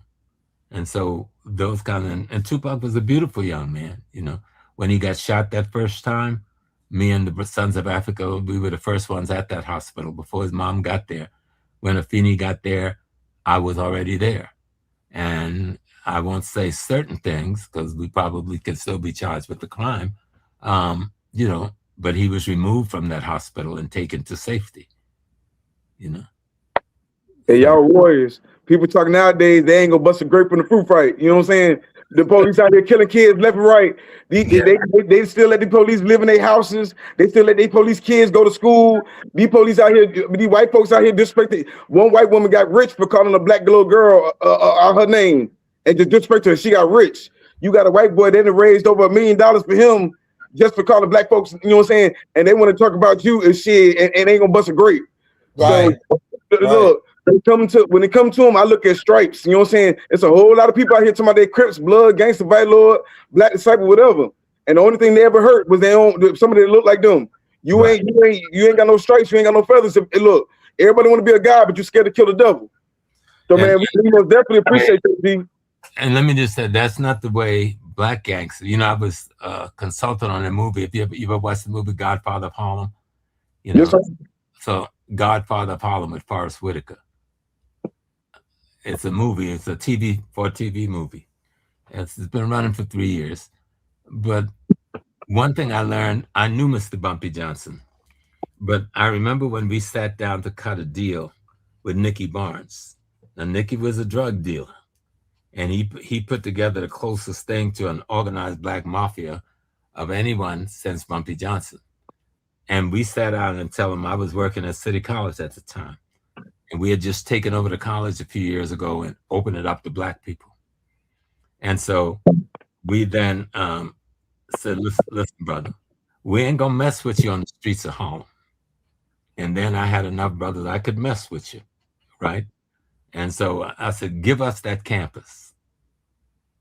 And so those and Tupac was a beautiful young man, you know? When he got shot that first time, me and the Sons of Africa, we were the first ones at that hospital before his mom got there. When Afeni got there, I was already there. And I won't say certain things because we probably could still be charged with the crime, you know, but he was removed from that hospital and taken to safety, you know. Hey, y'all warriors. People talk nowadays, they ain't gonna bust a grape in the fruit fight. You know what I'm saying? The police out here killing kids left and right. They still let the police live in their houses. They still let their police kids go to school. These police out here, these white folks out here disrespected. One white woman got rich for calling a black little girl her name and just disrespected her. She got rich. You got a white boy that raised over $1 million for him just for calling black folks, you know what I'm saying? And they want to talk about you and shit, and ain't gonna bust a grape. Right. So look, when it comes to them, I look at stripes. You know what I'm saying? It's a whole lot of people out here talking about their Crips, Blood, Gangster, White Lord, Black Disciple, whatever. And the only thing they ever hurt was somebody that looked like them. You ain't got no stripes, you ain't got no feathers. Look, everybody want to be a guy, but you're scared to kill the devil. So man, we most definitely appreciate that, G. And let me just say, that's not the way black gangsters. You know, I was a consultant on a movie. If you ever watched the movie Godfather of Harlem, you know. Yes, so Godfather of Harlem with Forrest Whitaker. It's a movie. It's a TV movie. It's been running for 3 years. But one thing I learned, I knew Mr. Bumpy Johnson, but I remember when we sat down to cut a deal with Nicky Barnes. Now, Nicky was a drug dealer, and he put together the closest thing to an organized black mafia of anyone since Bumpy Johnson. And we sat down and tell him I was working at City College at the time. And we had just taken over the college a few years ago and opened it up to black people. And so we then said, listen, brother, we ain't gonna mess with you on the streets of Harlem. And then I had enough brothers I could mess with you, right? And so I said, give us that campus.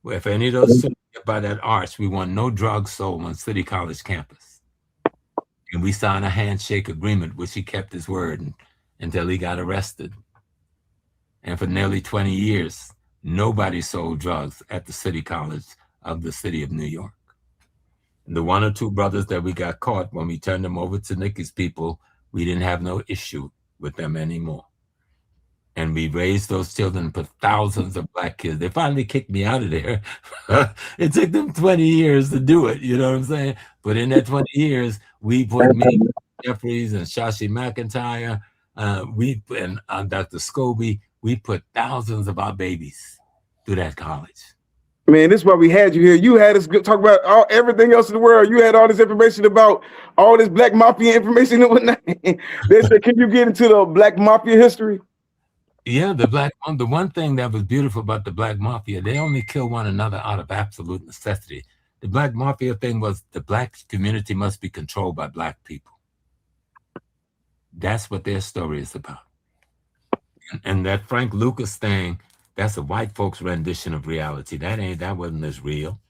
If any of those students get by that arch, we want no drugs sold on City College campus. And we signed a handshake agreement, which he kept his word until he got arrested. And for nearly 20 years, nobody sold drugs at the City College of the city of New York. And the 1 or 2 brothers that we got caught, when we turned them over to Nicky's people, we didn't have no issue with them anymore. And we raised those children for thousands of black kids. They finally kicked me out of there. It took them 20 years to do it, you know what I'm saying? But in that 20 years, we put me, Jeffries, and Shashi McIntyre, and Dr. Scobie, we put thousands of our babies through that college. Man, this is why we had you here. You had us talk about everything else in the world. You had all this information about all this black mafia information and whatnot. They said, can you get into the black mafia history? Yeah, the one thing that was beautiful about the black mafia, they only kill one another out of absolute necessity. The black mafia thing was the black community must be controlled by black people. That's what their story is about. And that Frank Lucas thing, that's a white folks rendition of reality. That wasn't as real.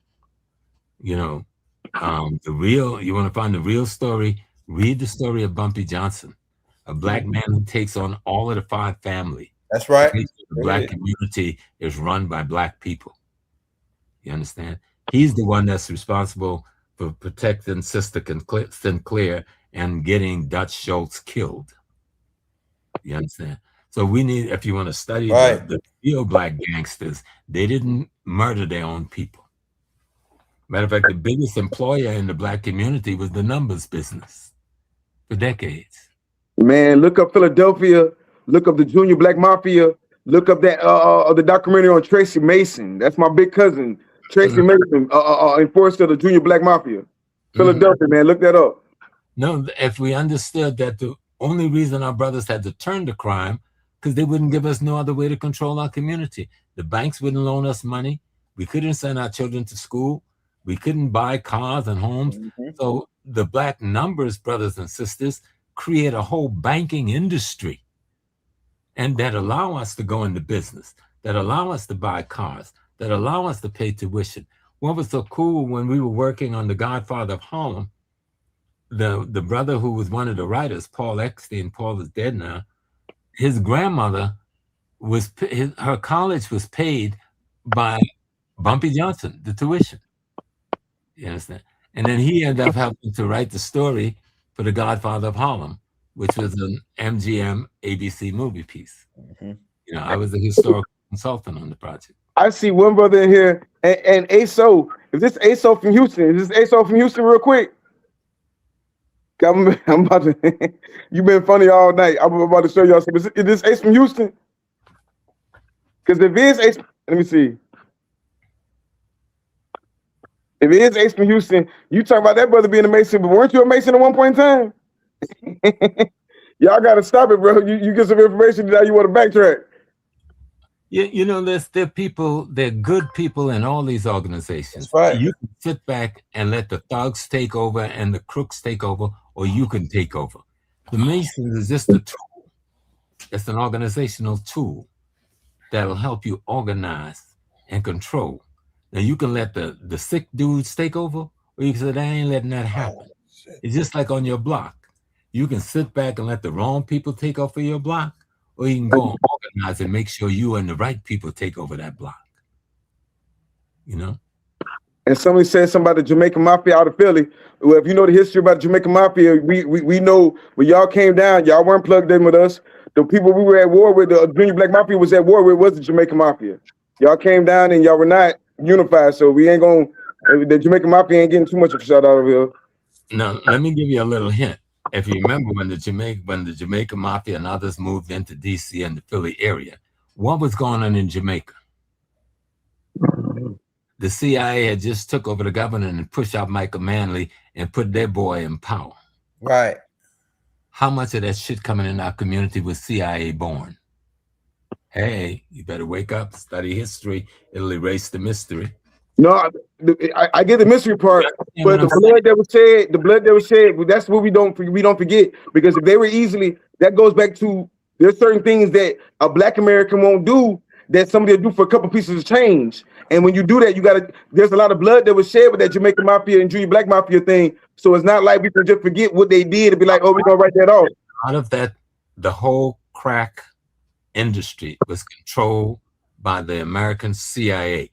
You know, you want to find the real story, read the story of Bumpy Johnson, a black man who takes on all of the 5 family. That's right. The black community is run by black people. You understand? He's the one that's responsible for protecting Sister Sinclair and getting Dutch Schultz killed. You understand? So we need, if you want to study the real black gangsters, they didn't murder their own people. Matter of fact, the biggest employer in the black community was the numbers business for decades. Man, look up Philadelphia, look up the Junior Black Mafia, look up that the documentary on Tracy Mason. That's my big cousin, Tracy Mason, enforcer of the Junior Black Mafia. Philadelphia, man, look that up. No, if we understood that the only reason our brothers had to turn to crime, because they wouldn't give us no other way to control our community. The banks wouldn't loan us money. We couldn't send our children to school. We couldn't buy cars and homes. So the black numbers, brothers and sisters, create a whole banking industry, and that allow us to go into business, that allow us to buy cars, that allow us to pay tuition. What was so cool when we were working on The Godfather of Harlem, the brother who was one of the writers, Paul Eckstein, Paul is dead now, his grandmother her college was paid by Bumpy Johnson, the tuition. You understand? And then he ended up helping to write the story for The Godfather of Harlem, which was an MGM ABC movie piece. You know, I was a historical consultant on the project. I see one brother in here, and ASO. Is this ASO from Houston? Is this ASO from Houston real quick? I'm about to, you've been funny all night. I'm about to show y'all something. Is this Ace from Houston? Because if it is Ace, let me see. If it is Ace from Houston, you talk about that brother being a Mason, but weren't you a Mason at one point in time? Y'all got to stop it, bro. You get some information, now you want to backtrack. You know, there are people, there are good people in all these organizations. That's right. You can sit back and let the thugs take over and the crooks take over, or you can take over. The Masons is just a tool. It's an organizational tool that'll help you organize and control. Now you can let the sick dudes take over, or you can say, I ain't letting that happen. It's just like on your block. You can sit back and let the wrong people take over your block, or you can go and organize and make sure you and the right people take over that block. You know? And somebody said something about the Jamaican Mafia out of Philly. Well, if you know the history about the Jamaican Mafia, we know when y'all came down, y'all weren't plugged in with us. The people we were at war with, the Junior Black Mafia was at war with, was the Jamaican Mafia. Y'all came down and y'all were not unified, so we ain't gonna, the Jamaican Mafia ain't getting too much of a shout out of here. Now, let me give you a little hint. If you remember when the Jamaican Mafia and others moved into DC and the Philly area, what was going on in Jamaica? The CIA had just took over the government and pushed out Michael Manley and put their boy in power. Right. How much of that shit coming in our community was CIA born? Hey, you better wake up, study history. It'll erase the mystery. No, I get the mystery part, but the blood that was shed, that's what we don't forget, because if they were easily, that goes back to, there's certain things that a Black American won't do that somebody will do for a couple pieces of change. And when you do that, there's a lot of blood that was shed with that Jamaican Mafia and Junior Black Mafia thing. So it's not like we can just forget what they did and be like, oh, we're gonna write that off. Out of that, the whole crack industry was controlled by the American CIA.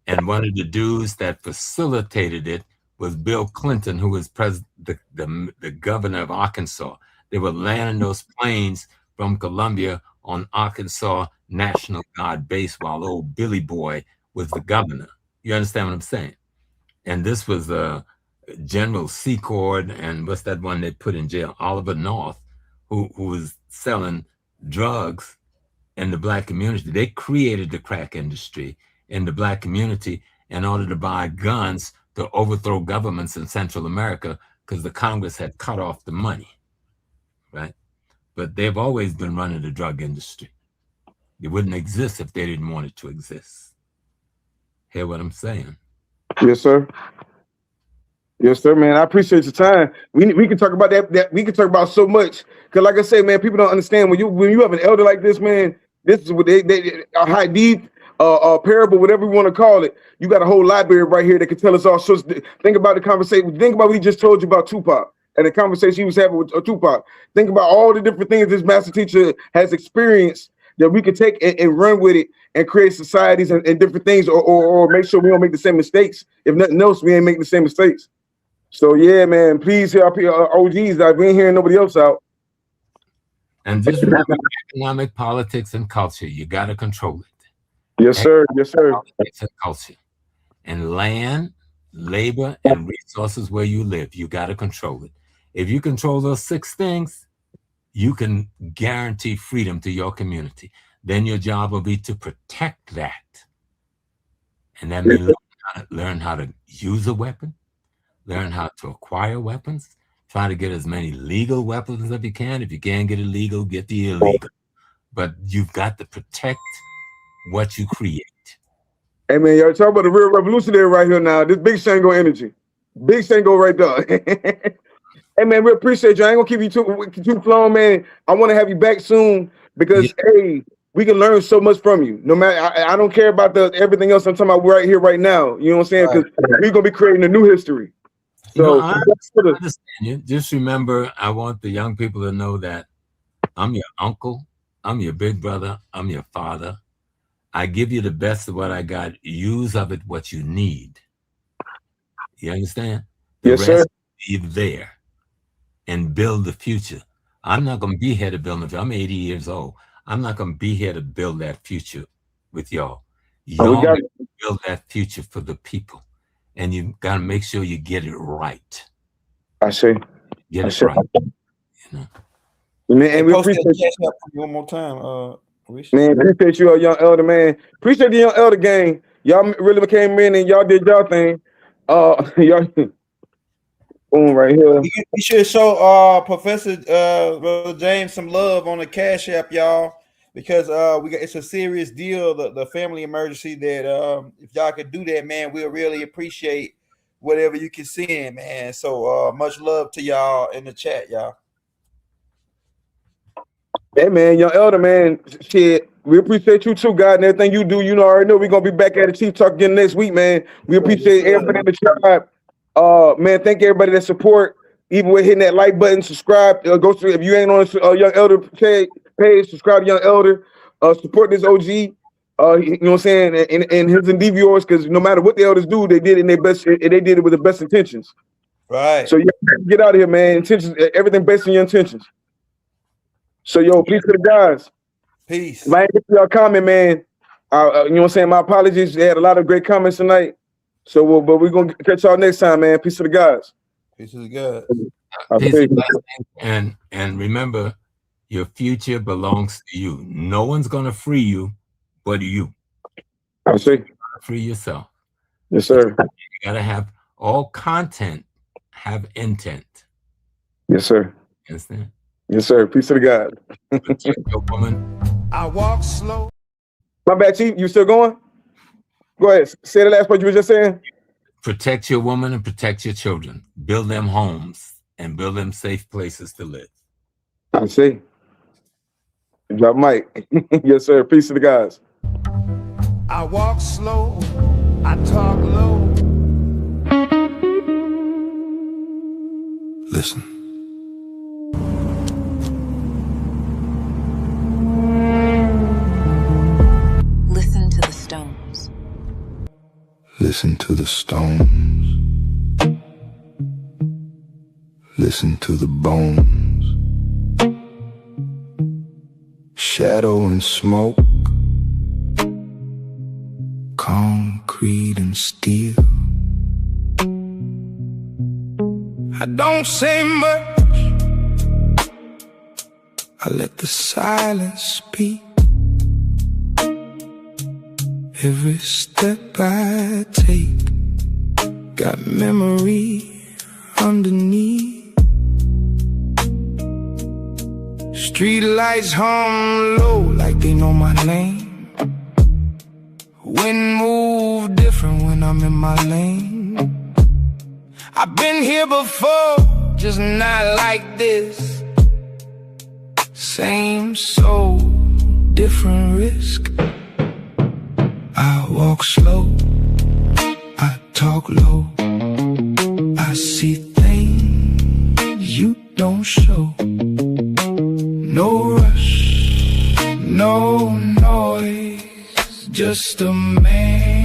And one of the dudes that facilitated it was Bill Clinton, who was the governor of Arkansas. They were landing those planes from Columbia on Arkansas National Guard base while old Billy Boy was the governor. You understand what I'm saying? And this was General Secord, and what's that one they put in jail? Oliver North, who was selling drugs in the Black community. They created the crack industry in the Black community in order to buy guns to overthrow governments in Central America, because the Congress had cut off the money, right? But they've always been running the drug industry. It wouldn't exist if they didn't want it to exist. Hear what I'm saying? Yes, sir. Yes, sir, man. I appreciate your time. We can talk about that. We can talk about so much. Cause like I say, man, people don't understand when you have an elder like this, man. This is what they a high deep parable, whatever we want to call it. You got a whole library right here that can tell us all sorts. Think about the conversation. Think about what he just told you about Tupac and the conversation he was having with Tupac. Think about all the different things this master teacher has experienced that we can take and run with it and create societies and different things, or make sure we don't make the same mistakes. If nothing else, we ain't making the same mistakes. So yeah, man, please help OGs out. We ain't hearing nobody else out. And just remember, economic, politics, and culture, you got to control it. Yes, sir. Yes, sir. Politics and culture. And land, labor, and resources where you live, you got to control it. If you control those 6 things, you can guarantee freedom to your community. Then your job will be to protect that. And that means learn how to use a weapon, learn how to acquire weapons, try to get as many legal weapons as you can. If you can't get illegal, get the illegal. But you've got to protect what you create. Hey, man, y'all talk about the real revolutionary right here now. This big Shango energy. Big Shango right there. Hey, man, we appreciate you. I ain't going to keep you too long, man. I want to have you back soon because, hey, we can learn so much from you. No matter, I don't care about everything else I'm talking about right here, right now. You know what I'm saying? Because we're going to be creating a new history. So I understand you. Just remember, I want the young people to know that I'm your uncle, I'm your big brother, I'm your father. I give you the best of what I got. Use of it what you need. You understand? The rest, sir. Leave there and build the future. I'm not going to be here to build the future. I'm 80 years old. I'm not going to be here to build that future with y'all. Y'all build that future for the people. And you got to make sure you get it right. I see. Get it right. You know? Man, we appreciate you one more time. Man, appreciate you, young elder, man. Appreciate the young elder gang. Y'all really came in and y'all did y'all thing. Y'all boom right here. We should show Professor Brother James some love on the Cash App, y'all. because it's a serious deal, the family emergency. That if y'all could do that, man, we'll really appreciate whatever you can send, man. So much love to y'all in the chat, y'all. Hey man, young elder man, shit. We appreciate you too, God, and everything you do. You know, already know we're gonna be back at the Chief Talk again next week, man. We appreciate everybody in the tribe. Man, thank everybody that support. Even with hitting that like button, subscribe. Go through if you ain't on Young Elder page, subscribe to Young Elder. Support this OG. You know what I'm saying, and his endeavors, because no matter what the elders do, they did it in their best. They did it with the best intentions. Right. So yeah, get out of here, man. Intentions, everything based on your intentions. So yo, peace to the guys. Peace. If I ain't get to y'all comment, man, you know what I'm saying? My apologies. They had a lot of great comments tonight. So, but we're gonna catch y'all next time, man. Peace to the guys. Peace to the guys. Peace and blessings. And remember, your future belongs to you. No one's gonna free you but you. I see. Free yourself. Yes, sir. You gotta have all content have intent. Yes, sir. Understand? Yes, sir. Peace to the guys. Your woman. I walk slow. My bad, Chief. You still going? Go ahead. Say the last part you were just saying. Protect your woman and protect your children. Build them homes and build them safe places to live. I see. Drop mic. Yes, sir. Peace to the guys. I walk slow. I talk low. Listen. Listen to the stones. Listen to the stones. Listen to the bones. Shadow and smoke. Concrete and steel. I don't say much. I let the silence speak. Every step I take got memory underneath. Street lights hum low like they know my name. Wind move different when I'm in my lane. I've been here before, just not like this. Same soul, different risk. I walk slow, I talk low. I see things you don't show. No rush, no noise, just a man